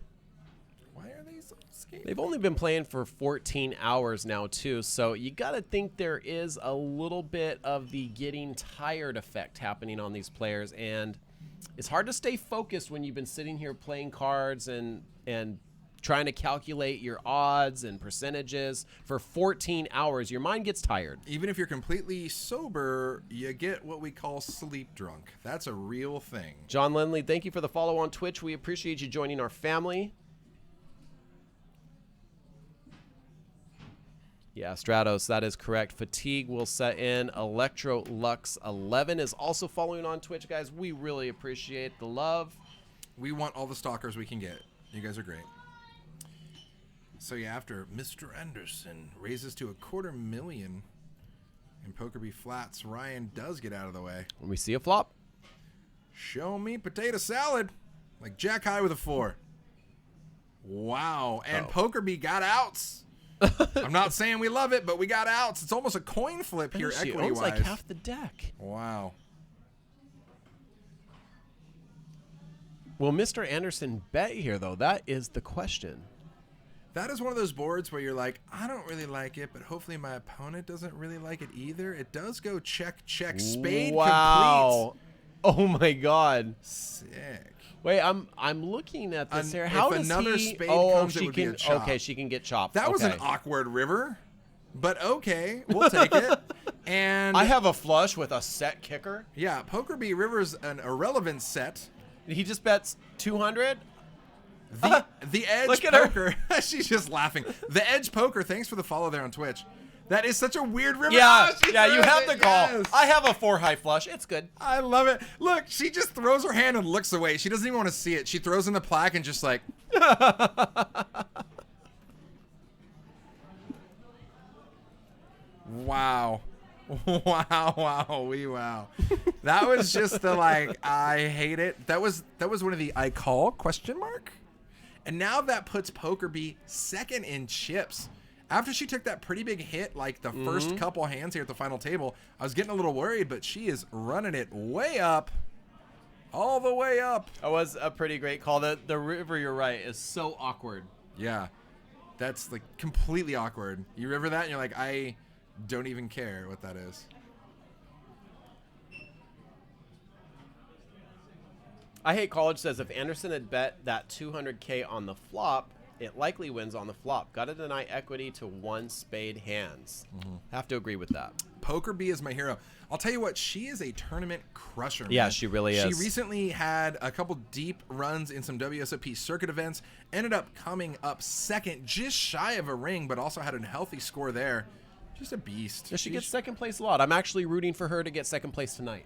Why are they so scared? They've only been playing for 14 hours now, too. So you got to think there is a little bit of the getting tired effect happening on these players. And it's hard to stay focused when you've been sitting here playing cards and trying to calculate your odds and percentages for 14 hours. Your mind gets tired. Even if you're completely sober, you get what we call sleep drunk. That's a real thing. John Lindley, thank you for the follow on Twitch. We appreciate you joining our family. Yeah, Stratos, that is correct. Fatigue will set in. Electrolux 11 is also following on Twitch, guys. We really appreciate the love. We want all the stalkers we can get. You guys are great. So yeah, after Mr. Anderson raises to $250,000 in Poker B flats, Ryan does get out of the way. When we see a flop. Show me potato salad. Like Jack High with a 4. Wow. And Poker B got outs. I'm not saying we love it, but we got outs. It's almost a coin flip here, equity-wise. Owns like half the deck. Wow. Will Mr. Anderson bet here, though? That is the question. That is one of those boards where you're like, I don't really like it, but hopefully my opponent doesn't really like it either. It does go check, check, spade wow. Complete. Oh, my God. Sick. Wait, I'm looking at this here. How if does another he? spade Oh, comes, she it would can. be a chop. Okay, she can get chopped. That was an awkward river, but okay, we'll take it. And I have a flush with a set kicker. Yeah, Poker B River's an irrelevant set. He just bets 200. The Edge Look at Poker. She's just laughing. The Edge Poker. Thanks for the follow there on Twitch. That is such a weird river. Yeah, Oh, yeah, you have the call. Yes. I have a 4 high flush. It's good. I love it. Look, she just throws her hand and looks away. She doesn't even want to see it. She throws in the plaque and just like. Wow. Wow, wow, wow. That was just the like, I hate it. That was one of the I call question mark. And now that puts Poker B second in chips. After she took that pretty big hit, like the first couple hands here at the final table, I was getting a little worried, but she is running it way up. All the way up. That was a pretty great call. The river, you're right, is so awkward. Yeah. That's like completely awkward. You river that and you're like, I don't even care what that is. I Hate College says if Anderson had bet that 200K on the flop, it likely wins on the flop. Got to deny equity to 1 spade hands. Have to agree with that. Poker B is my hero. I'll tell you what, she is a tournament crusher. Yeah, man. she really is. She recently had a couple deep runs in some WSOP circuit events. Ended up coming up second, just shy of a ring, but also had a healthy score there. Just a beast. Yeah, she gets second place a lot. I'm actually rooting for her to get second place tonight.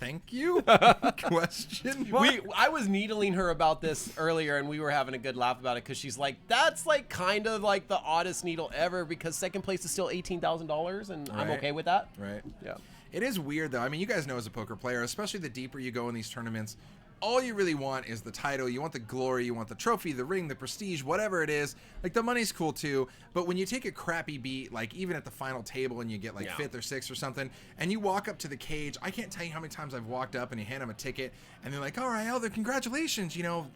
Thank you? Question mark? I was needling her about this earlier, and we were having a good laugh about it because she's like, that's like kind of like the oddest needle ever because second place is still $18,000, and I'm okay with that. Right. Yeah. It is weird, though. I mean, you guys know as a poker player, especially the deeper you go in these tournaments, all you really want is the title. You want the glory. You want the trophy, the ring, the prestige, whatever it is. Like, the money's cool, too. But when you take a crappy beat, like, even at the final table and you get, like, 5th or 6th or something, and you walk up to the cage, I can't tell you how many times I've walked up and you hand them a ticket, and they're like, all right, Elder, congratulations, you know,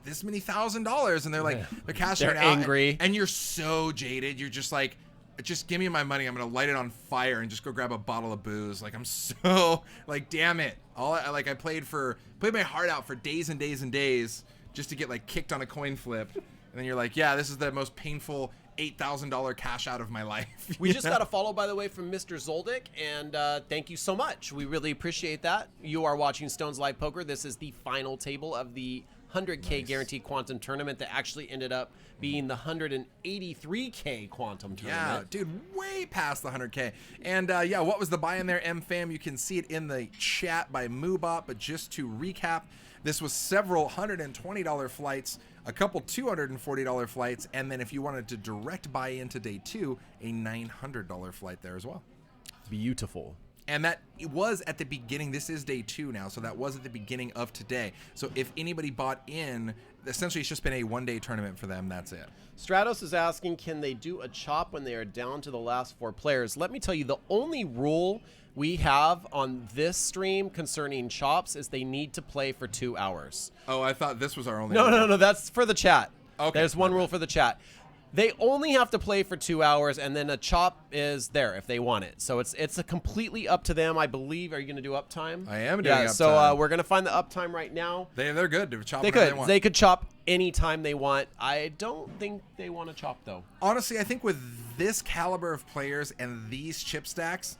this many $1,000. And they're like, they're cashing it out. They're angry. And you're so jaded. You're just like, just give me my money. I'm going to light it on fire and just go grab a bottle of booze. Like, I'm so, like, damn it. I played my heart out for days and days and days just to get, like, kicked on a coin flip. And then you're like, yeah, this is the most painful $8,000 cash out of my life. We just got a follow, by the way, from Mr. Zoldyck, and thank you so much. We really appreciate that. You are watching Stones Live Poker. This is the final table of the 100K guaranteed quantum tournament that actually ended up being the 183K quantum tournament. Yeah, dude, way past the 100K. And yeah, what was the buy in there, M-Fam? You can see it in the chat by Moobot, but just to recap, this was several $120 flights, a couple $240 flights, and then if you wanted to direct buy into day 2, a $900 flight there as well. Beautiful. And that was at the beginning. This is day 2 now, so that was at the beginning of today. So if anybody bought in, essentially it's just been a one-day tournament for them. That's it. Stratos is asking, can they do a chop when they are down to the last 4 players? Let me tell you, the only rule we have on this stream concerning chops is they need to play for 2 hours. Oh, I thought this was our only No, rule. no, that's for the chat. Okay. There's one rule for the chat. They only have to play for 2 hours, and then a chop is there if they want it. So it's a completely up to them, I believe. Are you going to do uptime? I am doing uptime. So we're going to find the uptime right now. They're good. They're chopping They whatever could. want. They could chop anytime they want. I don't think they want to chop, though. Honestly, I think with this caliber of players and these chip stacks,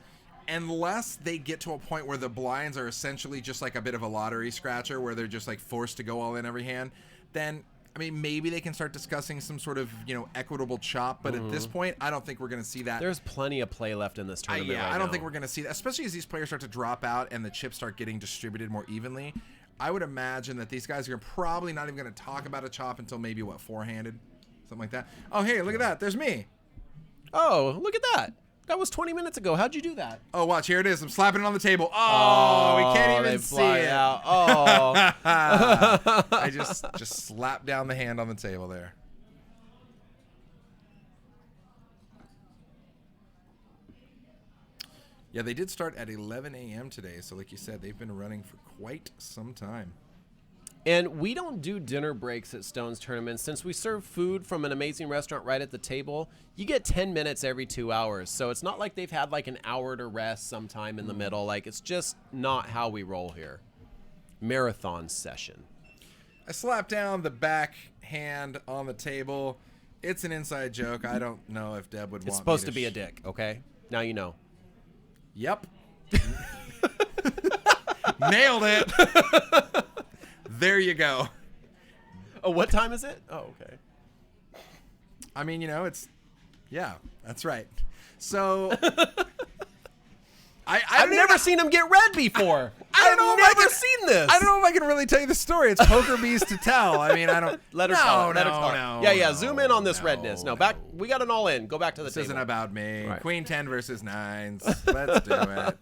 unless they get to a point where the blinds are essentially just like a bit of a lottery scratcher where they're just like forced to go all in every hand, then I mean, maybe they can start discussing some sort of, equitable chop, but at this point, I don't think we're going to see that. There's plenty of play left in this tournament. I don't think we're going to see that, especially as these players start to drop out and the chips start getting distributed more evenly. I would imagine that these guys are probably not even going to talk about a chop until maybe, four-handed? Something like that. Oh, hey, look at that. There's me. Oh, look at that. That was 20 minutes ago. How'd you do that? Oh, watch. Here it is. I'm slapping it on the table. Oh, we can't even see it. Out. Oh. I just slapped down the hand on the table there. Yeah, they did start at 11 a.m. today. So like you said, they've been running for quite some time. And we don't do dinner breaks at Stone's tournament. Since we serve food from an amazing restaurant right at the table, you get 10 minutes every 2 hours. So it's not like they've had like an hour to rest sometime in the middle. Like, it's just not how we roll here. Marathon session. I slapped down the back hand on the table. It's an inside joke. I don't know if Deb would want me to. It's supposed to be a dick, okay? Now you know. Yep. Nailed it. There you go. Oh, what time is it? Oh, okay. I mean, yeah, that's right. So I've never seen him get red before. I've never seen this. I don't know if I can really tell you the story. It's poker bees to tell. I mean, I don't. Let her tell it. No. Yeah. Zoom in on this redness. No, back. We got it all in. Go back to the table. This isn't about me. Right. Queen 10 versus 9s. Let's do it.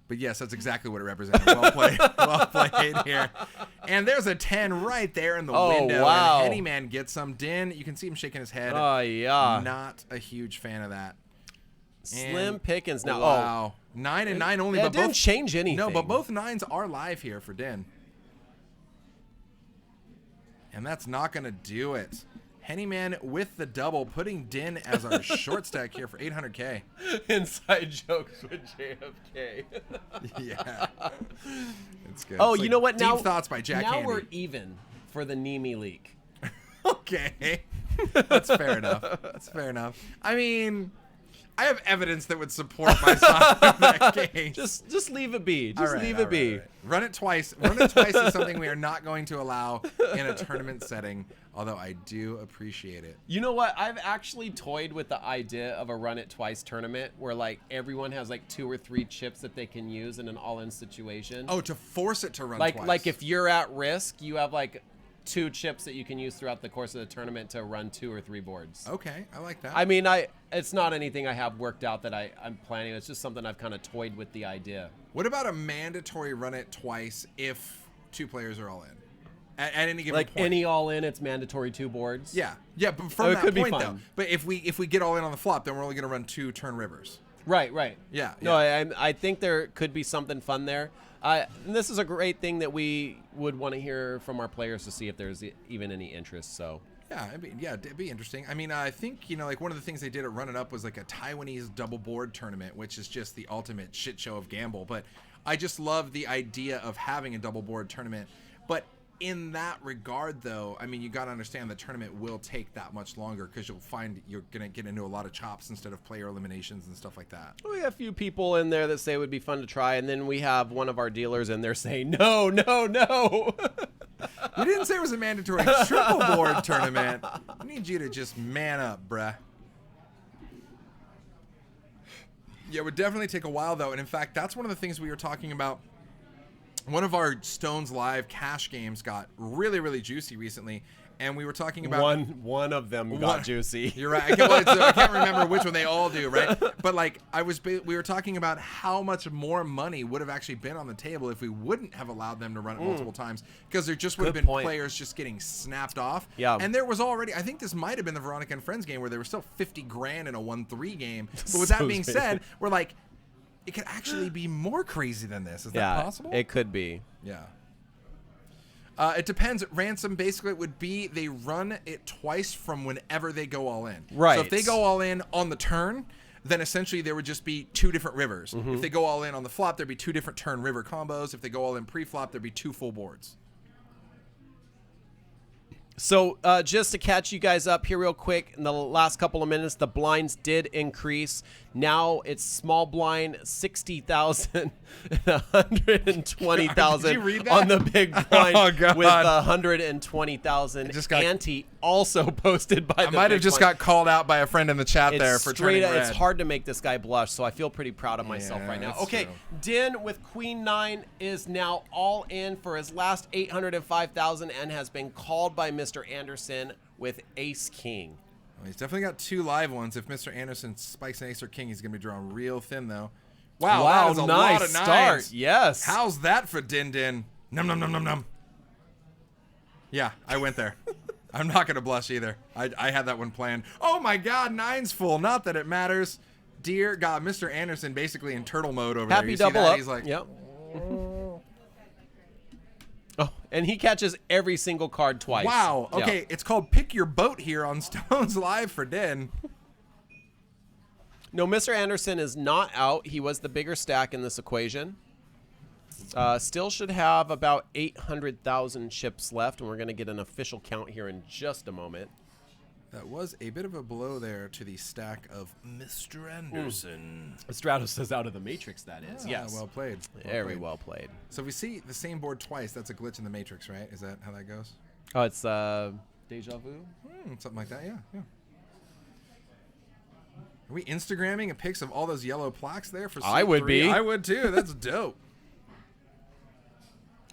But yes, that's exactly what it represented. Well played. Well played here. And there's a 10 right there in the window. Wow. And Henny Man gets some. Din, you can see him shaking his head. Oh, yeah. Not a huge fan of that. Slim pickings now. Wow. 9 and 9 only. It But didn't both, change anything. No, but both 9s are live here for Din. And that's not going to do it. Henny Man with the double, putting Din as our short stack here for 800K. Inside jokes with JFK. Yeah. It's good. Oh, it's you know what? Deep Thoughts by Jack Now Handy. we're even for the Nemi leak. Okay. That's fair enough. That's fair enough. I mean, I have evidence that would support my side of that case. Just leave it be. Just leave it be. Right. Run it twice. Run it twice is something we are not going to allow in a tournament setting, although I do appreciate it. You know what? I've actually toyed with the idea of a run it twice tournament where like everyone has like 2 or 3 chips that they can use in an all-in situation. Oh, to force it to run twice. Like if you're at risk, you have like 2 chips that you can use throughout the course of the tournament to run 2 or 3 boards. Okay, I like that. I mean, it's not anything I have worked out that I'm planning. It's just something I've kind of toyed with the idea. What about a mandatory run it twice if 2 players are all in? At any given point. Like any all in, it's mandatory 2 boards. Yeah, but from it that could be point fun. though. But if we get all in on the flop, then we're only going to run 2 turn rivers. Right. Yeah. No, I think there could be something fun there. And this is a great thing that we would want to hear from our players to see if there's even any interest. So yeah, it'd be interesting. I mean, I think like one of the things they did at Run It Up was like a Taiwanese double board tournament, which is just the ultimate shit show of gamble. But I just love the idea of having a double board tournament. But in that regard, though, I mean, you got to understand the tournament will take that much longer because you'll find you're going to get into a lot of chops instead of player eliminations and stuff like that. we have a few people in there that say it would be fun to try, and then we have one of our dealers in there saying, no. We didn't say it was a mandatory triple board tournament. I need you to just man up, bruh. Yeah, it would definitely take a while, though. And in fact, that's one of the things we were talking about. One of our Stones Live cash games got really, really juicy recently, and we were talking about one of them got juicy. You're right. I can't remember which one. They all do, right? But like we were talking about how much more money would have actually been on the table if we wouldn't have allowed them to run it multiple times, because there just would have been players just getting snapped off. Yeah. And there was already, I think this might have been the Veronica and Friends game where there was still 50 grand in a 1-3 game. But with that being said, we're like, it could actually be more crazy than this. Is that possible? It could be. Yeah. It depends. Ransom, basically, it would be they run it twice from whenever they go all in. Right. So if they go all in on the turn, then essentially there would just be 2 different rivers. If they go all in on the flop, there'd be 2 different turn river combos. If they go all in pre-flop, there'd be 2 full boards. So just to catch you guys up here real quick, in the last couple of minutes, the blinds did increase. Now it's small blind 60,000, 120,000 Did you read that? on the big blind Oh, God. with 120,000 It just got- ante also posted by I the might have big just blind. got called out by a friend in the chat there It's for straight turning up, red. it's hard to make this guy blush, so I feel pretty proud of myself Yeah, right now. that's Okay, true. Din with Queen 9 is now all in for his last 805,000 and has been called by Mr. Anderson with Ace King. Well, he's definitely got 2 live ones. If Mr. Anderson spikes an ace or king, he's going to be drawing real thin, though. Wow, that is a nice lot of start. nines. Yes. How's that for Din Din? Num, num, num, num, num. Yeah, I went there. I'm not going to blush either. I had that one planned. Oh, my God, 9's full. Not that it matters. Dear God, Mr. Anderson basically in turtle mode over there. Happy You see double that? up. He's like, Yep. Oh, and he catches every single card twice. wow. Yeah. Okay, it's called Pick Your Boat here on Stones Live for Din. No, Mr. Anderson is not out. He was the bigger stack in this equation. Still should have about 800,000 chips left, and we're going to get an official count here in just a moment. That was a bit of a blow there to the stack of Mr. Anderson. Stratos says out of the Matrix, that is. Ah, yes. well played. Very well played. So if we see the same board twice, that's a glitch in the Matrix, right? Is that how that goes? Oh, it's Deja Vu? Something like that, yeah. Are we Instagramming a pics of all those yellow plaques there for I would C3? be. I would too. That's dope.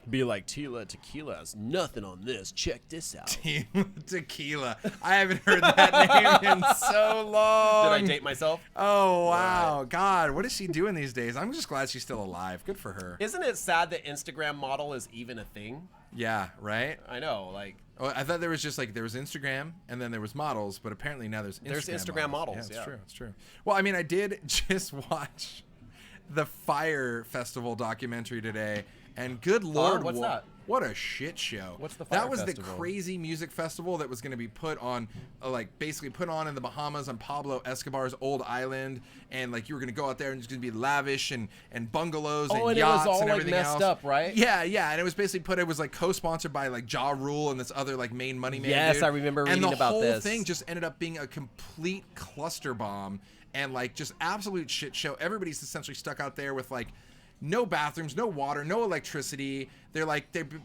Be like, Tila Tequila has nothing on this. Check this out. Did Team Tequila. I haven't heard that name in so long. I date myself? Oh, wow. God, what is she doing these days? I'm just glad she's still alive. Good for her. Isn't it sad that Instagram model is even a thing? Yeah, right? I know, like... Oh, I thought there was just like there was Instagram and then there was models, but apparently now there's Instagram models. Yeah, it's Yeah. true. It's true. Well, I mean, I did just watch the Fire Festival documentary today, and good Lord, what's that? What a shit show. What's the Fire That was Festival? the crazy music festival that was going to be put on, like basically put on in the Bahamas on Pablo Escobar's old island, and like you were going to go out there and it's going to be lavish and bungalows and and it yachts was all and like everything messed else. up, right? Yeah, and it was basically it was like co-sponsored by like Ja Rule and this other like main money man. Yes, dude. I remember and reading about the whole this. thing just ended up being a complete cluster bomb and like just absolute shit show. Everybody's essentially stuck out there with like no bathrooms, no water, no electricity. They're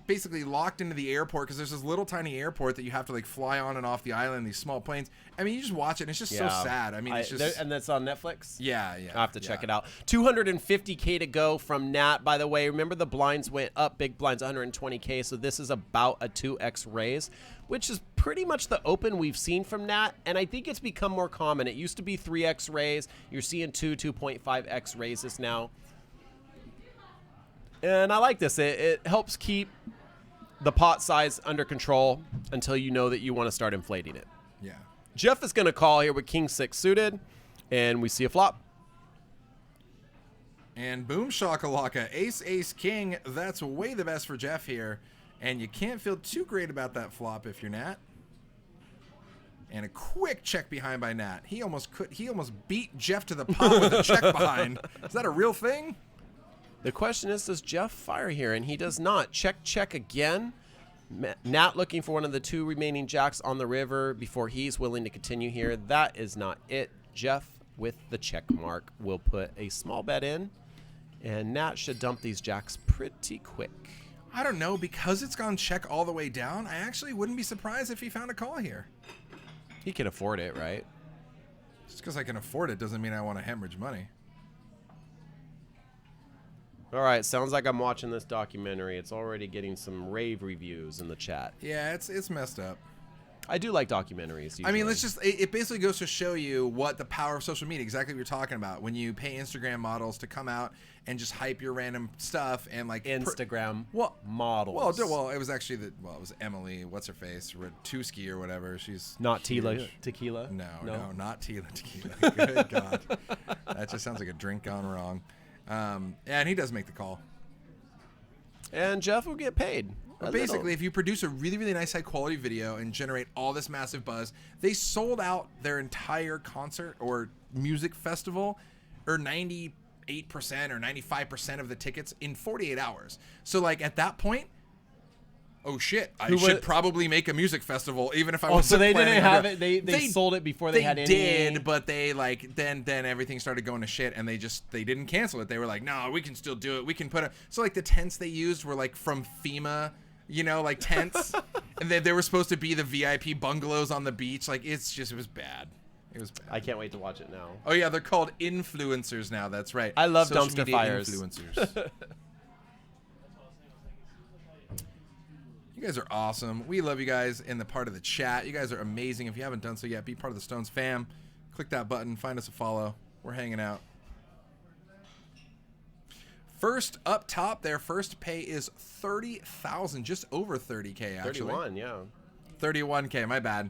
basically locked into the airport because there's this little tiny airport that you have to like fly on and off the island, these small planes. I mean, you just watch it and it's just so sad. I mean, it's just... and that's on Netflix? Yeah. I'll have to check it out. 250K to go from Nat, by the way. Remember the blinds went up, big blinds 120K, so this is about a 2x raise, which is pretty much the open we've seen from Nat, and I think it's become more common. It used to be 3x raise. You're seeing 2.5x raises now. And I like this. It helps keep the pot size under control until you know that you want to start inflating it. Yeah. Jeff is going to call here with King 6 suited, and we see a flop. And boom shakalaka, ace, ace, king. That's way the best for Jeff here. And you can't feel too great about that flop if you're Nat. And a quick check behind by Nat. He almost beat Jeff to the pot with a check behind. Is that a real thing? The question is, does Jeff fire here? And he does not. Check again. Nat looking for one of the 2 remaining jacks on the river before he's willing to continue here. That is not it. Jeff, with the check mark, will put a small bet in. And Nat should dump these jacks pretty quick. I don't know. Because it's gone check all the way down, I actually wouldn't be surprised if he found a call here. He can afford it, right? Just because I can afford it doesn't mean I want to hemorrhage money. All right, sounds like I'm watching this documentary. It's already getting some rave reviews in the chat. Yeah, it's messed up. I do like documentaries. Usually. I mean, it basically goes to show you what the power of social media, exactly what you're talking about. When you pay Instagram models to come out and just hype your random stuff and like Instagram Well, models. it was actually it was Emily, what's her face, Ratusky or whatever. She's not huge. Tequila. No, not Tila Tequila. Good God, that just sounds like a drink gone wrong. And he does make the call. And Jeff will get paid. But basically, if you produce a really, really nice high-quality video and generate all this massive buzz, they sold out their entire concert or music festival, or 98% or 95% of the tickets in 48 hours. So, like, at that point, oh shit, I Who should was- probably make a music festival, even if I Oh, was so they didn't have it. They sold it before they had any. They did, but they like then everything started going to shit, and they didn't cancel it. They were like, no, we can still do it. We can put it. So like the tents they used were like from FEMA, like tents, and they were supposed to be the VIP bungalows on the beach. Like it was bad. It was bad. I can't wait to watch it now. Oh yeah, they're called influencers now. That's right. I love Social dumpster media fires. Influencers. You guys are awesome. We love you guys in the part of the chat. You guys are amazing. If you haven't done so yet, be part of the Stones fam. Click that button. Find us a follow. We're hanging out. First up top, their first pay is 30,000, just over 30K actually. 31, yeah. 31K. My bad.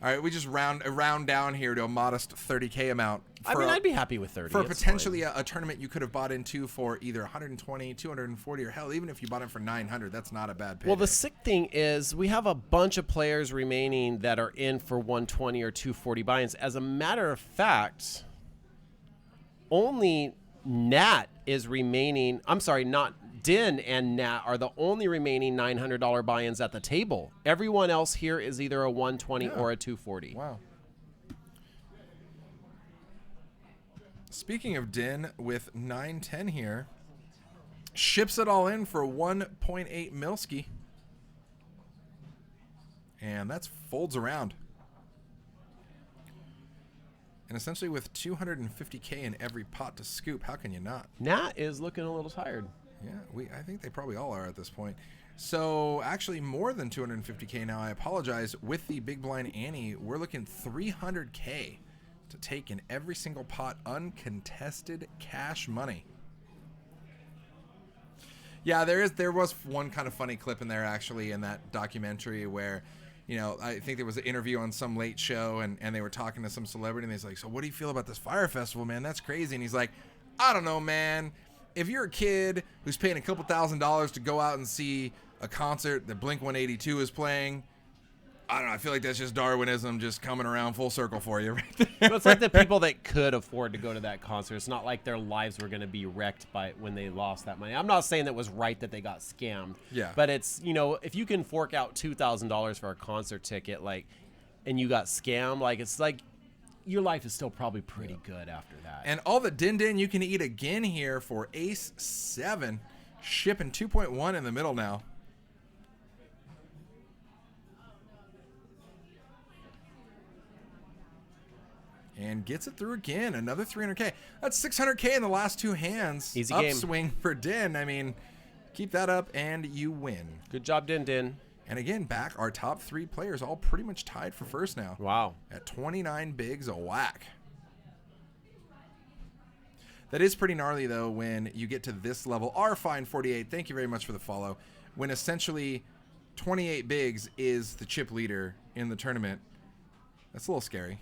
All right, we just round down here to a modest 30K amount. I'd be happy with 30. For It's potentially fine. a tournament you could have bought into for either 120, 240, or hell, even if you bought it for 900, that's not a bad pay. Well, the sick thing is we have a bunch of players remaining that are in for 120 or 240 buy-ins. As a matter of fact, only Nat is remaining. I'm sorry, not Din and Nat are the only remaining $900 buy-ins at the table. Everyone else here is either a 120 or a 240. Wow. Speaking of Din, with 910 here, ships it all in for 1.8 milski. And that's folds around. And essentially with 250K in every pot to scoop, how can you not? Nat is looking a little tired. Yeah, I think they probably all are at this point. So actually more than 250K now. I apologize. With the big blind Annie, we're looking 300K to take in every single pot, uncontested cash money. Yeah, there was one kind of funny clip in there actually in that documentary where, I think there was an interview on some late show and they were talking to some celebrity and he's like, so what do you feel about this fire festival, man? That's crazy. And he's like, I don't know, man. If you're a kid who's paying a couple $1,000s to go out and see a concert that Blink-182 is playing, I don't know. I feel like that's just Darwinism just coming around full circle for you right there. Well, it's like the people that could afford to go to that concert. It's not like their lives were going to be wrecked by when they lost that money. I'm not saying that it was right that they got scammed. Yeah. But it's, if you can fork out $2,000 for a concert ticket, and you got scammed, it's like your life is still probably pretty good after that. And all the din you can eat again here for Ace 7, shipping 2.1 in the middle now. And gets it through again, another 300K. That's 600K in the last two hands. Easy game. Upswing for Din. I mean, keep that up and you win. Good job, Din. And again, back our top three players all pretty much tied for first now. Wow. At 29 bigs a whack. That is pretty gnarly, though, when you get to this level. Rfine48, thank you very much for the follow. When essentially 28 bigs is the chip leader in the tournament. That's a little scary.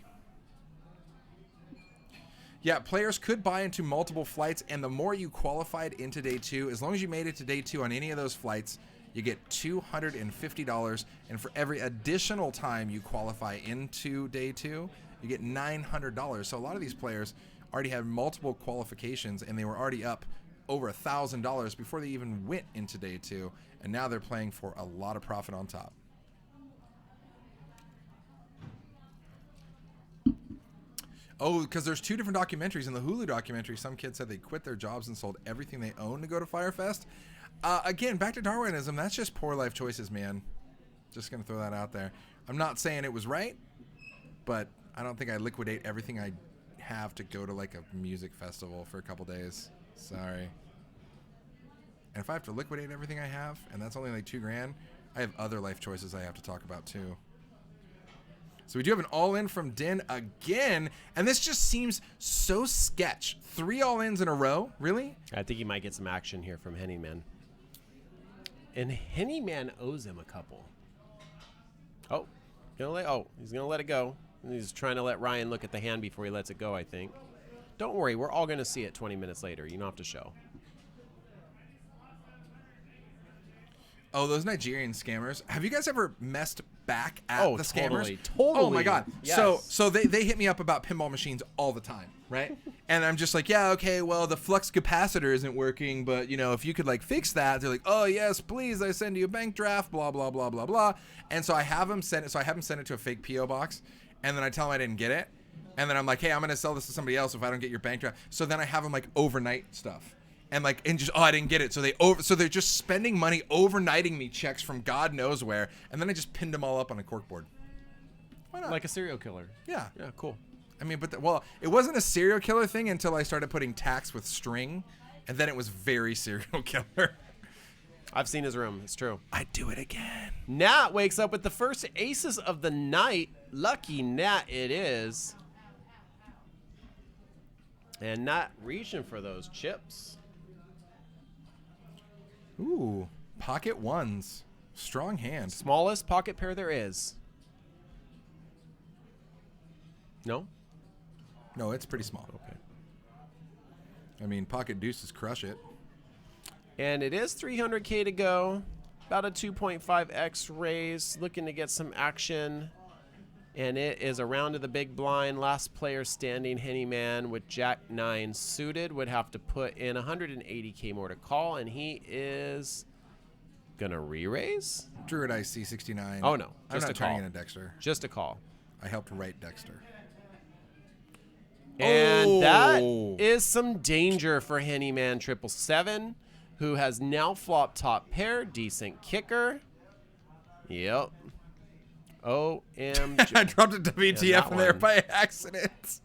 Yeah, players could buy into multiple flights, and the more you qualified into day 2, as long as you made it to day 2 on any of those flights, you get $250, and for every additional time you qualify into day 2, you get $900. So a lot of these players already had multiple qualifications, and they were already up over $1,000 before they even went into day 2, and now they're playing for a lot of profit on top. Oh, because there's two different documentaries. In the Hulu documentary, some kids said they quit their jobs and sold everything they own to go to Firefest. Again, back to Darwinism. That's just poor life choices, man. Just going to throw that out there. I'm not saying it was right, but I don't think I liquidate everything I have to go to like a music festival for a couple days. Sorry. And if I have to liquidate everything I have, and that's only like $2,000, I have other life choices I have to talk about too. So we do have an all-in from Din again, and this just seems so sketch. 3 all-ins in a row? Really? I think he might get some action here from Hennyman. And Hennyman owes him a couple. Oh, he's gonna let it go. He's trying to let Ryan look at the hand before he lets it go, I think. Don't worry, we're all gonna see it 20 minutes later. You don't have to show. Oh, those Nigerian scammers. Have you guys ever messed back at the scammers? Totally. Oh my God. Yes. So they hit me up about pinball machines all the time, right? And I'm just like, yeah, okay, well, the flux capacitor isn't working, but you know, if you could like fix that, they're like, oh yes, please, I send you a bank draft, blah, blah, blah, blah, blah. And so I have them send it. So I have them send it to a fake PO box, and then I tell them I didn't get it. And then I'm like, hey, I'm going to sell this to somebody else if I don't get your bank draft. So then I have them like overnight stuff. And like, and just, oh, I didn't get it. So they're just spending money overnighting me checks from God knows where. And then I just pinned them all up on a corkboard. Why not? Like a serial killer. Yeah. Yeah, cool. I mean, well, it wasn't a serial killer thing until I started putting tacks with string. And then it was very serial killer. I've seen his room. It's true. I'd do it again. Nat wakes up with the first aces of the night. Lucky Nat it is. And Nat reaching for those chips. Ooh, pocket ones. Strong hand. Smallest pocket pair there is. No? No, it's pretty small. Okay. I mean, pocket deuces crush it. And it is 300K to go. About a 2.5x raise. Looking to get some action. And it is around to the big blind. Last player standing, Henny Man with Jack 9 suited. Would have to put in 180K more to call. And he is going to re-raise? Kuraitis C69. Oh, no. I'm Just not a call. turning in a Dexter. Just a call. I helped write Dexter. And that is some danger for Henny Man 777, who has now flopped top pair. Decent kicker. Yep. OMG. I dropped a WTF in there by accident.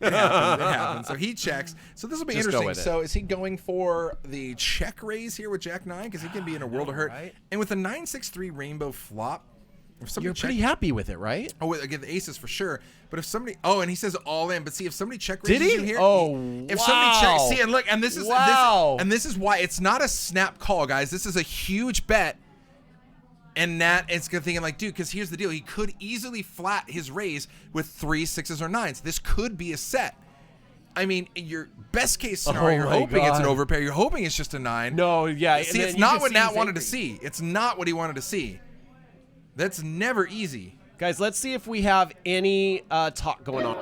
It happens. So he checks. So this will be Just go interesting. with it. So is he going for the check raise here with Jack 9? Because he can be in a world of hurt. Right? And with a 963 rainbow flop, if somebody You're pretty happy with it, right? Oh, wait, again, the aces for sure. But if somebody, oh, and he says all in. But see, if somebody check raises Did he? you here, Oh, if wow. somebody check, see, and look, and this is Wow. this is why it's not a snap call, guys. This is a huge bet. And Nat is thinking like, dude, because here's the deal. He could easily flat his raise with 3 6s or 9s. This could be a set. I mean, your best case scenario, you're hoping it's an overpair. You're hoping it's just a 9. No, yeah. See, it's not what Nat wanted to see. It's not what he wanted to see. That's never easy. Guys, let's see if we have any talk going on.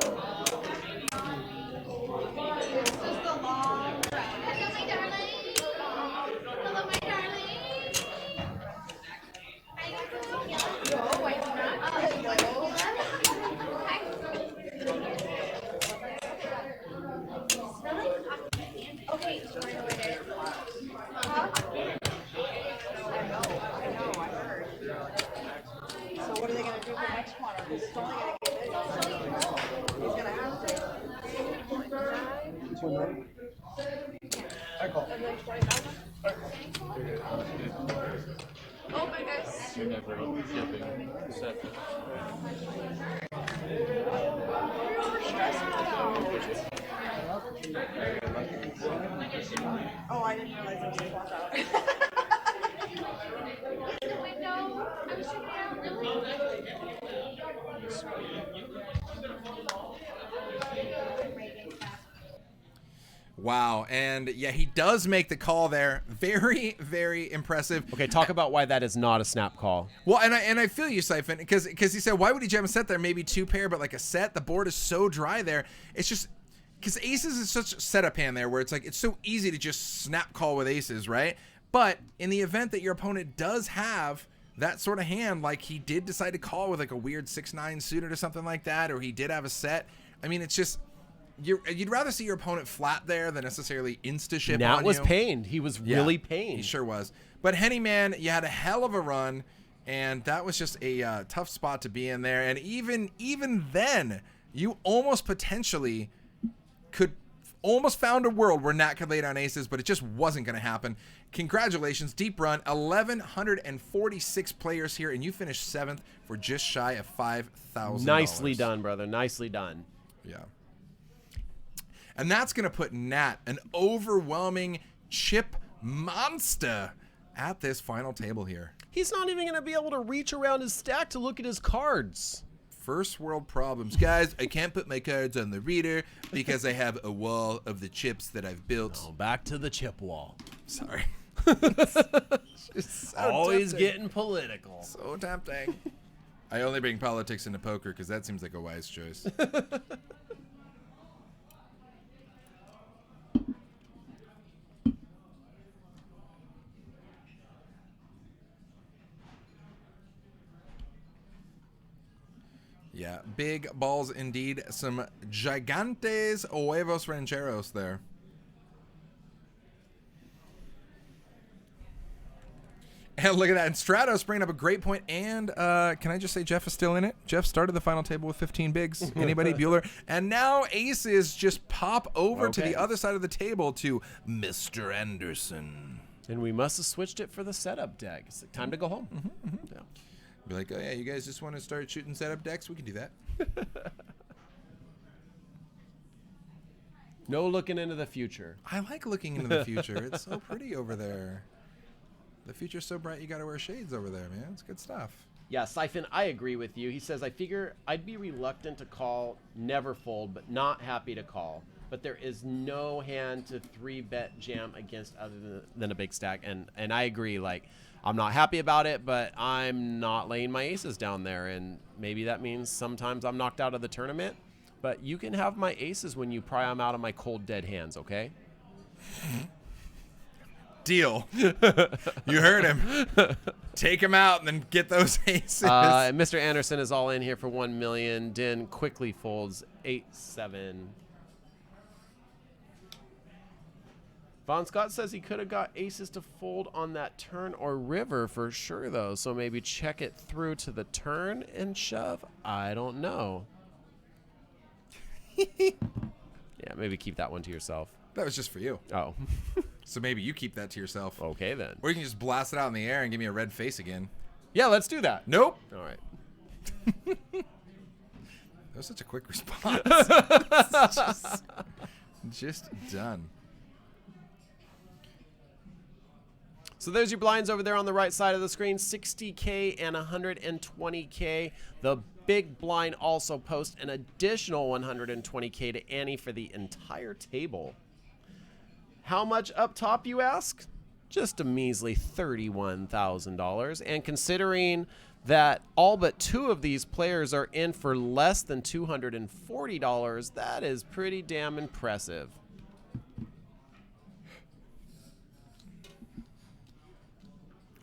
What are they going to do for next one? He's only going to get it. He's going to have to. Oh my gosh. You're never shipping set. Oh, I didn't realize it was walked out. Wow, and yeah, he does make the call there. Very, very impressive. Okay, talk about why that is not a snap call. Well, and I feel you, Siphon, because he said, why would he jam a set there? Maybe 2 pair, but like a set, the board is so dry there. It's just because aces is such a setup hand there where it's like it's so easy to just snap call with aces, right? But in the event that your opponent does have that sort of hand, like he did decide to call with like a weird 6-9 suited or something like that, or he did have a set. I mean, it's just you'd rather see your opponent flat there than necessarily insta ship. Nat on was you. pained. He was really He pained. sure was. But Henny Man, you had a hell of a run, and that was just a tough spot to be in there. And even then, you almost potentially could almost found a world where Nat could lay down aces, but it just wasn't going to happen. Congratulations, deep run, 1,146 players here, and you finished 7th for just shy of $5,000. Nicely done, brother. Nicely done. Yeah. And that's going to put Nat, an overwhelming chip monster, at this final table here. He's not even going to be able to reach around his stack to look at his cards. First world problems. Guys, I can't put my cards on the reader because I have a wall of the chips that I've built. Oh, back to the chip wall. Sorry. Just so Always tempting. getting political. So tempting. I only bring politics into poker because that seems like a wise choice. Yeah, big balls indeed. Some gigantes huevos rancheros there. And look at that. And Stratos bringing up a great point. And can I just say Jeff is still in it? Jeff started the final table with 15 bigs. Anybody? Bueller? And now aces just pop over to Okay. the other side of the table to Mr. Anderson. And we must have switched it for the setup deck. It's time to go home. Yeah. Be like, oh yeah, you guys just want to start shooting setup decks? We can do that. No looking into the future. I like looking into the future. It's so pretty over there. The future's so bright you got to wear shades over there, man. It's good stuff. Yeah, Siphon, I agree with you. He says, I figure I'd be reluctant to call, never fold, but not happy to call. But there is no hand to 3-bet jam against other than a big stack. And I agree, like, I'm not happy about it, but I'm not laying my aces down there. And maybe that means sometimes I'm knocked out of the tournament. But you can have my aces when you pry them out of my cold, dead hands, okay? Deal. You heard him. Take him out and then get those aces. Mr. Anderson is all in here for 1 million. Din quickly folds 8-7. Von Scott says he could have got aces to fold on that turn or river for sure, though. So maybe check it through to the turn and shove. I don't know. Yeah, maybe keep that one to yourself. That was just for you. Oh, So maybe you keep that to yourself. okay then. Or you can just blast it out in the air and give me a red face again. Yeah, let's do that. Nope. All right. That was such a quick response. just done. So there's your blinds over there on the right side of the screen, 60K and 120K. The big blind also posts an additional 120K to Annie for the entire table. How much up top, you ask? Just a measly $31,000. And considering that all but 2 of these players are in for less than $240, that is pretty damn impressive.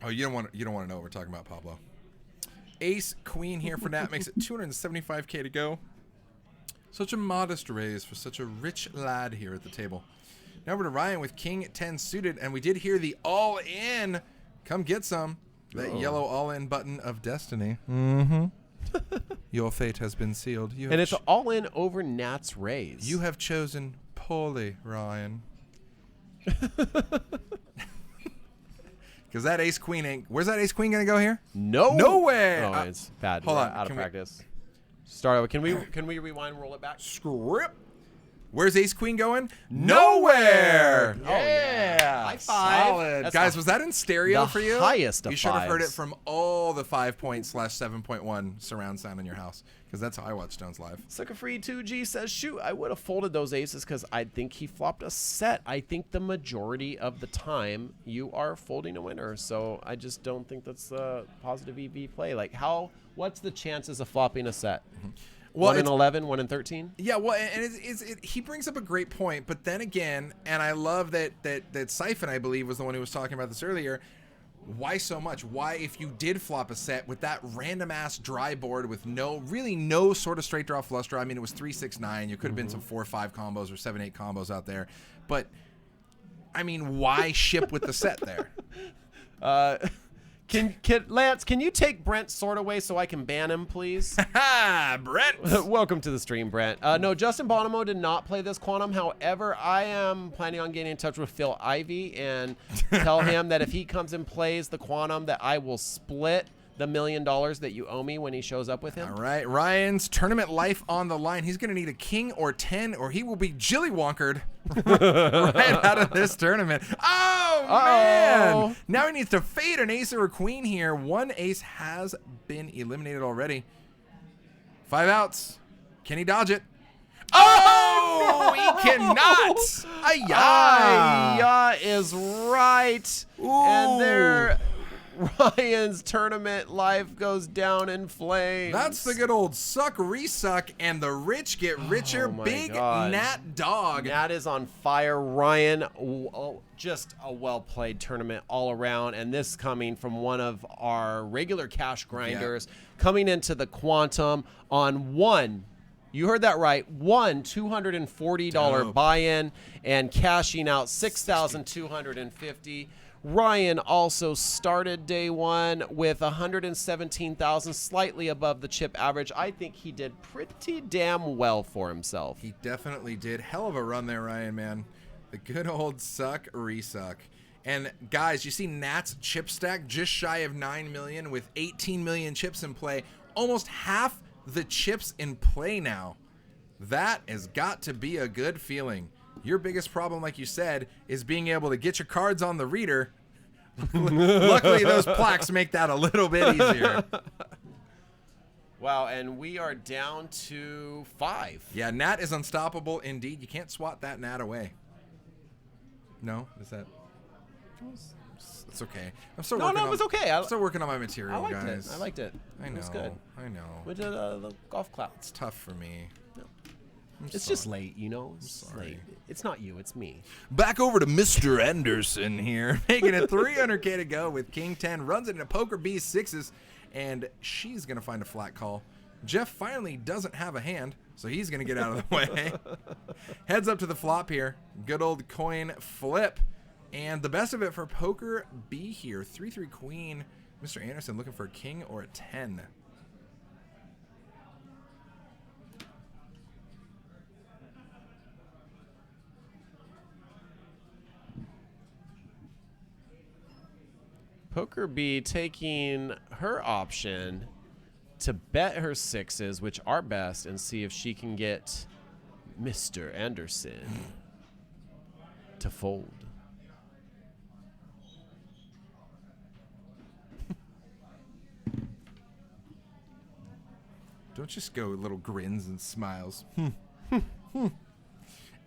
Oh, you don't want to know what we're talking about, Pablo. Ace Queen here for Nat makes it 275K to go. Such a modest raise for such a rich lad here at the table. Now over to Ryan with King 10 suited, and we did hear the all in. Come get some. That yellow all in button of destiny. Mm-hmm. Your fate has been sealed. And it's all in over Nat's raise. You have chosen poorly, Ryan. Because that ace queen ain't. Where's that ace queen gonna go here? No. Nowhere. Oh, it's bad. Hold We're on. out of Can we- practice. Start over. Can we rewind, roll it back? Script. Where's ace queen going? Nowhere. Oh, yeah. High five. Solid. That's Guys, the- was that in stereo the for you? highest of You should have heard it fives. from all the 5./7.1 surround sound in your house, because that's how I watch Stones live. Sucker Free 2G says, shoot, I would have folded those aces because I think he flopped a set. I think the majority of the time you are folding a winner. So I just don't think that's a positive EV play. Like, what's the chances of flopping a set? Well, 1 in it's- 11, 1 in 13? Yeah, well, and he brings up a great point, but then again, and I love that Siphon, I believe, was the one who was talking about this earlier. Why so much? Why, if you did flop a set with that random ass dry board with no sort of straight draw flush draw? I mean, it was 3-6-9. You could have been some 4-5 combos or 7-8 combos out there, but I mean, why ship with the set there? Can Lance, can you take Brent sort away so I can ban him, please? Ha, Brent. Welcome to the stream, Brent. No, Justin Bonomo did not play this quantum. However, I am planning on getting in touch with Phil Ivey and tell him that if he comes and plays the quantum, that I will split the $1 million that you owe me when he shows up with him. All right, Ryan's tournament life on the line. He's going to need a king or 10, or he will be jillywonkered right out of this tournament. Oh, man! Now he needs to fade an ace or a queen here. One ace has been eliminated already. 5 outs. Can he dodge it? Oh, he cannot. Ay-ya. Yeah, is right. And there, Ryan's tournament life goes down in flames. That's the good old suck, resuck, and the rich get richer. Oh my Big God. Nat Dog. Nat is on fire. Ryan, just a well-played tournament all around. And this coming from one of our regular cash grinders coming into the Quantum on one. You heard that right. One $240 Dope. buy-in and cashing out $6,250. Ryan also started day one with 117,000, slightly above the chip average. I think he did pretty damn well for himself. He definitely did. Hell of a run there, Ryan, man. The good old suck, resuck. And guys, you see Nat's chip stack just shy of 9 million with 18 million chips in play. Almost half the chips in play now. That has got to be a good feeling. Your biggest problem, like you said, is being able to get your cards on the reader. Luckily, those plaques make that a little bit easier. Wow, and we are down to 5. Yeah, Nat is unstoppable indeed. You can't swat that Nat away. No? Is that... It's okay. I'm still working No, it was okay. I'm still working on my material, I liked guys. it. I liked it. I know. It was good. I know. We did the golf clap. It's tough for me. It's just late, you know? It's just late. It's not you, it's me. Back over to Mr. Anderson here, making it 300K to go with King 10. Runs it into Poker B 6s, and she's going to find a flat call. Jeff finally doesn't have a hand, so he's going to get out of the way. Heads up to the flop here. Good old coin flip. And the best of it for Poker B here. 3-3 queen. Mr. Anderson looking for a king or a 10. Poker B taking her option to bet her 6s, which are best, and see if she can get Mr. Anderson to fold. Don't just go little grins and smiles.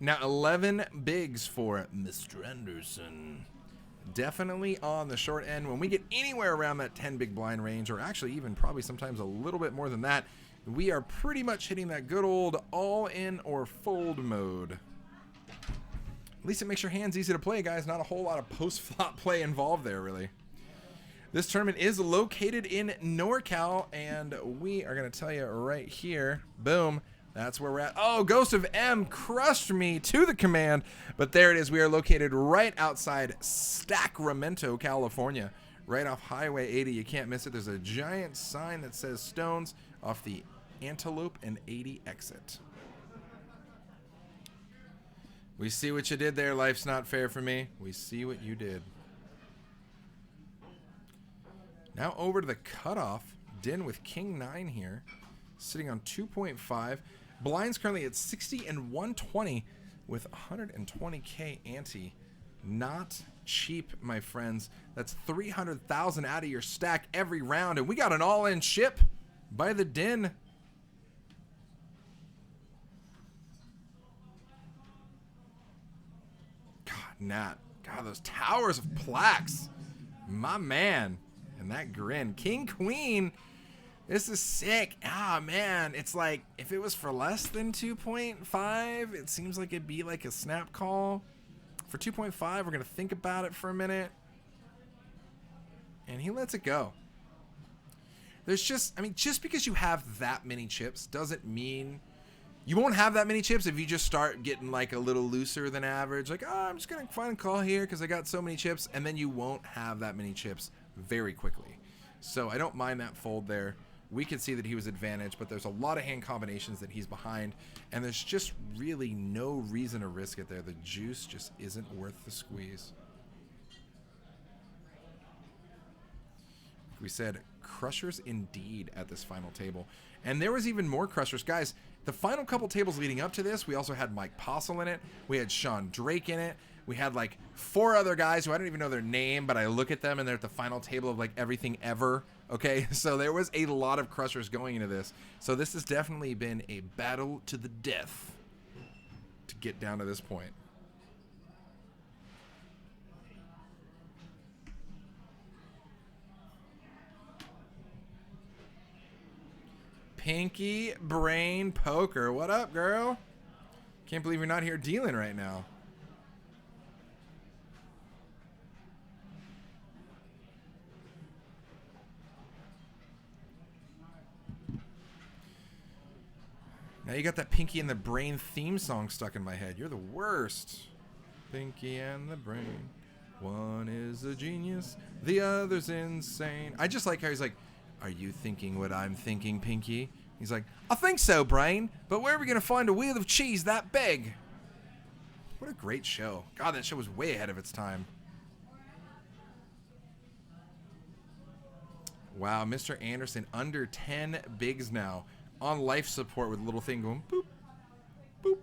Now 11 bigs for Mr. Anderson. Definitely on the short end. When we get anywhere around that 10 big blind range, or actually even probably sometimes a little bit more than that, we are pretty much hitting that good old all in or fold mode. At least it makes your hands easy to play, guys. Not a whole lot of post-flop play involved there, really. This tournament is located in NorCal, and we are going to tell you right here. Boom. That's where we're at. Oh, Ghost of M crushed me to the command. But there it is. We are located right outside Sacramento, California. Right off Highway 80. You can't miss it. There's a giant sign that says Stones off the Antelope and 80 exit. We see what you did there. Life's not fair for me. We see what you did. Now over to the cutoff. Din with King 9 here. Sitting on 2.5. Blinds currently at 60 and 120 with 120K ante. Not cheap, my friends. That's 300,000 out of your stack every round. And we got an all-in ship by the Din. God, Nat. God, those towers of plaques. My man. And that grin. King, Queen. This is sick. Ah, man. It's like, if it was for less than 2.5, it seems like it'd be like a snap call. For 2.5, we're going to think about it for a minute. And he lets it go. There's just, I mean, just because you have that many chips doesn't mean you won't have that many chips if you just start getting like a little looser than average. Like, oh, I'm just going to find a call here because I got so many chips. And then you won't have that many chips very quickly. So I don't mind that fold there. We can see that he was advantaged, but there's a lot of hand combinations that he's behind, and there's just really no reason to risk it there. The juice just isn't worth the squeeze. Like we said, crushers indeed at this final table. And there was even more crushers. Guys, the final couple tables leading up to this, we also had Mike Postle in it. We had Sean Drake in it. We had like 4 other guys who I don't even know their name, but I look at them and they're at the final table of like everything ever. Okay, so there was a lot of crushers going into this. So this has definitely been a battle to the death to get down to this point. Pinky Brain Poker. What up, girl? Can't believe you're not here dealing right now. Now you got that Pinky and the Brain theme song stuck in my head. You're the worst. Pinky and the Brain. One is a genius, the other's insane. I just like how he's like, are you thinking what I'm thinking, Pinky? He's like, I think so, Brain, but where are we going to find a wheel of cheese that big? What a great show. God, that show was way ahead of its time. Wow, Mr. Anderson under 10 bigs now. On life support with a little thing going boop, boop,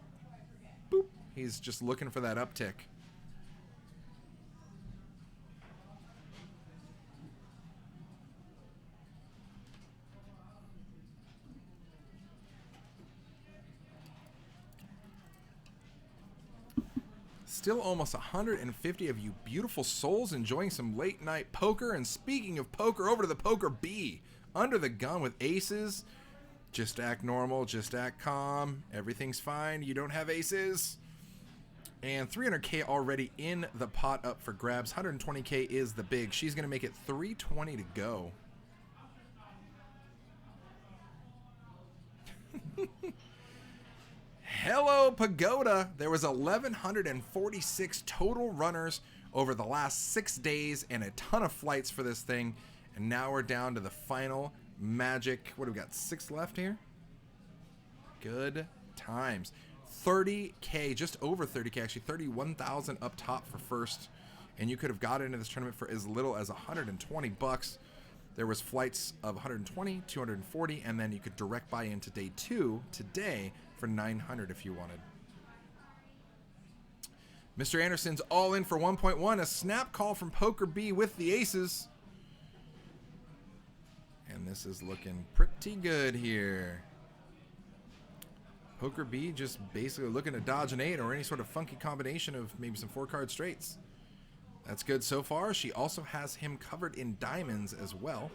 boop. He's just looking for that uptick. Still almost 150 of you beautiful souls enjoying some late night poker. And speaking of poker, over to the Poker B. Under the gun with aces. Just act normal, just act calm. Everything's fine. You don't have aces. And 300K already in the pot up for grabs. 120K is the big. She's going to make it 320 to go. Hello, Pagoda. There was 1,146 total runners over the last 6 days and a ton of flights for this thing. And now we're down to the final magic. What do we got? 6 left here? Good times. 30K, just over 30K, actually 31,000 up top for first. And you could have got into this tournament for as little as 120 bucks. There was flights of 120, 240, and then you could direct buy into day 2 today for 900 if you wanted. Mr. Anderson's all in for 1.1. A snap call from Poker B with the aces. And this is looking pretty good here. Poker B just basically looking to dodge an 8 or any sort of funky combination of maybe some 4-card straights. That's good so far. She also has him covered in diamonds as well.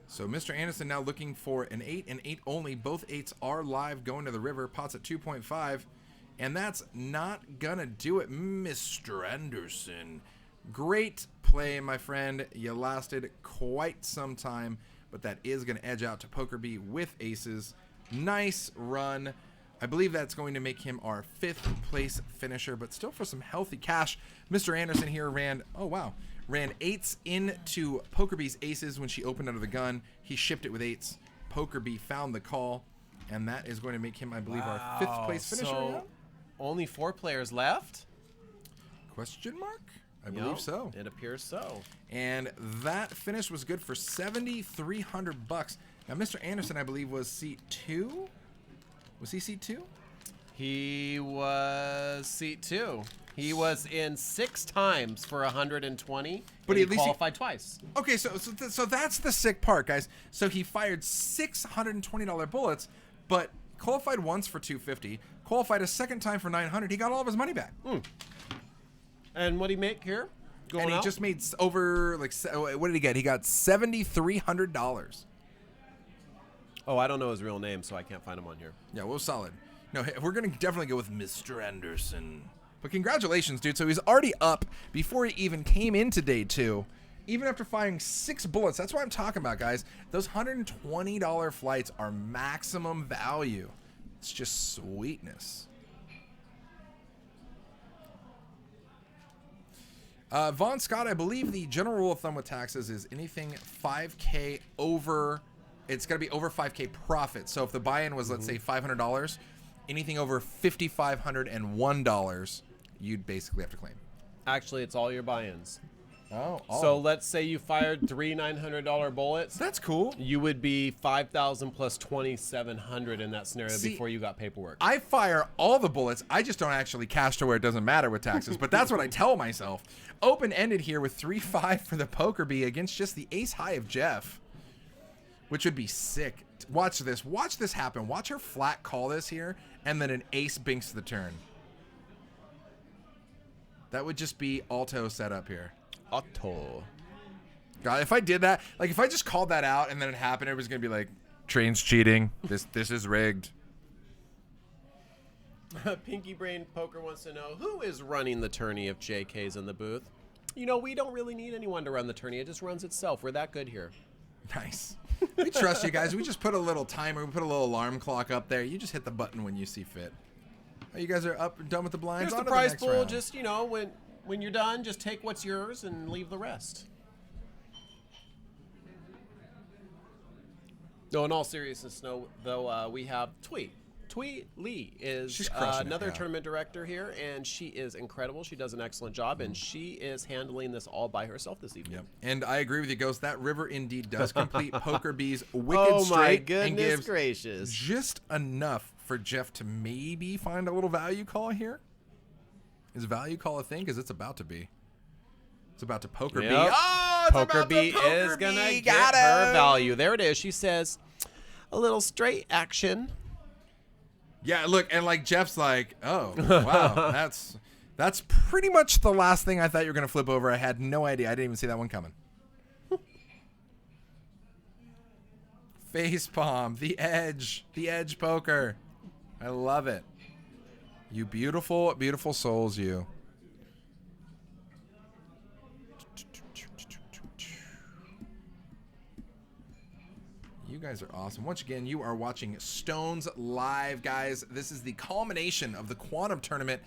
So Mr. Anderson now looking for an 8 and 8 only. Both 8s are live going to the river. Pots at 2.5. And that's not gonna do it, Mr. Anderson. Great play, my friend. You lasted quite some time, but that is going to edge out to Poker B with aces. Nice run. I believe that's going to make him our 5th place finisher, but still for some healthy cash. Mr. Anderson here ran 8s into Poker B's aces when she opened under the gun. He shipped it with 8s. Poker B found the call, and that is going to make him, I believe, our 5th place finisher. So only 4 players left? Question mark? I believe so. It appears so. And that finish was good for 7,300 bucks. Now, Mr. Anderson, I believe, was seat 2. Was he seat 2? He was seat 2. He was in 6 times for 120, but he qualified twice. Okay, so that's the sick part, guys. So he fired $620 bullets, but qualified once for 250, qualified a second time for 900. He got all of his money back. And what did he make here? And he just made over, like, what did he get? He got $7,300. Oh, I don't know his real name, so I can't find him on here. Yeah, well, solid. No, we're going to definitely go with Mr. Anderson. But congratulations, dude. So he's already up before he even came into day 2. Even after firing 6 bullets. That's what I'm talking about, guys. Those $120 flights are maximum value. It's just sweetness. Vaughn Scott, I believe the general rule of thumb with taxes is anything 5K over, it's got to be over 5K profit. So if the buy-in was, let's say, $500, anything over $5,501, you'd basically have to claim. Actually, it's all your buy-ins. Oh. So let's say you fired 3 $900 bullets. That's cool. You would be 5,000 plus 2,700 in that scenario before you got paperwork. I fire all the bullets. I just don't actually cash to where it doesn't matter with taxes. But that's what I tell myself. Open-ended here with 3-5 for the Poker B against just the ace high of Jeff, which would be sick Watch this. Watch this happen. Watch her flat call this here, and then an ace binks the turn. That would just be auto setup here. Auto. God, if I did that, like if I just called that out and then it happened, everybody's gonna be like, "Train's cheating. This is rigged." Pinky Brain Poker wants to know who is running the tourney if JK's in the booth. You know, we don't really need anyone to run the tourney. It just runs itself. We're that good here. Nice. We trust you guys. We just put a little timer. We put a little alarm clock up there. You just hit the button when you see fit. Oh, you guys are up and done with the blinds. Here's On the to prize next pool. round. Just, you know, when you're done, just take what's yours and leave the rest. No, in all seriousness, though, we have Tweet. Tweet Lee is She's crushing it, another yeah. tournament director here, and she is incredible. She does an excellent job, and she is handling this all by herself this evening. Yep. And I agree with you, Ghost. That river indeed does complete Poker B's wicked Oh straight my and goodness gives gracious. just enough for Jeff to maybe find a little value call here. Is value call a thing? Because it's about to be. It's about to Poker B. Yep. Oh, it's Poker about B to Poker is going to B. get Got her him. value. There it is. She says, a little straight action. Yeah, look, and like Jeff's like, oh, wow, that's pretty much the last thing I thought you were going to flip over. I had no idea. I didn't even see that one coming. Face palm, the edge poker. I love it. You beautiful, beautiful souls, you. You guys are awesome. Once again, you are watching Stones Live, guys. This is the culmination of the Quantum Tournament.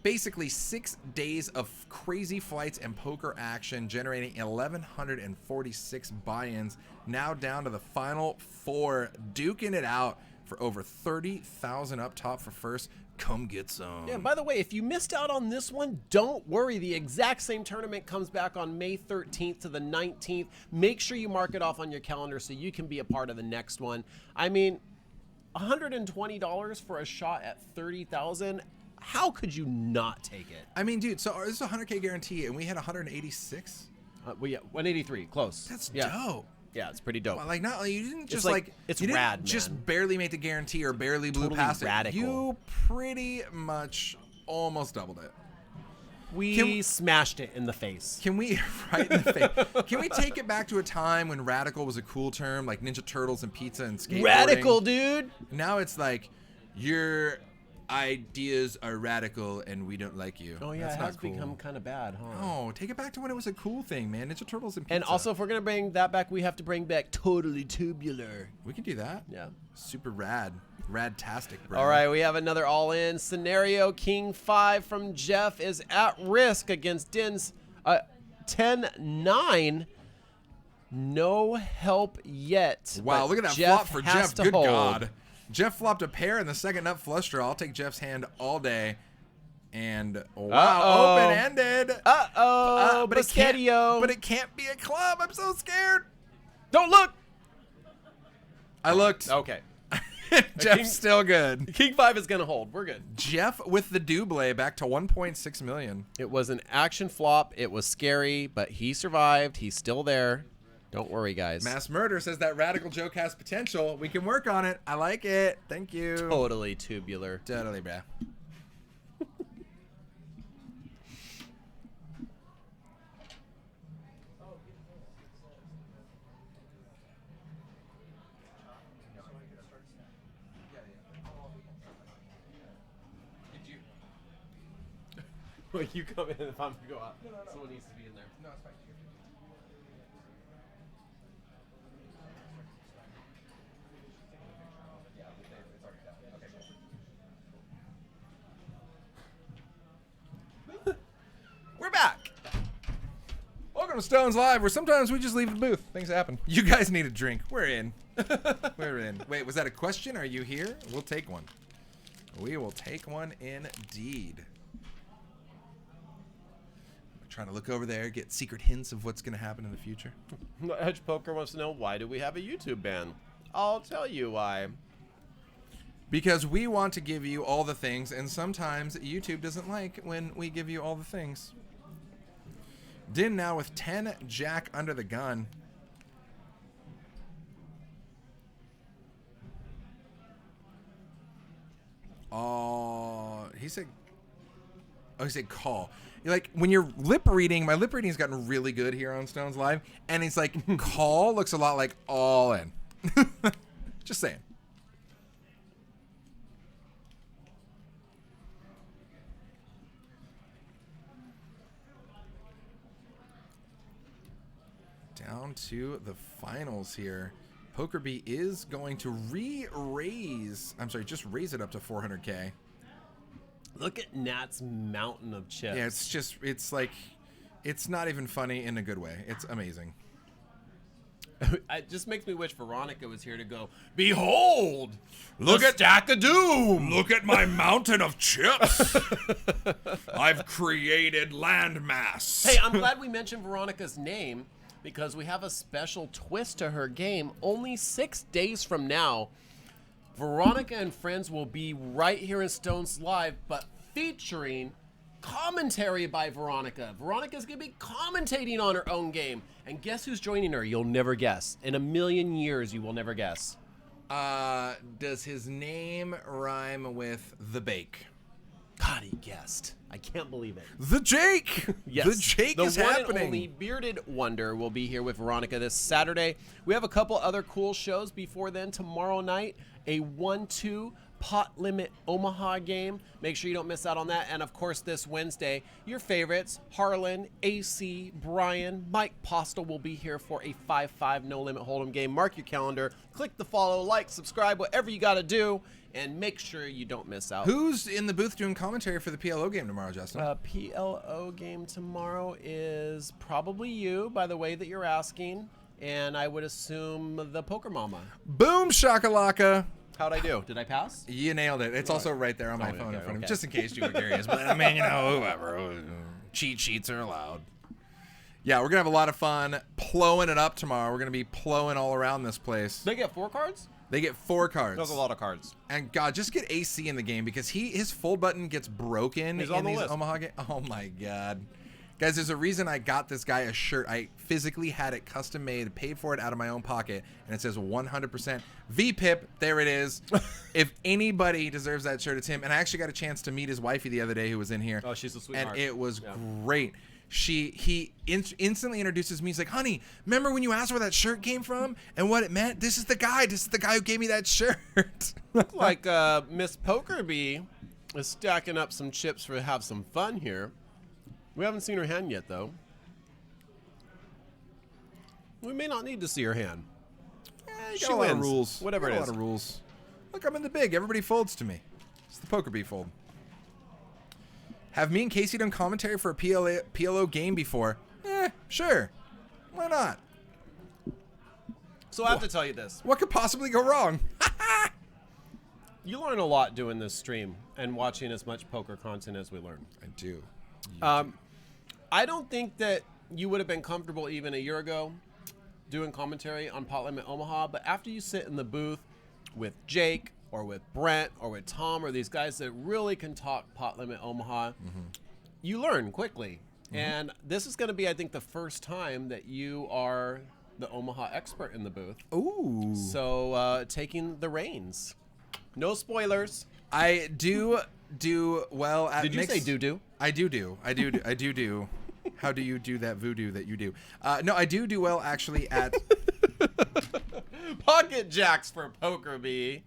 Basically 6 days of crazy flights and poker action, generating 1,146 buy-ins. Now down to the final 4, duking it out for over 30,000 up top for first. Come get some. Yeah, by the way, if you missed out on this one, don't worry. The exact same tournament comes back on May 13th to the 19th. Make sure you mark it off on your calendar so you can be a part of the next one. I mean, $120 for a shot at 30,000. How could you not take it? I mean, dude, so this is a 100K guarantee, and we had 186? Yeah, 183, close. That's yeah. dope. Yeah, it's pretty dope. Well, like, not you didn't just like- it's you didn't rad, just man. barely make the guarantee or barely blew Totally past radical. it. You pretty much almost doubled it. We smashed it in the face. Can we right in the face? Can we take it back to a time when radical was a cool term, like Ninja Turtles and pizza and skateboarding? Radical, dude. Now it's like your ideas are radical and we don't like you. Oh yeah, That's it not has cool. become kind of bad, huh? No, take it back to when it was a cool thing, man. Ninja Turtles and pizza. And also, if we're gonna bring that back, we have to bring back Totally Tubular. we can do that. Yeah. Super rad. Radtastic, bro. All right, we have another all-in scenario. King 5 from Jeff is at risk against Din's 10-9. No help yet. Wow, but look at that Jeff flop for has Jeff. to Good hold. God. Jeff flopped a pair in the second nut flush draw. I'll take Jeff's hand all day. And wow, Uh-oh. open-ended. Uh-oh, But it can't. Biscotio. But it can't be a club. I'm so scared. Don't look. I looked. Okay. Jeff's still good. King 5 is gonna hold. We're good. Jeff with the double back to 1.6 million. It was an action flop. It was scary, but he survived. He's still there. Don't worry, guys. Mass Murder says that radical joke has potential. We can work on it. I like it. Thank you. Totally tubular. Totally, bruh. Well, you come in if I'm gonna go out. Someone needs to be in there. No, it's fine. We're back. Welcome to Stones Live, where sometimes we just leave the booth. Things happen. You guys need a drink. We're in. We're in. Wait, was that a question? Are you here? We'll take one. We will take one indeed. I'm trying to look over there, get secret hints of what's going to happen in the future. Edge Poker wants to know, why do we have a YouTube ban? I'll tell you why. Because we want to give you all the things, and sometimes YouTube doesn't like when we give you all the things. Din now with 10 jack under the gun. he said. Oh, he said call. Like when you're lip reading, my lip reading's gotten really good here on Stones Live, and he's like call looks a lot like all in. Just saying. Down to the finals here. Poker Bee is going to just raise it up to 400K. Look at Nat's mountain of chips. Yeah, it's not even funny in a good way. It's amazing. It just makes me wish Veronica was here to go, behold, Look the at stack of doom. Look at my mountain of chips. I've created landmass. Hey, I'm glad we mentioned Veronica's name because we have a special twist to her game. Only 6 days from now, Veronica and friends will be right here in Stones Live, but featuring commentary by Veronica. Veronica's going to be commentating on her own game. And guess who's joining her? You'll never guess. In a million years, you will never guess. Does his name rhyme with the bake? God, he guessed. I can't believe it. The Jake! Yes. The Jake is The one happening. and only Bearded Wonder will be here with Veronica this Saturday. We have a couple other cool shows before then. Tomorrow night, a 1-2 pot limit Omaha game. Make sure you don't miss out on that. And of course, this Wednesday, your favorites, Harlan, AC, Brian, Mike Postel will be here for a 5-5 no limit hold'em game. Mark your calendar, click the follow, like, subscribe, whatever you got to do, and make sure you don't miss out. Who's in the booth doing commentary for the PLO game tomorrow, Justin? PLO game tomorrow is probably you, by the way that you're asking, and I would assume the Poker Mama. Boom shakalaka. How'd I do? Did I pass? You nailed it. It's also right there on my Oh, phone in okay, front of me, okay. just in case you were curious. But I mean, whoever. Cheat sheets are allowed. Yeah, we're going to have a lot of fun plowing it up tomorrow. We're going to be plowing all around this place. They get 4 cards? They get 4 cards. That's a lot of cards. And God, just get AC in the game because his fold button gets broken He's in on the these list. Omaha games. Oh my God. Guys, there's a reason I got this guy a shirt. I physically had it custom made, paid for it out of my own pocket, and it says 100% VPIP. There it is. If anybody deserves that shirt, it's him. And I actually got a chance to meet his wifey the other day who was in here. Oh, she's a sweetheart. And it was great. He instantly introduces me. He's like, honey, remember when you asked where that shirt came from and what it meant? This is the guy. This is the guy who gave me that shirt. Like Miss Pokerbee is stacking up some chips for have some fun here. We haven't seen her hand yet, though. We may not need to see her hand. You She got a lot of wins. rules. Whatever You got it a lot is. of rules. Look, I'm in the big. Everybody folds to me. It's the Poker Bee fold. Have me and Casey done commentary for a PLO game before? Sure. Why not? So I have to tell you this. What could possibly go wrong? You learn a lot doing this stream and watching as much poker content as we learn. I do. I don't think that you would have been comfortable even a year ago doing commentary on Pot Limit Omaha, but after you sit in the booth with Jake or with Brent or with Tom or these guys that really can talk Pot Limit Omaha, you learn quickly. And this is going to be, I think, the first time that you are the Omaha expert in the booth. Ooh. So taking the reins. No spoilers. I do well at Did you say do-do? I do. How do you do that voodoo that you do? No, I do well actually at Pocket jacks for Poker Bee.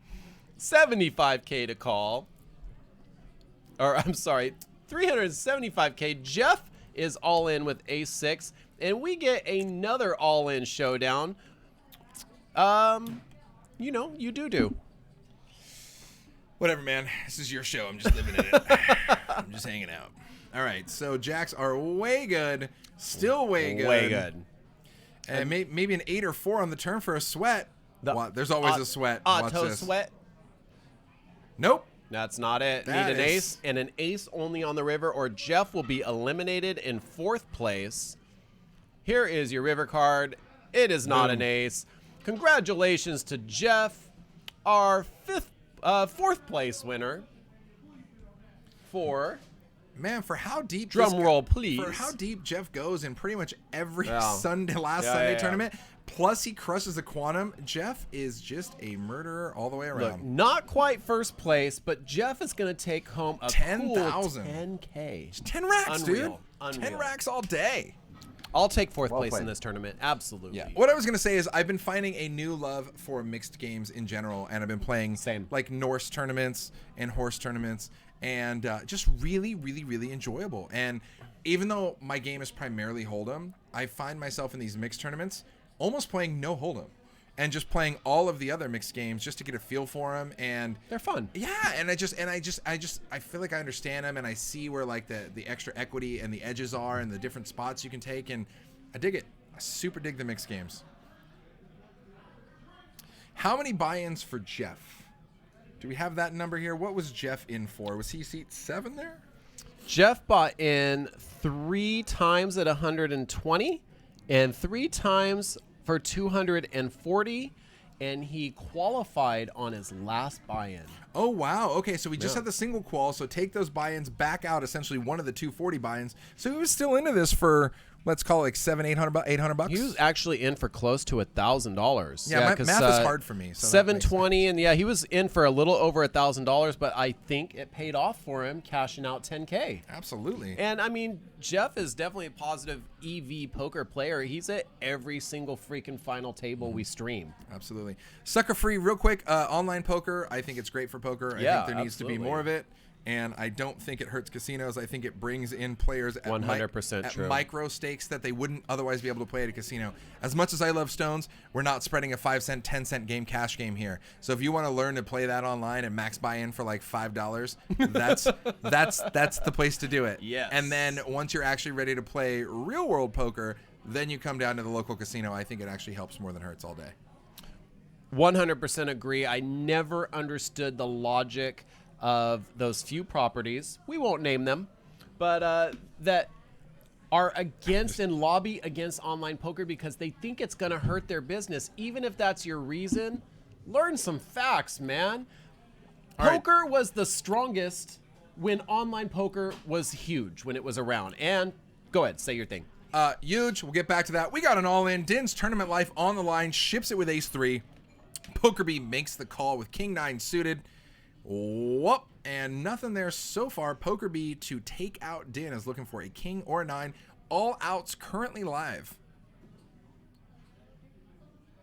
75K to call. Or, I'm sorry, 375K. Jeff is all in with A6. And we get another all-in showdown. You know, you do. Whatever, man. This is your show. I'm just living in it. I'm just hanging out. All right, so jacks are way good. Still way good. Way good. And maybe an 8 or 4 on the turn for a sweat. There's always a sweat. Watch Auto this. sweat. Nope. That's not it. That Need an is- ace and an ace only on the river, or Jeff will be eliminated in 4th place. Here is your river card. It is not Boom. an ace. Congratulations to Jeff, our 4th place winner. For Man, for how deep drum roll, please. For how deep Jeff goes in pretty much every Yeah. Sunday Yeah, Sunday yeah. tournament, plus he crushes the quantum. Jeff is just a murderer all the way around. Look, not quite first place, but Jeff is going to take home a 10,000. cool 10K. 10 racks, Unreal. dude. 10 Unreal. racks all day. I'll take fourth place played. in this tournament. Absolutely. Yeah. What I was going to say is I've been finding a new love for mixed games in general, and I've been playing Same. like Norse tournaments and horse tournaments, and just really, really, really enjoyable. And even though my game is primarily Hold'em, I find myself in these mixed tournaments almost playing no Hold'em and just playing all of the other mixed games just to get a feel for them. And They're fun. yeah, and I feel like I understand them, and I see where like the extra equity and the edges are and the different spots you can take, and I dig it. I super dig the mixed games. How many buy-ins for Jeff? Do we have that number here? What was Jeff in for? Was he seat 7 there? Jeff bought in 3 times at 120 and 3 times for 240, and he qualified on his last buy-in. Oh, wow. Okay, so we just had the single qual, so take those buy-ins back out, essentially one of the 240 buy-ins. So he was still into this for, let's call it like $800. He was actually in for close to $1,000. Yeah, math 'cause, is hard for me. So that makes 720, and yeah, he was in for a little over $1,000, but I think it paid off for him, cashing out 10K. Absolutely. And I mean, Jeff is definitely a positive EV poker player. He's at every single freaking final table we stream. Absolutely. Sucker free, real quick. Online poker. I think it's great for poker. I Yeah, think there needs to be absolutely. more of it. And I don't think it hurts casinos. I think it brings in players at 100% at true. micro stakes that they wouldn't otherwise be able to play at a casino. As much as I love Stones, we're not spreading a 5-cent, 10-cent game cash game here. So if you want to learn to play that online and max buy in for like $5, that's the place to do it. Yes. And then once you're actually ready to play real world poker, then you come down to the local casino. I think it actually helps more than hurts all day. 100% agree. I never understood the logic of those few properties, we won't name them, but that are against and lobby against online poker because they think it's going to hurt their business. Even if that's your reason, learn some facts, man. Poker was the strongest when online poker was huge, when it was around. And go ahead, say your thing. Huge. We'll get back to that. We got an all-in. Din's tournament life on the line. Ships it with ace-3. PokerBee makes the call with king-9 suited. Whoop. And nothing there so far. PokerBee to take out Din is looking for a king or a 9. All outs currently live.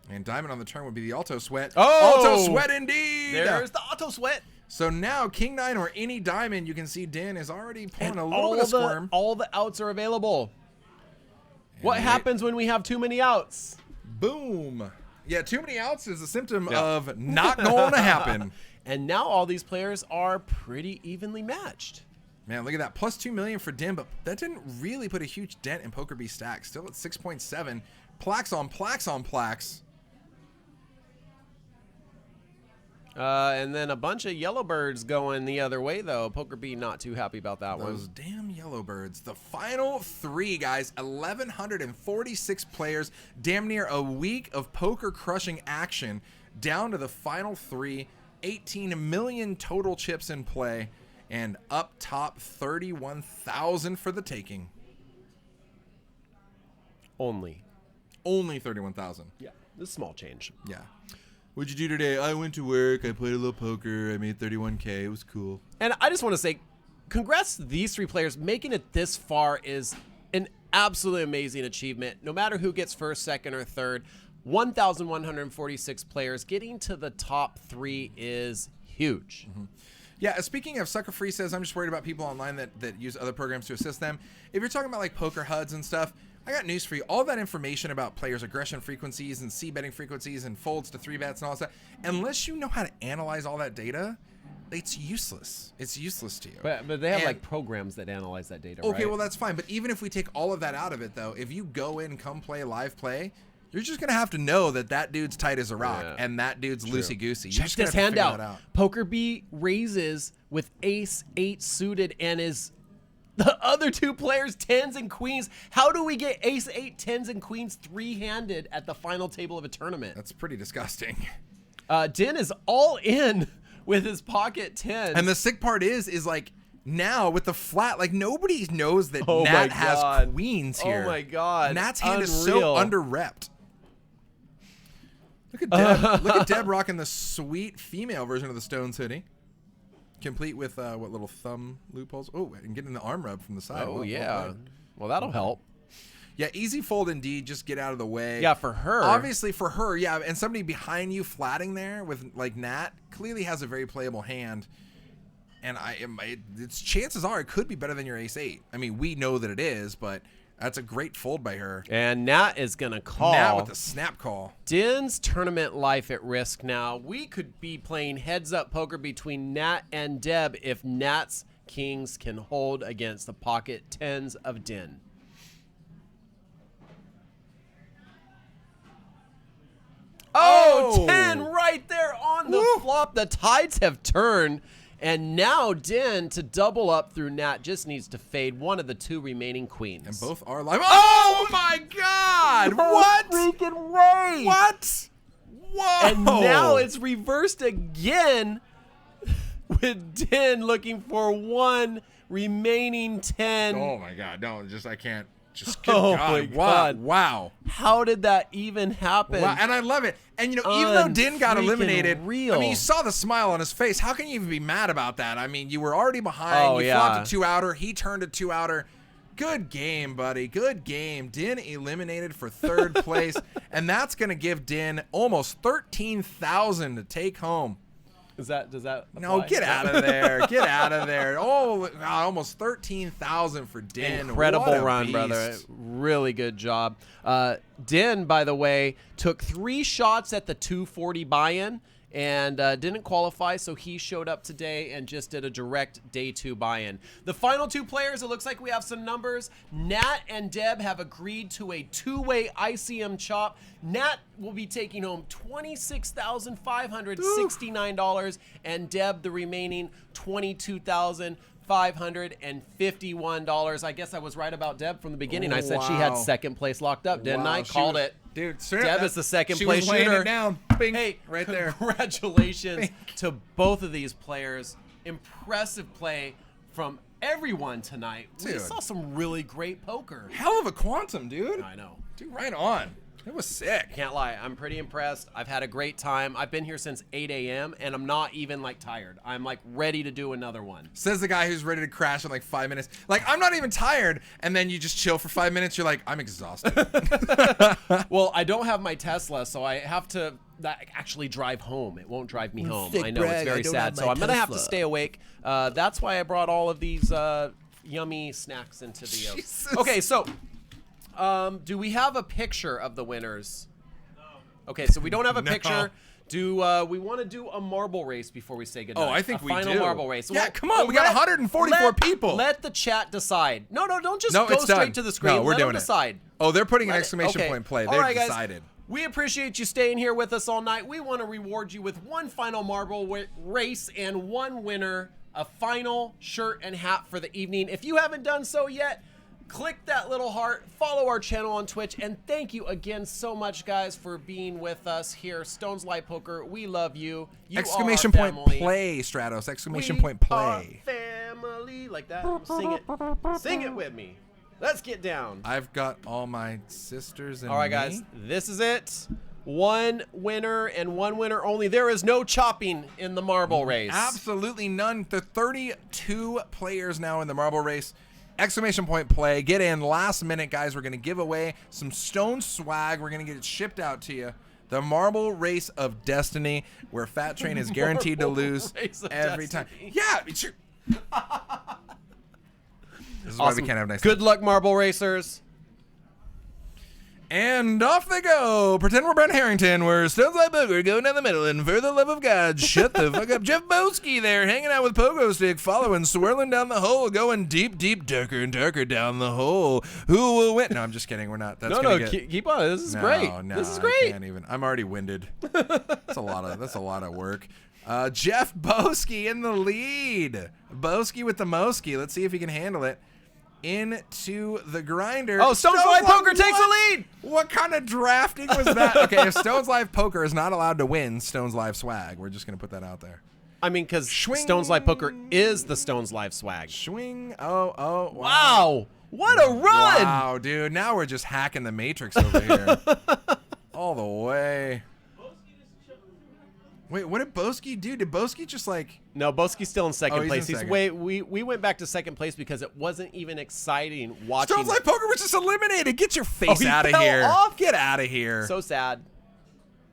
And diamond on the turn would be the auto sweat. Oh! Auto sweat indeed. There's the auto sweat. So now king 9 or any diamond, you can see Din is already pulling And a little bit of squirm. all the outs are available. What happens when we have too many outs? Boom. Yeah, too many outs is a symptom of not going to happen. And now all these players are pretty evenly matched. Man, look at that. Plus 2 million for Din, but that didn't really put a huge dent in PokerBee stack. Still at 6.7. Plaques on plaques on plaques. And then a bunch of yellow birds going the other way, though. PokerBee not too happy about that Those one. damn yellowbirds. The final 3, guys. 1,146 players. Damn near a week of poker crushing action. Down to the final 3. 18 million total chips in play. And up top, 31,000 for the taking. Only 31,000. Yeah, this small change. Yeah. What'd you do today? I went to work. I played a little poker. I made 31K. It was cool. And I just want to say, congrats to these 3 players. Making it this far is an absolutely amazing achievement. No matter who gets first, second, or third, 1,146 players getting to the top 3 is huge. Mm-hmm. Yeah, speaking of Sucker Free says, I'm just worried about people online that use other programs to assist them. If you're talking about like poker HUDs and stuff, I got news for you. All that information about players' aggression frequencies and C-betting frequencies and folds to 3-bets and all that stuff, unless you know how to analyze all that data, it's useless. It's useless to you. But they have like programs that analyze that data, okay, right? well, that's fine. But even if we take all of that out of it, though, if you go in, come play, live play, you're just going to have to know that that dude's tight as a rock and that dude's loosey-goosey. Check this hand out. PokerBee raises with ace-8 suited and is the other 2 players 10s and queens. How do we get ace-8, 10s, and queens 3-handed at the final table of a tournament? That's pretty disgusting. Din is all in with his pocket 10. And the sick part is like now with the flat, like nobody knows that Oh Nat my has God. queens here. Oh my God. Nat's hand is Unreal. so under-repped. Look at Deb. Look at Deb rocking the sweet female version of the Stones hoodie, complete with what little thumb loopholes. Oh, and getting the arm rub from the side. Oh, yeah. Well, that'll help. Yeah, easy fold indeed. Just get out of the way. Yeah, for her. Obviously for her, yeah. And somebody behind you flatting there with like Nat clearly has a very playable hand. And its chances are it could be better than your ace-8. I mean, we know that it is, but that's a great fold by her. And Nat is going to call. Nat with the snap call. Din's tournament life at risk now. We could be playing heads-up poker between Nat and Deb if Nat's kings can hold against the pocket tens of Din. Oh, 10 right there on the flop. The tides have turned. And now Din, to double up through Nat, just needs to fade one of the two remaining queens. And both are live. Oh, my God. What? Freaking way. What? Whoa. And now it's reversed again with Din looking for one remaining 10. Oh, my God. No, I can't. Just good Oh God. my God. Wow. How did that even happen? Wow. And I love it. And, you know, even though Din got eliminated, real. I mean, you saw the smile on his face. How can you even be mad about that? I mean, you were already behind. You flopped a 2-outer. He turned a 2-outer. Good game, buddy. Good game. Din eliminated for third place. And that's going to give Din almost $13,000 to take home. Does that No, apply? get out of there. Get out of there. Oh, God, almost $13,000 for Din. Incredible What a run, beast. brother. Really good job. Din, by the way, took 3 shots at the 240 buy-in and didn't qualify, so he showed up today and just did a direct day 2 buy-in. The final 2 players, it looks like we have some numbers. Nat and Deb have agreed to a 2-way ICM chop. Nat will be taking home $26,569 and Deb the remaining $22,551. I guess I was right about Deb from the beginning. I said she had second place locked up, didn't I? Called it. Dude, Deb is the second place she was laying shooter. it down. Bing, Hey, right there. Congratulations to both of these players. Impressive play from everyone tonight. We Dude. saw some really great poker. Hell of a quantum, dude. I know. Dude, right on. It was sick. Can't lie. I'm pretty impressed. I've had a great time. I've been here since 8 a.m. and I'm not even like tired. I'm like ready to do another one. Says the guy who's ready to crash in like 5 minutes. Like, I'm not even tired. And then you just chill for 5 minutes. You're like, I'm exhausted. Well, I don't have my Tesla, so I have to actually drive home. It won't drive me home. I know, it's very sad. So I'm going to have to stay awake. That's why I brought all of these yummy snacks into the... Jesus. Okay, so... do we have a picture of the winners? No. Okay, so we don't have a picture. Do we want to do a marble race before we say goodnight? Oh, I think we final do. marble race. Yeah, come on. We got 144 people. Let the chat decide. No, don't just No, go it's straight done. to the screen. No, we're Let doing them it. decide. Oh, they're putting an Let it- exclamation okay. point play. All They've right, guys. decided. We appreciate you staying here with us all night. We want to reward you with one final marble race and one winner, a final shirt and hat for the evening. If you haven't done so yet, click that little heart, follow our channel on Twitch, and thank you again so much, guys, for being with us here. Stones Live Poker, we love you. You Exclamation are our point family. play, Stratos. Exclamation We point play. are family. Like that. Sing it. Sing it with me. Let's get down. I've got all my sisters and All right, guys, this is it. One winner and one winner only. There is no chopping in the marble race. Absolutely none. The 32 players now in the marble race. Exclamation point play. Get in last minute, guys. We're going to give away some Stone swag. We're going to get it shipped out to you. The Marble Race of Destiny, where Fat Train is guaranteed to lose Race of every Destiny. time. Yeah. It's your... This is why we can't have nice Good luck, marble racers. And off they go. Pretend we're Brent Harrington. We're Stones Like Poker going down the middle. And for the love of God, shut the fuck up. Jeff Boski there, hanging out with Pogo Stick, following, swirling down the hole, going deep, deep, darker and darker down the hole. Who will win? No, I'm just kidding. We're not. That's No, get... keep on. This is great. No, This is I great. can't even. I'm already winded. That's a lot of work. Jeff Boski in the lead. Boski with the Moski. Let's see if he can handle it. Into the grinder. Oh, Stones Live Poker takes the lead. What kind of drafting was that? Okay, if Stones Live Poker is not allowed to win Stones Live swag, we're just going to put that out there. I mean, because Swing. Stones Live Poker is the Stones Live swag. Swing. Oh. Wow. What a run. Wow, dude. Now we're just hacking the Matrix over here. All the way. Wait, what did Boski do? Did Boski just like... No, Boski's still in second he's place. in second. We went back to second place because it wasn't even exciting watching. Stone's Life Poker was just eliminated. Get your face he out of fell here. off? Get out of here. So sad.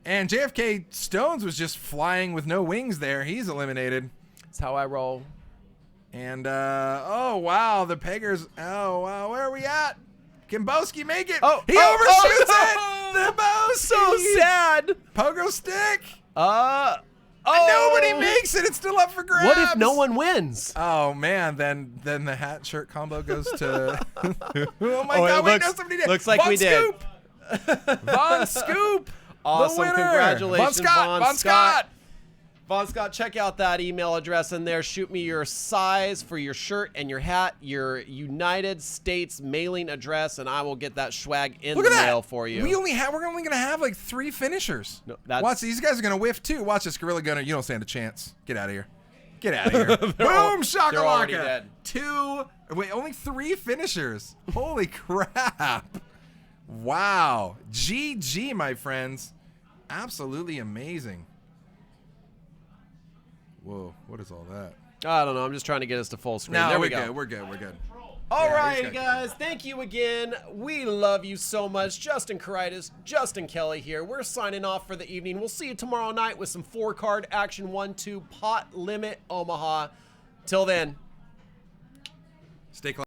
And JFK Stones was just flying with no wings there. He's eliminated. That's how I roll. And, oh, wow, the Peggers. Oh, wow, where are we at? Can Boski make it? Oh, he overshoots it. The Boski. So sad. Pogo stick. Oh. Nobody makes it. It's still up for grabs. What if no one wins? Oh, man, then the hat shirt combo goes to... oh, my Oh, God, wait, looks, no, somebody did. Looks like Von we Scoop. did. Von Scoop. Awesome. The winner. Congratulations, Von Scott. Von Scott, check out that email address in there. Shoot me your size for your shirt and your hat, your United States mailing address, and I will get that swag in Look the at mail that. for you. We're only gonna have like 3 finishers. No, that's- Watch, these guys are gonna whiff too. Watch this, Gorilla Gunner. You don't stand a chance. Get out of here. Get out of here. Boom, they're already shakalaka. dead. 2. Wait, only 3 finishers. Holy crap. Wow. GG, my friends. Absolutely amazing. Whoa, what is all that? I don't know. I'm just trying to get us to full screen. No, there we're we go. good. We're good. We're good. All Yeah, right, he's good. guys. Thank you again. We love you so much. Justin Kuraitis, Justin Kelly here. We're signing off for the evening. We'll see you tomorrow night with some 4-card action 1-2 pot limit Omaha. Till then. Stay close.